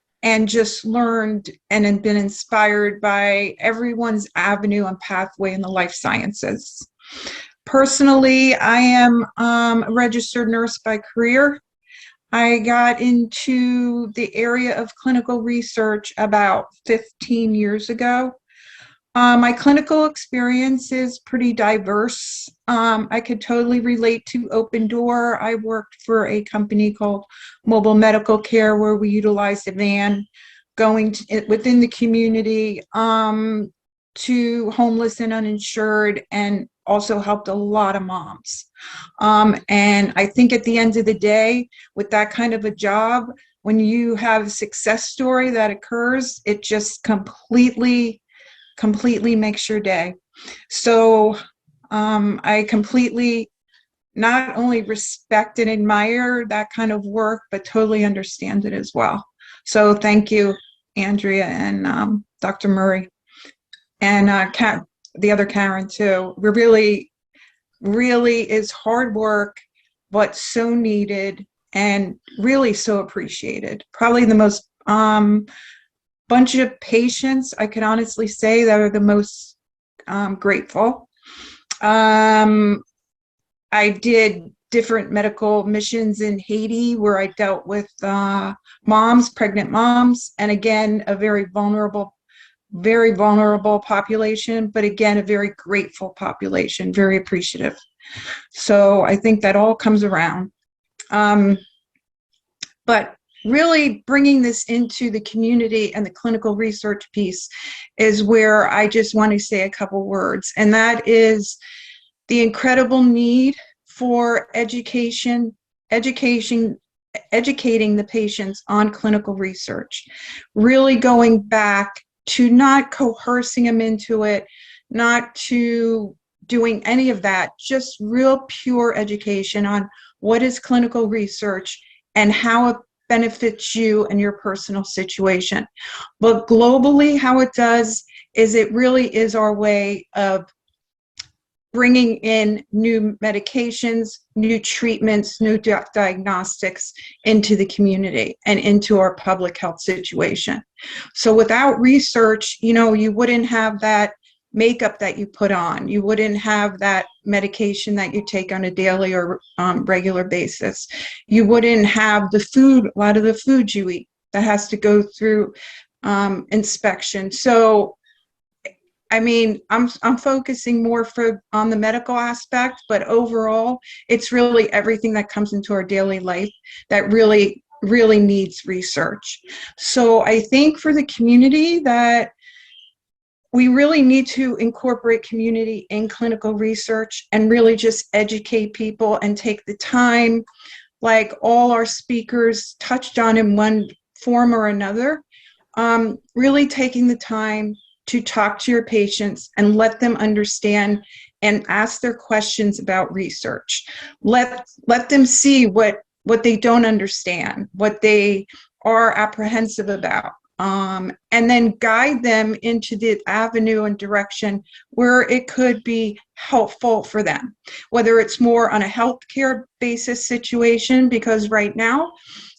just learned and been inspired by everyone's avenue and pathway in the life sciences. Personally, I am a registered nurse by career. I got into the area of clinical research about 15 years ago. My clinical experience is pretty diverse. I could totally relate to Open Door. I worked for a company called Mobile Medical Care, where we utilized a van going within the community to homeless and uninsured, and also helped a lot of moms. And I think at the end of the day, with that kind of a job, when you have a success story that occurs, it just completely makes your day. So I completely not only respect and admire that kind of work, but totally understand it as well. So thank you, Andrea and Dr. Murray, and the other Karen too. We really is hard work, but so needed and really so appreciated. Probably the most bunch of patients I could honestly say that are the most grateful. I did different medical missions in Haiti where I dealt with moms, pregnant moms, and again, a very vulnerable population, but again, a very grateful population, very appreciative. So I think that all comes around. But really bringing this into the community and the clinical research piece is where I just want to say a couple words, and that is the incredible need for educating the patients on clinical research, really going back to not coercing them into it, not to doing any of that, just real pure education on what is clinical research and how it benefits you and your personal situation. But globally, how it does is it really is our way of bringing in new medications, new treatments, new diagnostics into the community and into our public health situation. So without research, you wouldn't have that makeup that you put on. You wouldn't have that medication that you take on a daily or regular basis. You wouldn't have the food, a lot of the food you eat that has to go through inspection. So I mean, I'm focusing more on the medical aspect, but overall, it's really everything that comes into our daily life that really needs research. So I think for the community that we really need to incorporate community in clinical research and really just educate people and take the time, like all our speakers touched on in one form or another, really taking the time to talk to your patients and let them understand and ask their questions about research. Let them see what they don't understand, what they are apprehensive about, and then guide them into the avenue and direction where it could be helpful for them, whether it's more on a healthcare basis situation, because right now,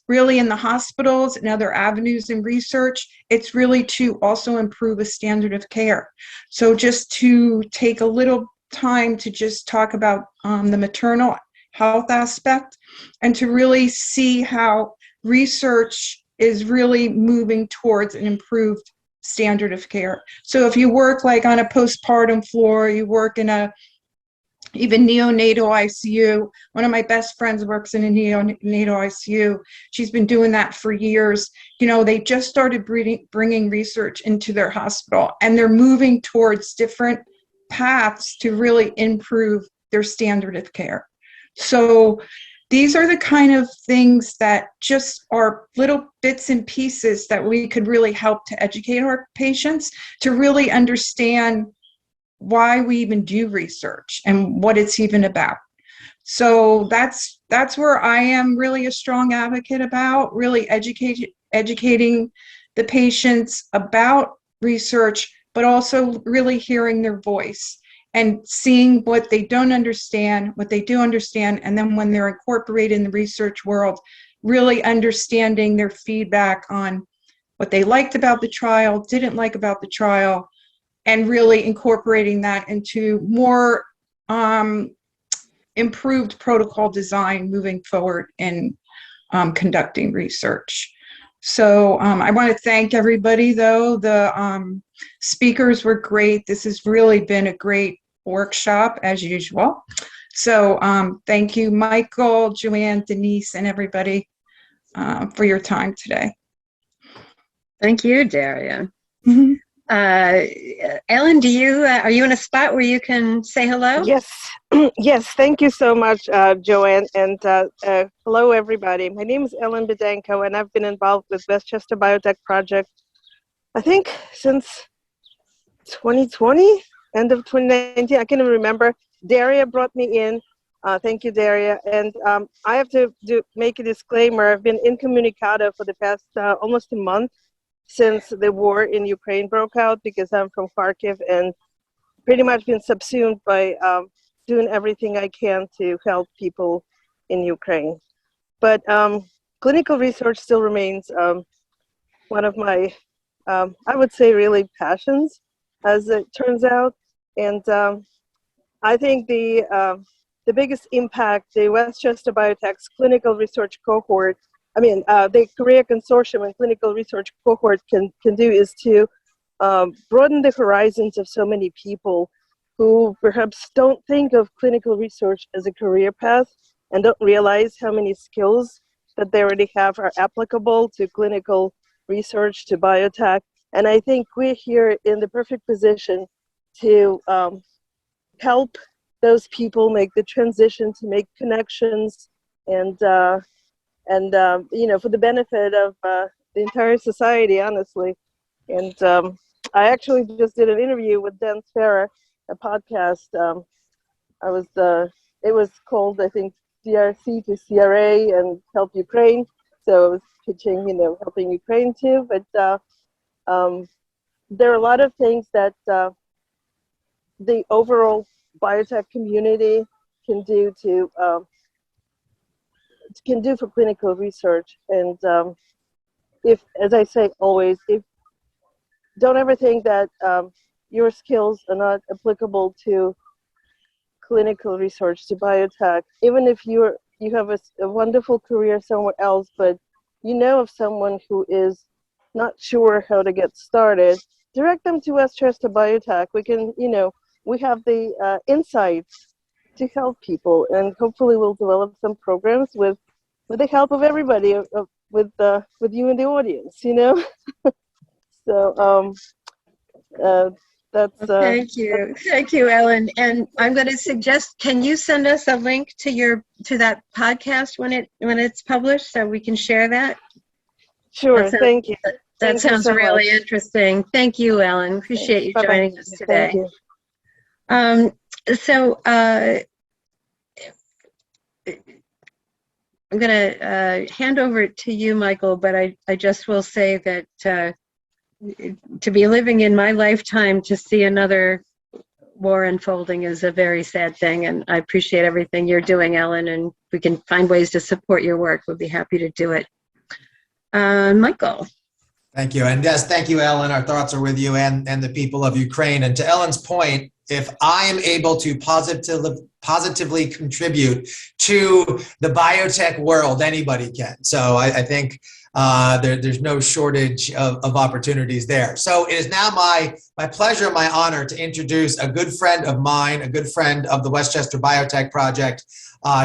really in the hospitals and other avenues in research, it's really to also improve a standard of care. So just to take a little time to just talk about the maternal health aspect and to really see how research is really moving towards an improved standard of care. So if you work like on a postpartum floor, you work in even neonatal ICU. One of my best friends works in a neonatal ICU. She's been doing that for years. They just started bringing research into their hospital, and they're moving towards different paths to really improve their standard of care. So these are the kind of things that just are little bits and pieces that we could really help to educate our patients to really understand why we even do research and what it's even about. So that's where I am really a strong advocate about, really educating the patients about research, but also really hearing their voice and seeing what they don't understand, what they do understand, and then when they're incorporated in the research world, really understanding their feedback on what they liked about the trial, didn't like about the trial, and really incorporating that into more improved protocol design moving forward in conducting research. So I want to thank everybody, though. The speakers were great. This has really been a great workshop, as usual. So thank you, Michael, Joanne, Denise, and everybody for your time today. Thank you, Daria. Mm-hmm. Ellen, are you in a spot where you can say hello? Yes, yes. Thank you so much, Joanne, and hello, everybody. My name is Ellen Bedenko, and I've been involved with Westchester Biotech Project, I think, since 2020, end of 2019. I can't even remember. Daria brought me in Thank you, Daria. And I have to make a disclaimer. I've been incommunicado for the past almost a month since the war in Ukraine broke out, because I'm from Kharkiv and pretty much been subsumed by doing everything I can to help people in Ukraine. But clinical research still remains one of my, I would say, really passions, as it turns out. And I think the biggest impact the Westchester Biotech's clinical research cohort, the Career Consortium and clinical research cohort can do is to broaden the horizons of so many people who perhaps don't think of clinical research as a career path and don't realize how many skills that they already have are applicable to clinical research, to biotech. And I think we're here in the perfect position to help those people make the transition, to make connections, and for the benefit of the entire society, honestly. And I actually just did an interview with Dan Sferra, a podcast. It was called, I think, DRC to CRA and Help Ukraine. So I was pitching, helping Ukraine too. But there are a lot of things that the overall biotech community can do for clinical research. And if, as I say always, don't ever think that your skills are not applicable to clinical research, to biotech. Even if you have a wonderful career somewhere else, but you know of someone who is not sure how to get started, direct them to Westchester Biotech. We can, we have the insights to help people, and hopefully we'll develop some programs with the help of everybody, with you in the audience, So that's thank you, Ellen. And I'm going to suggest, can you send us a link to that podcast when it's published, so we can share that? Sure. Thank you. That sounds really interesting. Thank you, Ellen. Appreciate you joining us today. Thank you. So I'm going to hand over to you, Michael, but I just will say that to be living in my lifetime to see another war unfolding is a very sad thing, and I appreciate everything you're doing, Ellen, and we can find ways to support your work. We'll be happy to do it. Michael. Thank you. And yes, thank you, Ellen. Our thoughts are with you and the people of Ukraine. And to Ellen's point, if I am able to positively contribute to the biotech world, anybody can. So I think there's no shortage of opportunities there. So it is now my pleasure, my honor to introduce a good friend of mine, a good friend of the Westchester Biotech Project,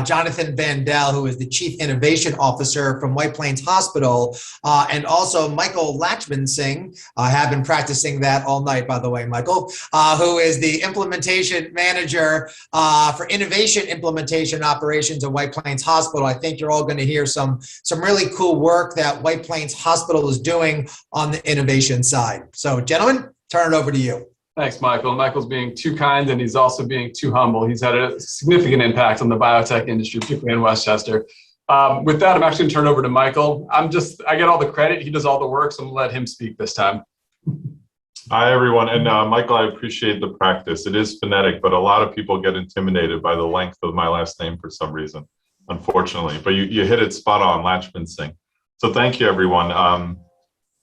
Jonathan Vandell, who is the Chief Innovation Officer from White Plains Hospital, and also Michael Lachman-Singh. I have been practicing that all night, by the way, Michael, who is the Implementation Manager for Innovation Implementation Operations at White Plains Hospital. I think you're all going to hear some really cool work that White Plains Hospital is doing on the innovation side. So, gentlemen, turn it over to you. Thanks, Michael. Michael's being too kind, and he's also being too humble. He's had a significant impact on the biotech industry, particularly in Westchester. With that, I'm actually going to turn it over to Michael. I get all the credit. He does all the work, so I'm going to let him speak this time. Hi, everyone. And Michael, I appreciate the practice. It is phonetic, but a lot of people get intimidated by the length of my last name for some reason, unfortunately. But you hit it spot on, Lachman-Singh. So thank you, everyone.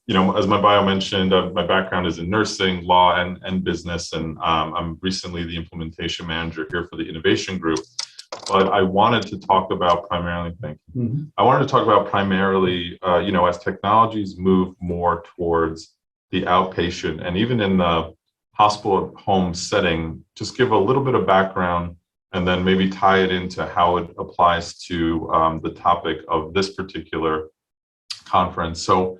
As my bio mentioned, my background is in nursing, law, and business, and I'm recently the implementation manager here for the innovation group. But I wanted to talk about primarily, as technologies move more towards the outpatient and even in the hospital at home setting, just give a little bit of background and then maybe tie it into how it applies to the topic of this particular conference. So,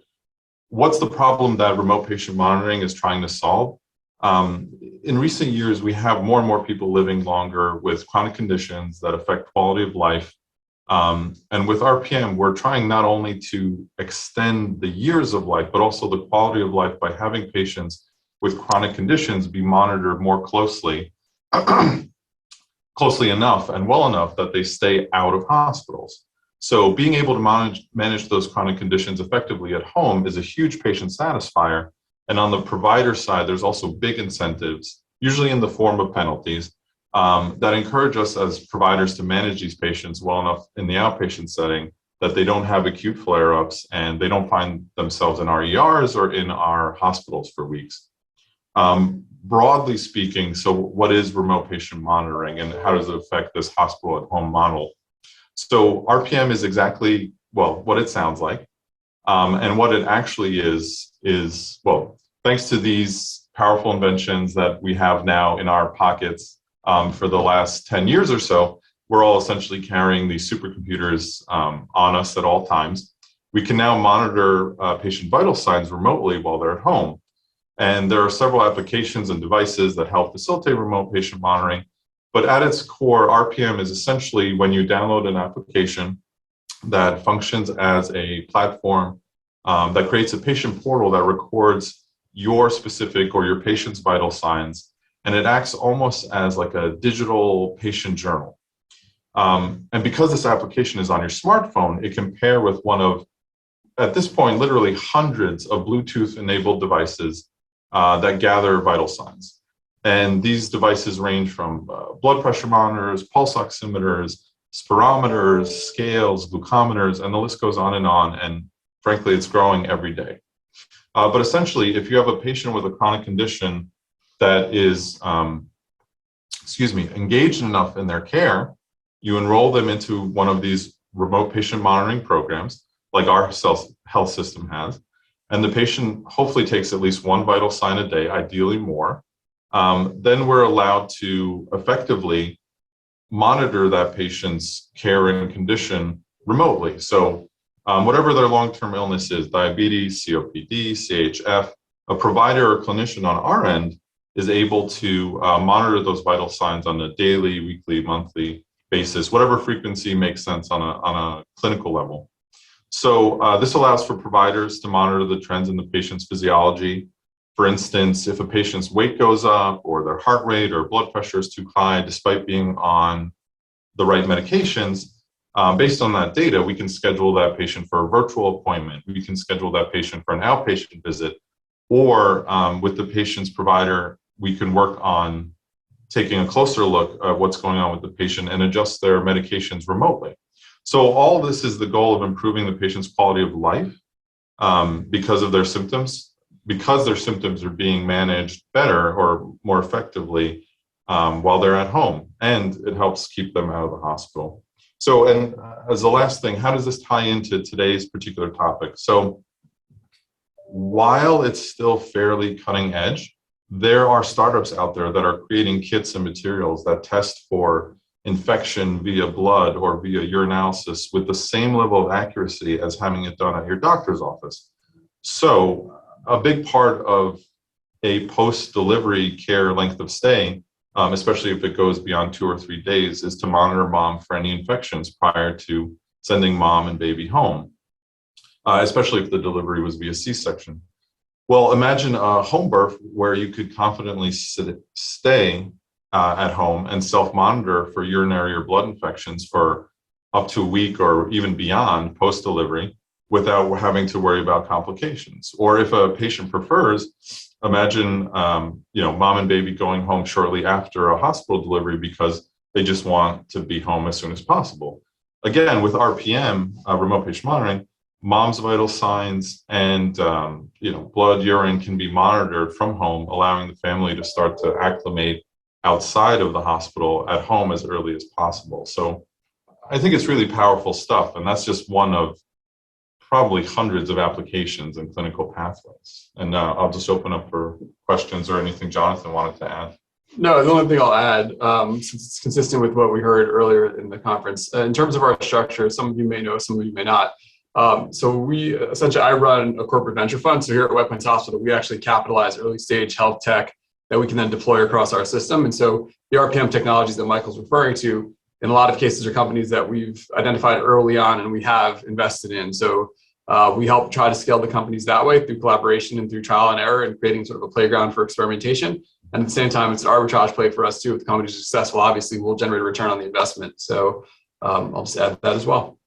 what's the problem that remote patient monitoring is trying to solve? In recent years, we have more and more people living longer with chronic conditions that affect quality of life. And with RPM, we're trying not only to extend the years of life, but also the quality of life by having patients with chronic conditions be monitored more closely. closely enough and well enough that they stay out of hospitals. So being able to manage those chronic conditions effectively at home is a huge patient satisfier. And on the provider side, there's also big incentives, usually in the form of penalties, that encourage us as providers to manage these patients well enough in the outpatient setting that they don't have acute flare-ups and they don't find themselves in our ERs or in our hospitals for weeks. Broadly speaking, so what is remote patient monitoring and how does it affect this hospital at home model? So RPM is exactly, well, what it sounds like. And what it actually is, well, thanks to these powerful inventions that we have now in our pockets for the last 10 years or so, we're all essentially carrying these supercomputers on us at all times. We can now monitor patient vital signs remotely while they're at home. And there are several applications and devices that help facilitate remote patient monitoring. But at its core, RPM is essentially when you download an application that functions as a platform that creates a patient portal that records your specific or your patient's vital signs. And it acts almost as like a digital patient journal. And because this application is on your smartphone, it can pair with one of, at this point, literally hundreds of Bluetooth-enabled devices that gather vital signs. And these devices range from blood pressure monitors, pulse oximeters, spirometers, scales, glucometers, and the list goes on. And frankly, it's growing every day. But essentially, if you have a patient with a chronic condition that is, engaged enough in their care, you enroll them into one of these remote patient monitoring programs, like our health system has, and the patient hopefully takes at least one vital sign a day, ideally more. Then we're allowed to effectively monitor that patient's care and condition remotely. So whatever their long-term illness is, diabetes, COPD, CHF, a provider or clinician on our end is able to monitor those vital signs on a daily, weekly, monthly basis, whatever frequency makes sense on a clinical level. So this allows for providers to monitor the trends in the patient's physiology. For instance, if a patient's weight goes up or their heart rate or blood pressure is too high, despite being on the right medications, based on that data, we can schedule that patient for a virtual appointment. We can schedule that patient for an outpatient visit, or with the patient's provider, we can work on taking a closer look at what's going on with the patient and adjust their medications remotely. So all of this is the goal of improving the patient's quality of life because of their symptoms, because their symptoms are being managed better or more effectively while they're at home, and it helps keep them out of the hospital. So, and as the last thing, how does this tie into today's particular topic? So while it's still fairly cutting edge, there are startups out there that are creating kits and materials that test for infection via blood or via urinalysis with the same level of accuracy as having it done at your doctor's office. So a big part of a post-delivery care length of stay, especially if it goes beyond 2 or 3 days, is to monitor mom for any infections prior to sending mom and baby home, especially if the delivery was via C-section. Well, imagine a home birth where you could confidently stay at home and self-monitor for urinary or blood infections for up to a week or even beyond post-delivery without having to worry about complications. Or if a patient prefers, imagine mom and baby going home shortly after a hospital delivery because they just want to be home as soon as possible. Again, with RPM, remote patient monitoring, mom's vital signs and blood, urine can be monitored from home, allowing the family to start to acclimate outside of the hospital at home as early as possible. So I think it's really powerful stuff, and that's just one of probably hundreds of applications and clinical pathways. And I'll just open up for questions or anything Jonathan wanted to add. No, the only thing I'll add, since it's consistent with what we heard earlier in the conference, in terms of our structure, some of you may know, some of you may not. So we essentially, I run a corporate venture fund. So here at West Plains Hospital, we actually capitalize early stage health tech that we can then deploy across our system. And so the RPM technologies that Michael's referring to, in a lot of cases, are companies that we've identified early on and we have invested in. So we help try to scale the companies that way through collaboration and through trial and error and creating sort of a playground for experimentation. And at the same time, it's an arbitrage play for us too. If the company is successful, obviously we'll generate a return on the investment. So I'll just add that as well.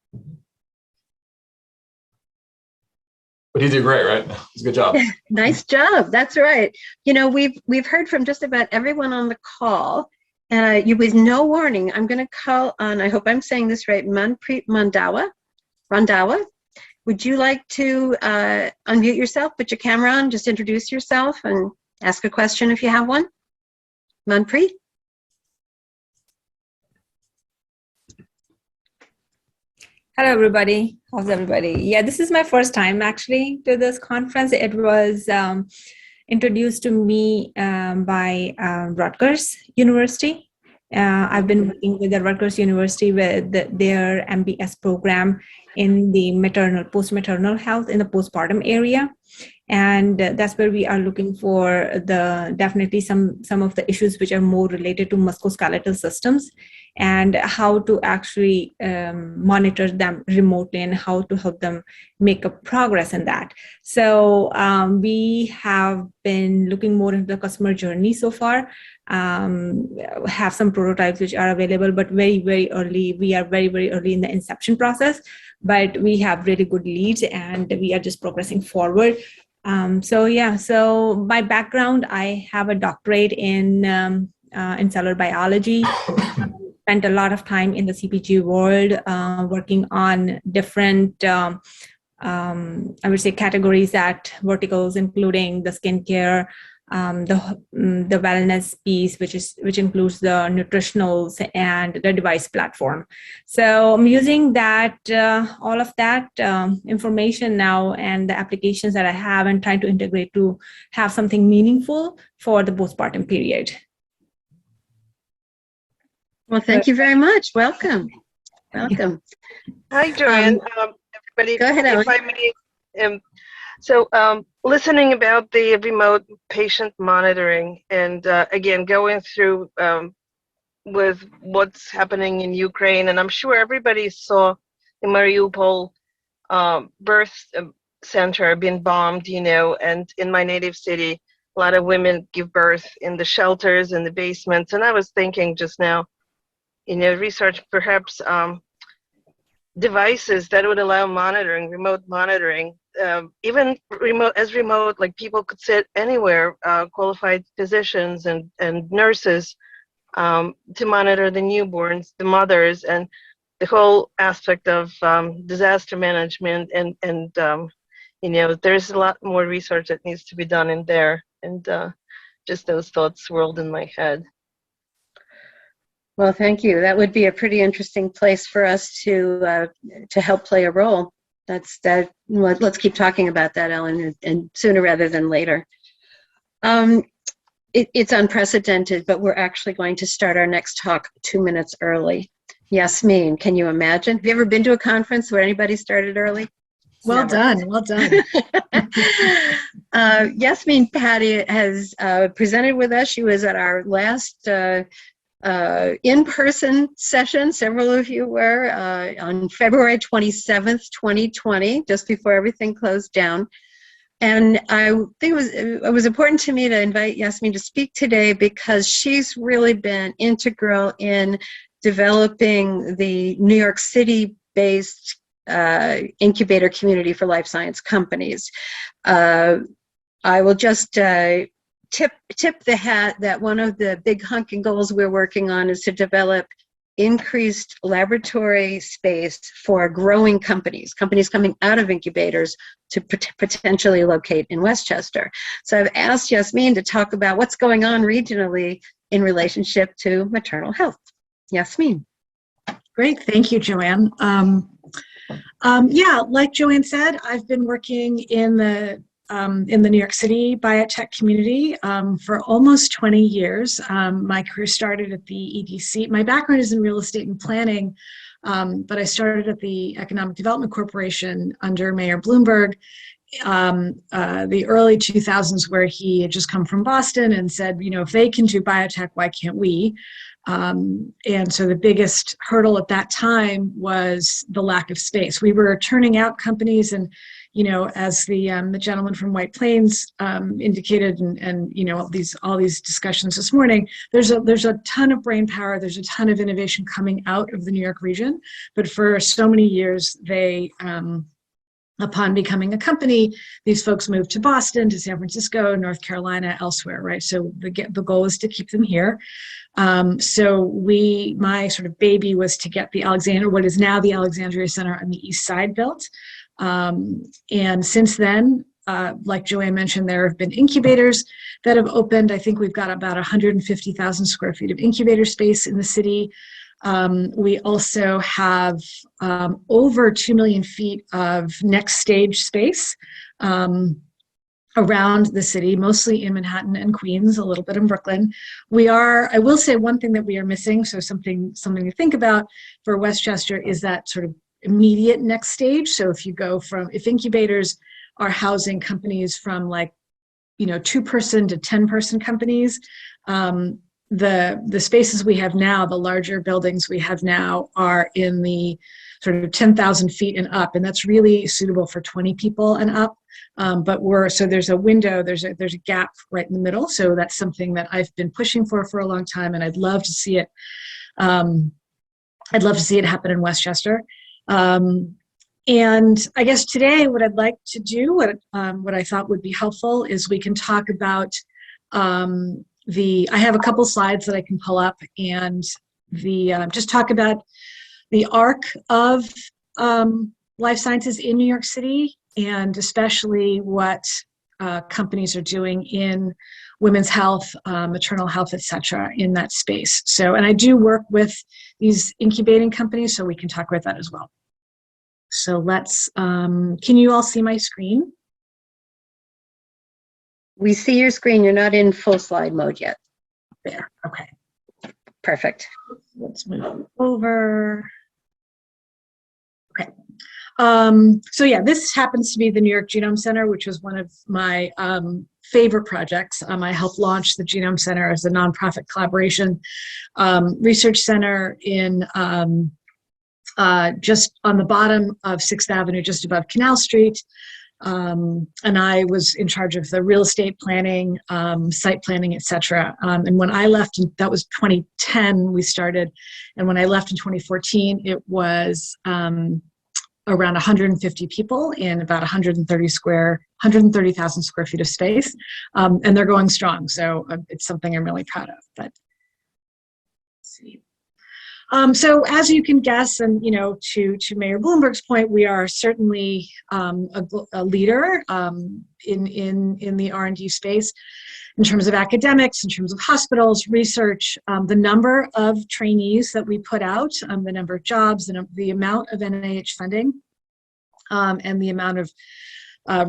But he did great, right? It's a good job. Nice job. That's right. You know, we've heard from just about everyone on the call, and with no warning, I'm going to call on, I hope I'm saying this right, Manpreet Randhawa. Would you like to unmute yourself, put your camera on, just introduce yourself and ask a question if you have one? Manpreet? Hello, everybody. How's everybody? Yeah, this is my first time actually to this conference. It was introduced to me by Rutgers University. I've been working with the Rutgers University with their MBS program in the post-maternal health in the postpartum area. And that's where we are looking for definitely some of the issues which are more related to musculoskeletal systems and how to actually monitor them remotely and how to help them make a progress in that. So we have been looking more into the customer journey so far, have some prototypes which are available, but very, very early. We are very, very early in the inception process, but we have really good leads and we are just progressing forward. So my background, I have a doctorate in cellular biology. Spent a lot of time in the CPG world working on different, I would say, categories verticals, including the skincare, the wellness piece, which includes the nutritionals and the device platform. So I'm using that all of that information now and the applications that I have and trying to integrate to have something meaningful for the postpartum period. Well, thank you very much. Welcome. Welcome. Hi, Joanne. Everybody, go ahead, Ellen. if I may, listening about the remote patient monitoring and again, going through with what's happening in Ukraine, and I'm sure everybody saw the Mariupol birth center being bombed, and in my native city, a lot of women give birth in the shelters, in the basements, and I was thinking just now, research perhaps devices that would allow monitoring, remote monitoring, even remote, like people could sit anywhere, qualified physicians and nurses to monitor the newborns, the mothers, and the whole aspect of disaster management. And there's a lot more research that needs to be done in there. And just those thoughts swirled in my head. Well, thank you. That would be a pretty interesting place for us to help play a role. Let's keep talking about that, Ellen, and sooner rather than later. It's unprecedented, but we're actually going to start our next talk 2 minutes early. Yasmin, can you imagine? Have you ever been to a conference where anybody started early? Well done. Well done. Yasmin Patty has presented with us. She was at our last in-person session, several of you were, on February 27th, 2020, just before everything closed down. And I think it was important to me to invite Yasmin to speak today because she's really been integral in developing the New York City-based incubator community for life science companies. I will just tip the hat that one of the big hunking goals we're working on is to develop increased laboratory space for growing companies coming out of incubators to potentially locate in Westchester. So I've asked Yasmin to talk about what's going on regionally in relationship to maternal health. Yasmin. Great, thank you, Joanne. Yeah, like Joanne said, I've been working in the New York City biotech community for almost 20 years. My career started at the EDC. My background is in real estate and planning, but I started at the Economic Development Corporation under Mayor Bloomberg, the early 2000s, where he had just come from Boston and said, if they can do biotech, why can't we? And so the biggest hurdle at that time was the lack of space. We were turning out companies and as the gentleman from White Plains indicated, and all these discussions this morning, there's a ton of brain power, there's a ton of innovation coming out of the New York region, but for so many years they upon becoming a company, these folks moved to Boston, to San Francisco, North Carolina, elsewhere, right? So the goal is to keep them here. So my sort of baby was to get what is now the Alexandria Center on the East Side built. And since then, like Joanne mentioned, there have been incubators that have opened. I think we've got about 150,000 square feet of incubator space in the city. We also have over 2 million feet of next stage space around the city, mostly in Manhattan and Queens, a little bit in Brooklyn. I will say one thing that we are missing, so something to think about for Westchester is that sort of immediate next stage. So if incubators are housing companies from 2-person to 10-person companies, the spaces we have now, the larger buildings we have now, are in the sort of 10,000 feet and up, and that's really suitable for 20 people and up. But there's a window, there's a gap right in the middle. So that's something that I've been pushing for a long time, and I'd love to see it. I'd love to see it happen in Westchester. And I guess today, what I'd like to do, what I thought would be helpful, is we can talk about I have a couple slides that I can pull up, and just talk about the arc of life sciences in New York City, and especially what companies are doing in women's health, maternal health, et cetera, in that space. So, and I do work with these incubating companies, so we can talk about that as well. So can you all see my screen? We see your screen. You're not in full slide mode yet. There, okay. Perfect. Let's move over. Okay. So yeah, this happens to be the New York Genome Center, which was one of my favorite projects. I helped launch the Genome Center as a nonprofit collaboration research center in just on the bottom of 6th Avenue, just above Canal Street. And I was in charge of the real estate planning, site planning, et cetera. And when I left, that was 2010 we started. And when I left in 2014, it was around 150 people in about 130,000 square feet of space. And they're going strong. So it's something I'm really proud of. But let's see. So as you can guess, and to Mayor Bloomberg's point, we are certainly a leader in the R&D space in terms of academics, in terms of hospitals, research, the number of trainees that we put out, the number of jobs, the amount of NIH funding, and the amount of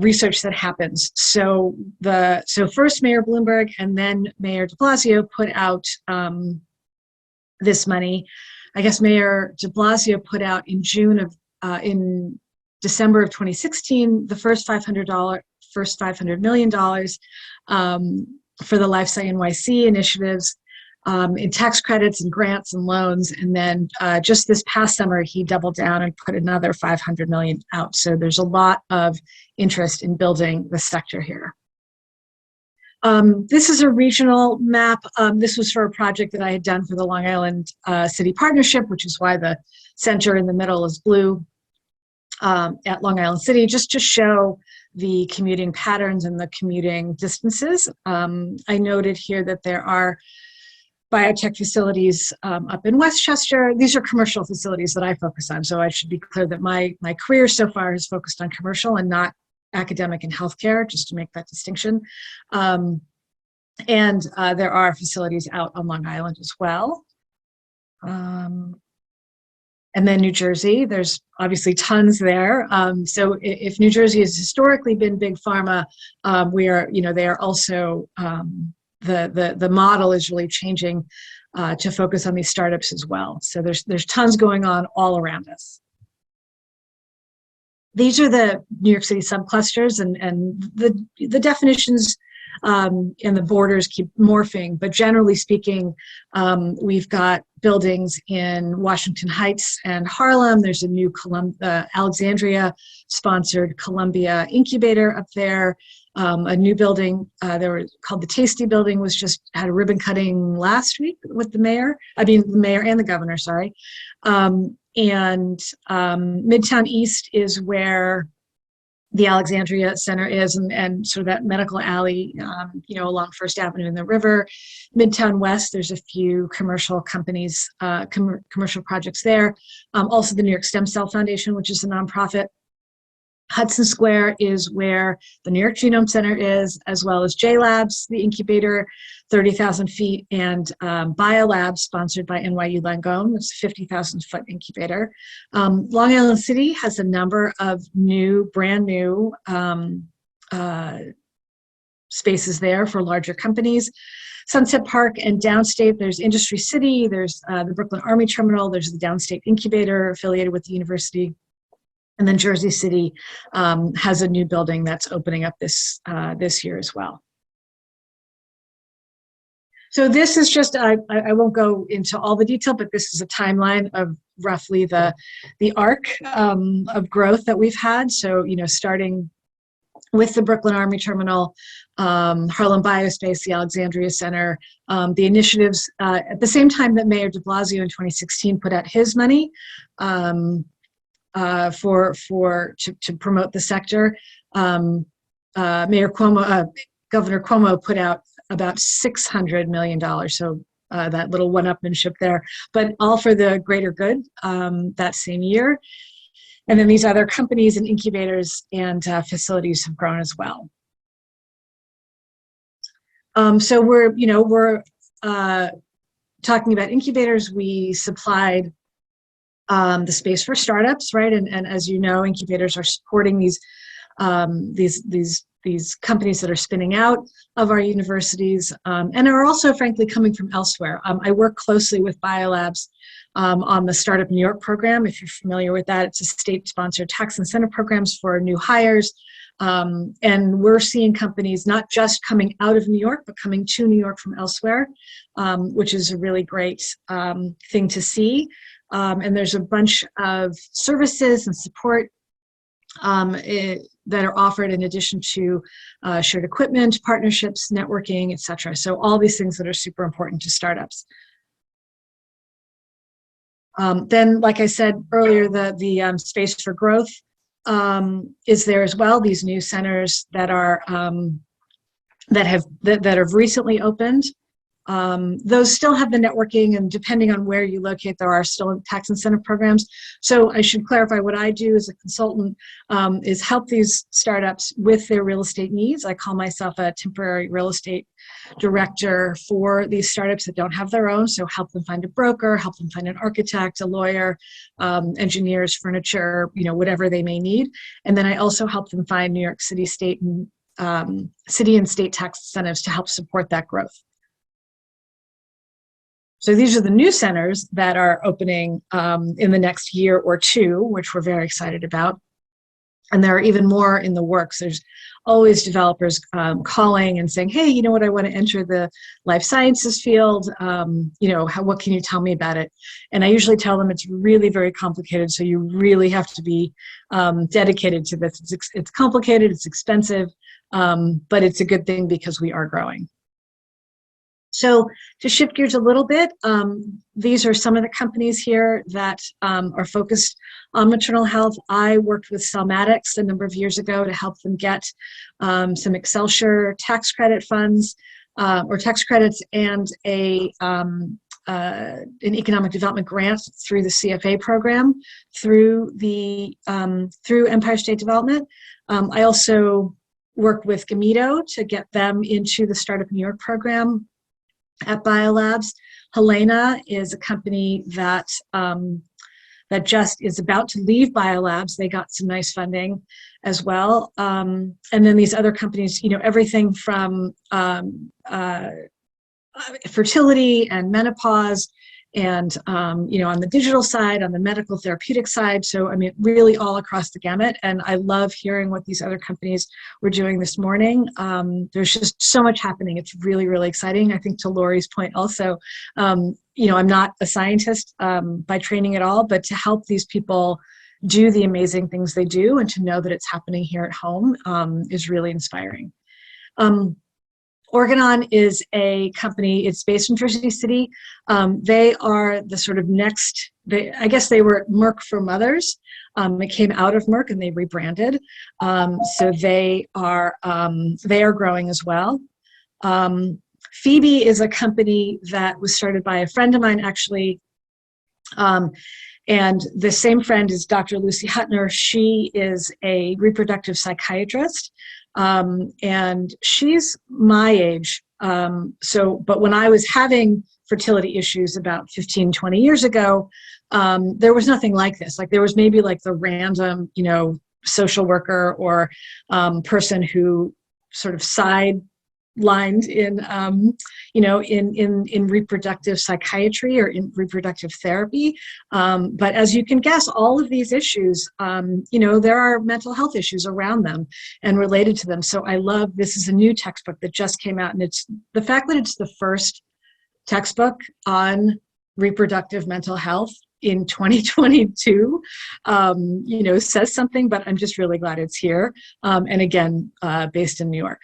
research that happens. So first Mayor Bloomberg and then Mayor de Blasio put out this money. I guess Mayor de Blasio put out in December of 2016 the first $500 million for the Life Sci NYC initiatives in tax credits and grants and loans, and then just this past summer he doubled down and put another $500 million out. So there's a lot of interest in building the sector here. This is a regional map. This was for a project that I had done for the Long Island City Partnership, which is why the center in the middle is blue at Long Island City, just to show the commuting patterns and the commuting distances. I noted here that there are biotech facilities up in Westchester. These are commercial facilities that I focus on, so I should be clear that my career so far has focused on commercial and not academic and healthcare, just to make that distinction. And there are facilities out on Long Island as well. And then New Jersey, there's obviously tons there. So if New Jersey has historically been big pharma, they are also, the model is really changing to focus on these startups as well. So there's tons going on all around us. These are the New York City subclusters, and the definitions and the borders keep morphing. But generally speaking, we've got buildings in Washington Heights and Harlem. There's a new Alexandria-sponsored Columbia incubator up there. A new building, called the Tasty Building, was just had a ribbon cutting last week with the mayor and the governor, sorry. And Midtown East is where the Alexandria Center is, and sort of that medical alley, along First Avenue and the river. Midtown West, there's a few commercial companies, commercial projects there. Also the New York Stem Cell Foundation, which is a nonprofit. Hudson Square is where the New York Genome Center is, as well as J-Labs, the incubator, 30,000 feet, and BioLabs, sponsored by NYU Langone. It's a 50,000-foot incubator. Long Island City has a number of brand new spaces there for larger companies. Sunset Park and Downstate, there's Industry City, there's the Brooklyn Army Terminal, there's the Downstate Incubator affiliated with the university. And then Jersey City has a new building that's opening up this year as well. So this is just, I won't go into all the detail, but this is a timeline of roughly the arc of growth that we've had. So, starting with the Brooklyn Army Terminal, Harlem Biospace, the Alexandria Center, the initiatives at the same time that Mayor de Blasio in 2016 put out his money to promote the sector. Governor Cuomo put out about $600 million. So that little one-upmanship there, but all for the greater good that same year. And then these other companies and incubators and facilities have grown as well. So we're talking about incubators. We supplied the space for startups, right? And as you know, incubators are supporting these companies that are spinning out of our universities and are also, frankly, coming from elsewhere. I work closely with BioLabs on the Startup New York program. If you're familiar with that, it's a state-sponsored tax incentive programs for new hires. And we're seeing companies not just coming out of New York, but coming to New York from elsewhere, which is a really great thing to see. And there's a bunch of services and support that are offered in addition to shared equipment, partnerships, networking, et cetera. So all these things that are super important to startups. Then, like I said earlier, the space for growth is there as well. These new centers that are that have recently opened. Those still have the networking, and depending on where you locate, there are still tax incentive programs. So I should clarify, what I do as a consultant is help these startups with their real estate needs. I call myself a temporary real estate director for these startups that don't have their own. So help them find a broker, help them find an architect, a lawyer, engineers, furniture, whatever they may need. And then I also help them find New York City, state and state tax incentives to help support that growth. So these are the new centers that are opening in the next year or two, which we're very excited about. And there are even more in the works. There's always developers calling and saying, hey, you know what, I want to enter the life sciences field. What can you tell me about it? And I usually tell them it's really very complicated. So you really have to be dedicated to this. It's complicated, it's expensive, but it's a good thing because we are growing. So to shift gears a little bit, these are some of the companies here that are focused on maternal health. I worked with Cellmatics a number of years ago to help them get some Excelsior tax credit funds or tax credits and an economic development grant through the CFA program through Empire State Development. I also worked with Gamito to get them into the Startup New York program at BioLabs. Helena is a company that that just is about to leave BioLabs. They got some nice funding as well. And then these other companies, everything from fertility and menopause and on the digital side, on the medical therapeutic side. So I mean, really all across the gamut. And I love hearing what these other companies were doing this morning. There's just so much happening. It's really, really exciting. I think to Laurie's point also, I'm not a scientist by training at all, but to help these people do the amazing things they do and to know that it's happening here at home is really inspiring. Organon is a company, it's based in Jersey City. They are the sort of next, I guess they were Merck for mothers. It came out of Merck and they rebranded. So they are growing as well. Phoebe is a company that was started by a friend of mine actually. And the same friend is Dr. Lucy Hutner. She is a reproductive psychiatrist. And she's my age. But when I was having fertility issues about 15, 20 years ago, there was nothing like this. Like there was maybe like the random, social worker or person who sort of sidelined in reproductive psychiatry or in reproductive therapy. But as you can guess, all of these issues, there are mental health issues around them and related to them. So I love, this is a new textbook that just came out, and it's the fact that it's the first textbook on reproductive mental health in 2022, says something, but I'm just really glad it's here. And again, based in New York.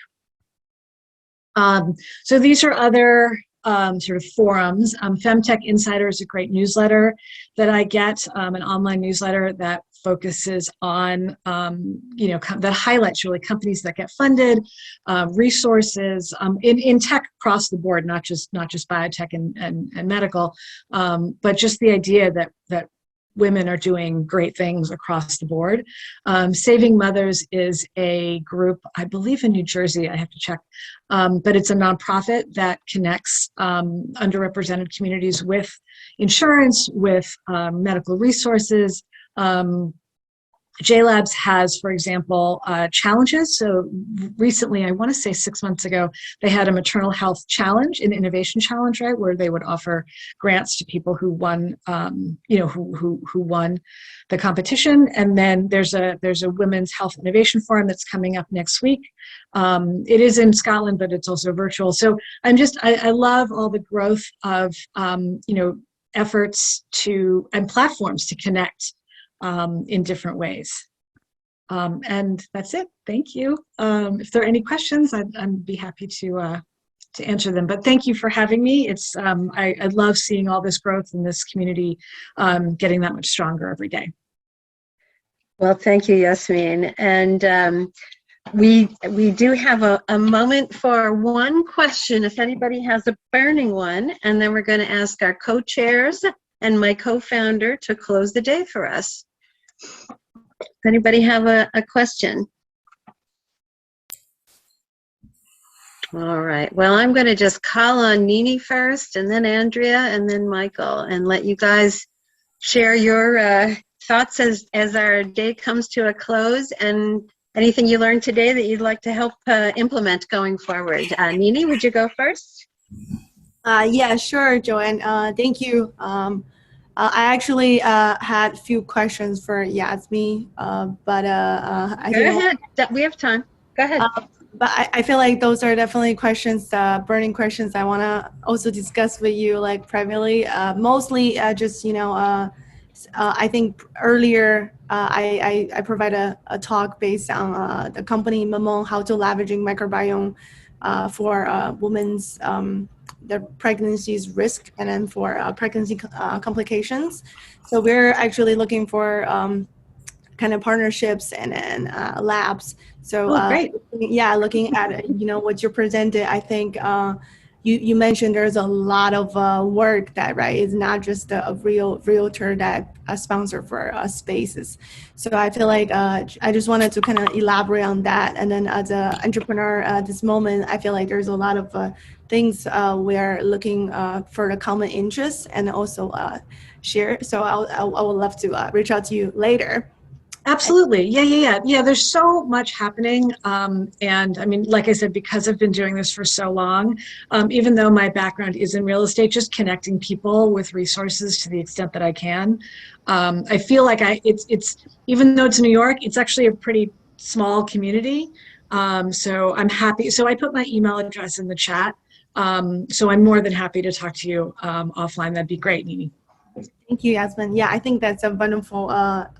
So these are other sort of forums. Femtech Insider is a great newsletter that I get, an online newsletter that focuses on, that highlights really companies that get funded, resources in tech across the board, not just biotech and medical, but just the idea that women are doing great things across the board. Saving Mothers is a group, I believe in New Jersey, I have to check, but it's a nonprofit that connects underrepresented communities with insurance, with medical resources. JLabs has, for example, challenges. So recently, I want to say 6 months ago, they had a maternal health challenge, an innovation challenge, right, where they would offer grants to people who won, who won the competition. And then there's a Women's Health Innovation Forum that's coming up next week. It is in Scotland, but it's also virtual. So I love all the growth of efforts and platforms to connect in different ways. And that's it. Thank you. If there are any questions, I'd be happy to answer them. But thank you for having me. It's I love seeing all this growth in this community getting that much stronger every day. Well, thank you, Yasmin. And we do have a moment for one question, if anybody has a burning one, and then we're going to ask our co-chairs and my co-founder to close the day for us. Does anybody have a question? All right. Well, I'm going to just call on Nini first, and then Andrea, and then Michael, and let you guys share your thoughts as our day comes to a close, and anything you learned today that you'd like to help implement going forward. Nini, would you go first? Yeah, sure, Joanne. Thank you. I actually had a few questions for Yasmin, but go ahead. We have time. Go ahead. But I feel like those are definitely questions, burning questions I want to also discuss with you, like privately. Mostly just, I think earlier I provided a talk based on the company MaMome, how to leveraging microbiome for women's the pregnancy's risk, and then for pregnancy complications. So we're actually looking for kind of partnerships and labs. So great. Looking at what you presented, I think you mentioned there's a lot of work that is not just a realtor that a sponsor for spaces. So I feel like I just wanted to kind of elaborate on that. And then as an entrepreneur at this moment, I feel like there's a lot of things we're looking for the common interests and also share. So I would love to reach out to you later. Absolutely. Yeah. There's so much happening. And I mean, like I said, because I've been doing this for so long, even though my background is in real estate, just connecting people with resources to the extent that I can. I feel like it's even though it's New York, it's actually a pretty small community. So I'm happy. So I put my email address in the chat. So I'm more than happy to talk to you offline. That'd be great, Nini. Thank you, Yasmin. Yeah, I think that's a wonderful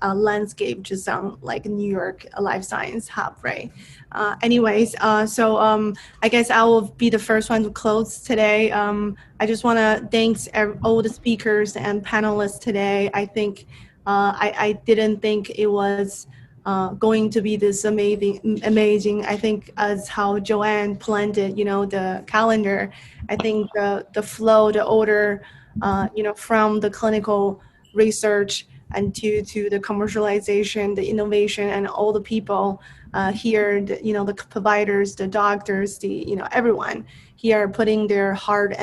landscape, just like New York life science hub, right? So I guess I will be the first one to close today. I just want to thank all the speakers and panelists today. I think I didn't think it was going to be this amazing. I think as how Joanne planned it, the calendar, I think the flow, the order, from the clinical research and to the commercialization, the innovation, and all the people here, the providers, the doctors, everyone here putting their hard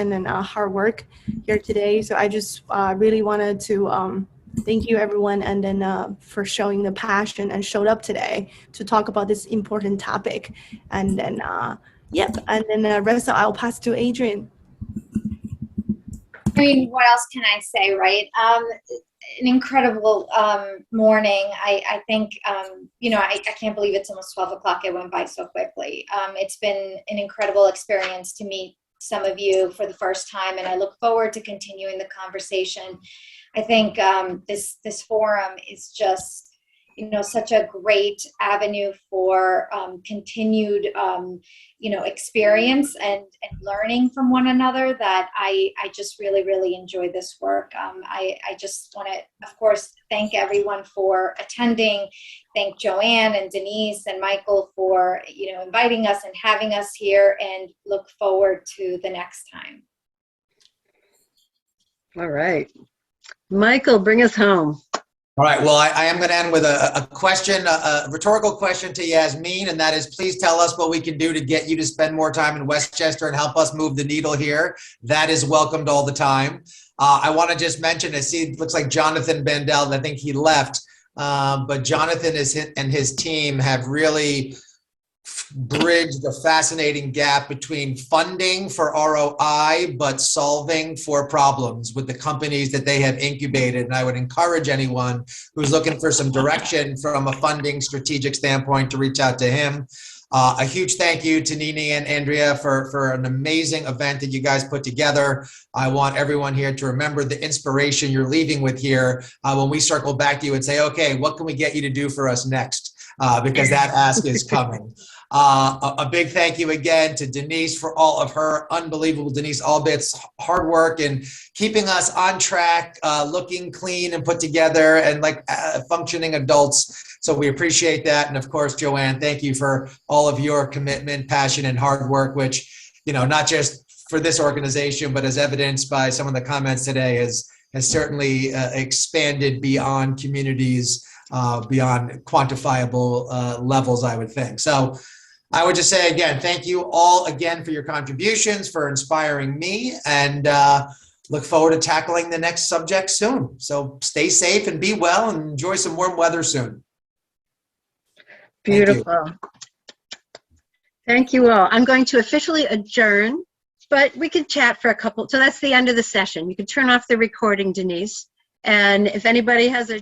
work here today. So I just really wanted to thank you, everyone, and then for showing the passion and showed up today to talk about this important topic. And then, the rest I'll pass to Adrian. I mean, what else can I say, right? An incredible morning. I think, I can't believe it's almost 12 o'clock. It went by so quickly. It's been an incredible experience to meet some of you for the first time, and I look forward to continuing the conversation. I think this forum is just, such a great avenue for continued, experience and learning from one another, that I just really, really enjoy this work. I just want to, of course, thank everyone for attending. Thank Joanne and Denise and Michael for, inviting us and having us here, and look forward to the next time. All right. Michael, bring us home. All right, well, I am going to end with a question, a rhetorical question to Yasmin, and that is, please tell us what we can do to get you to spend more time in Westchester and help us move the needle here. That is welcomed all the time. I want to just mention, I see it looks like Jonathan Bandel, I think he left, but Jonathan and his team have really bridged a fascinating gap between funding for ROI, but solving for problems with the companies that they have incubated. And I would encourage anyone who's looking for some direction from a funding strategic standpoint to reach out to him. A huge thank you to Nini and Andrea for an amazing event that you guys put together. I want everyone here to remember the inspiration you're leaving with here when we circle back to you and say, okay, what can we get you to do for us next? Because that ask is coming. A big thank you again to Denise for all of her unbelievable, Denise Albit's hard work and keeping us on track, looking clean and put together and like functioning adults. So we appreciate that. And of course, Joanne, thank you for all of your commitment, passion, and hard work, which, not just for this organization, but as evidenced by some of the comments today, has certainly expanded beyond communities, beyond quantifiable levels, I would think. So I would just say again, thank you all again for your contributions, for inspiring me, and look forward to tackling the next subject soon. So stay safe and be well and enjoy some warm weather soon. Beautiful. Thank you all. I'm going to officially adjourn, but we could chat for a couple. So that's the end of the session. You can turn off the recording, Denise. And if anybody has a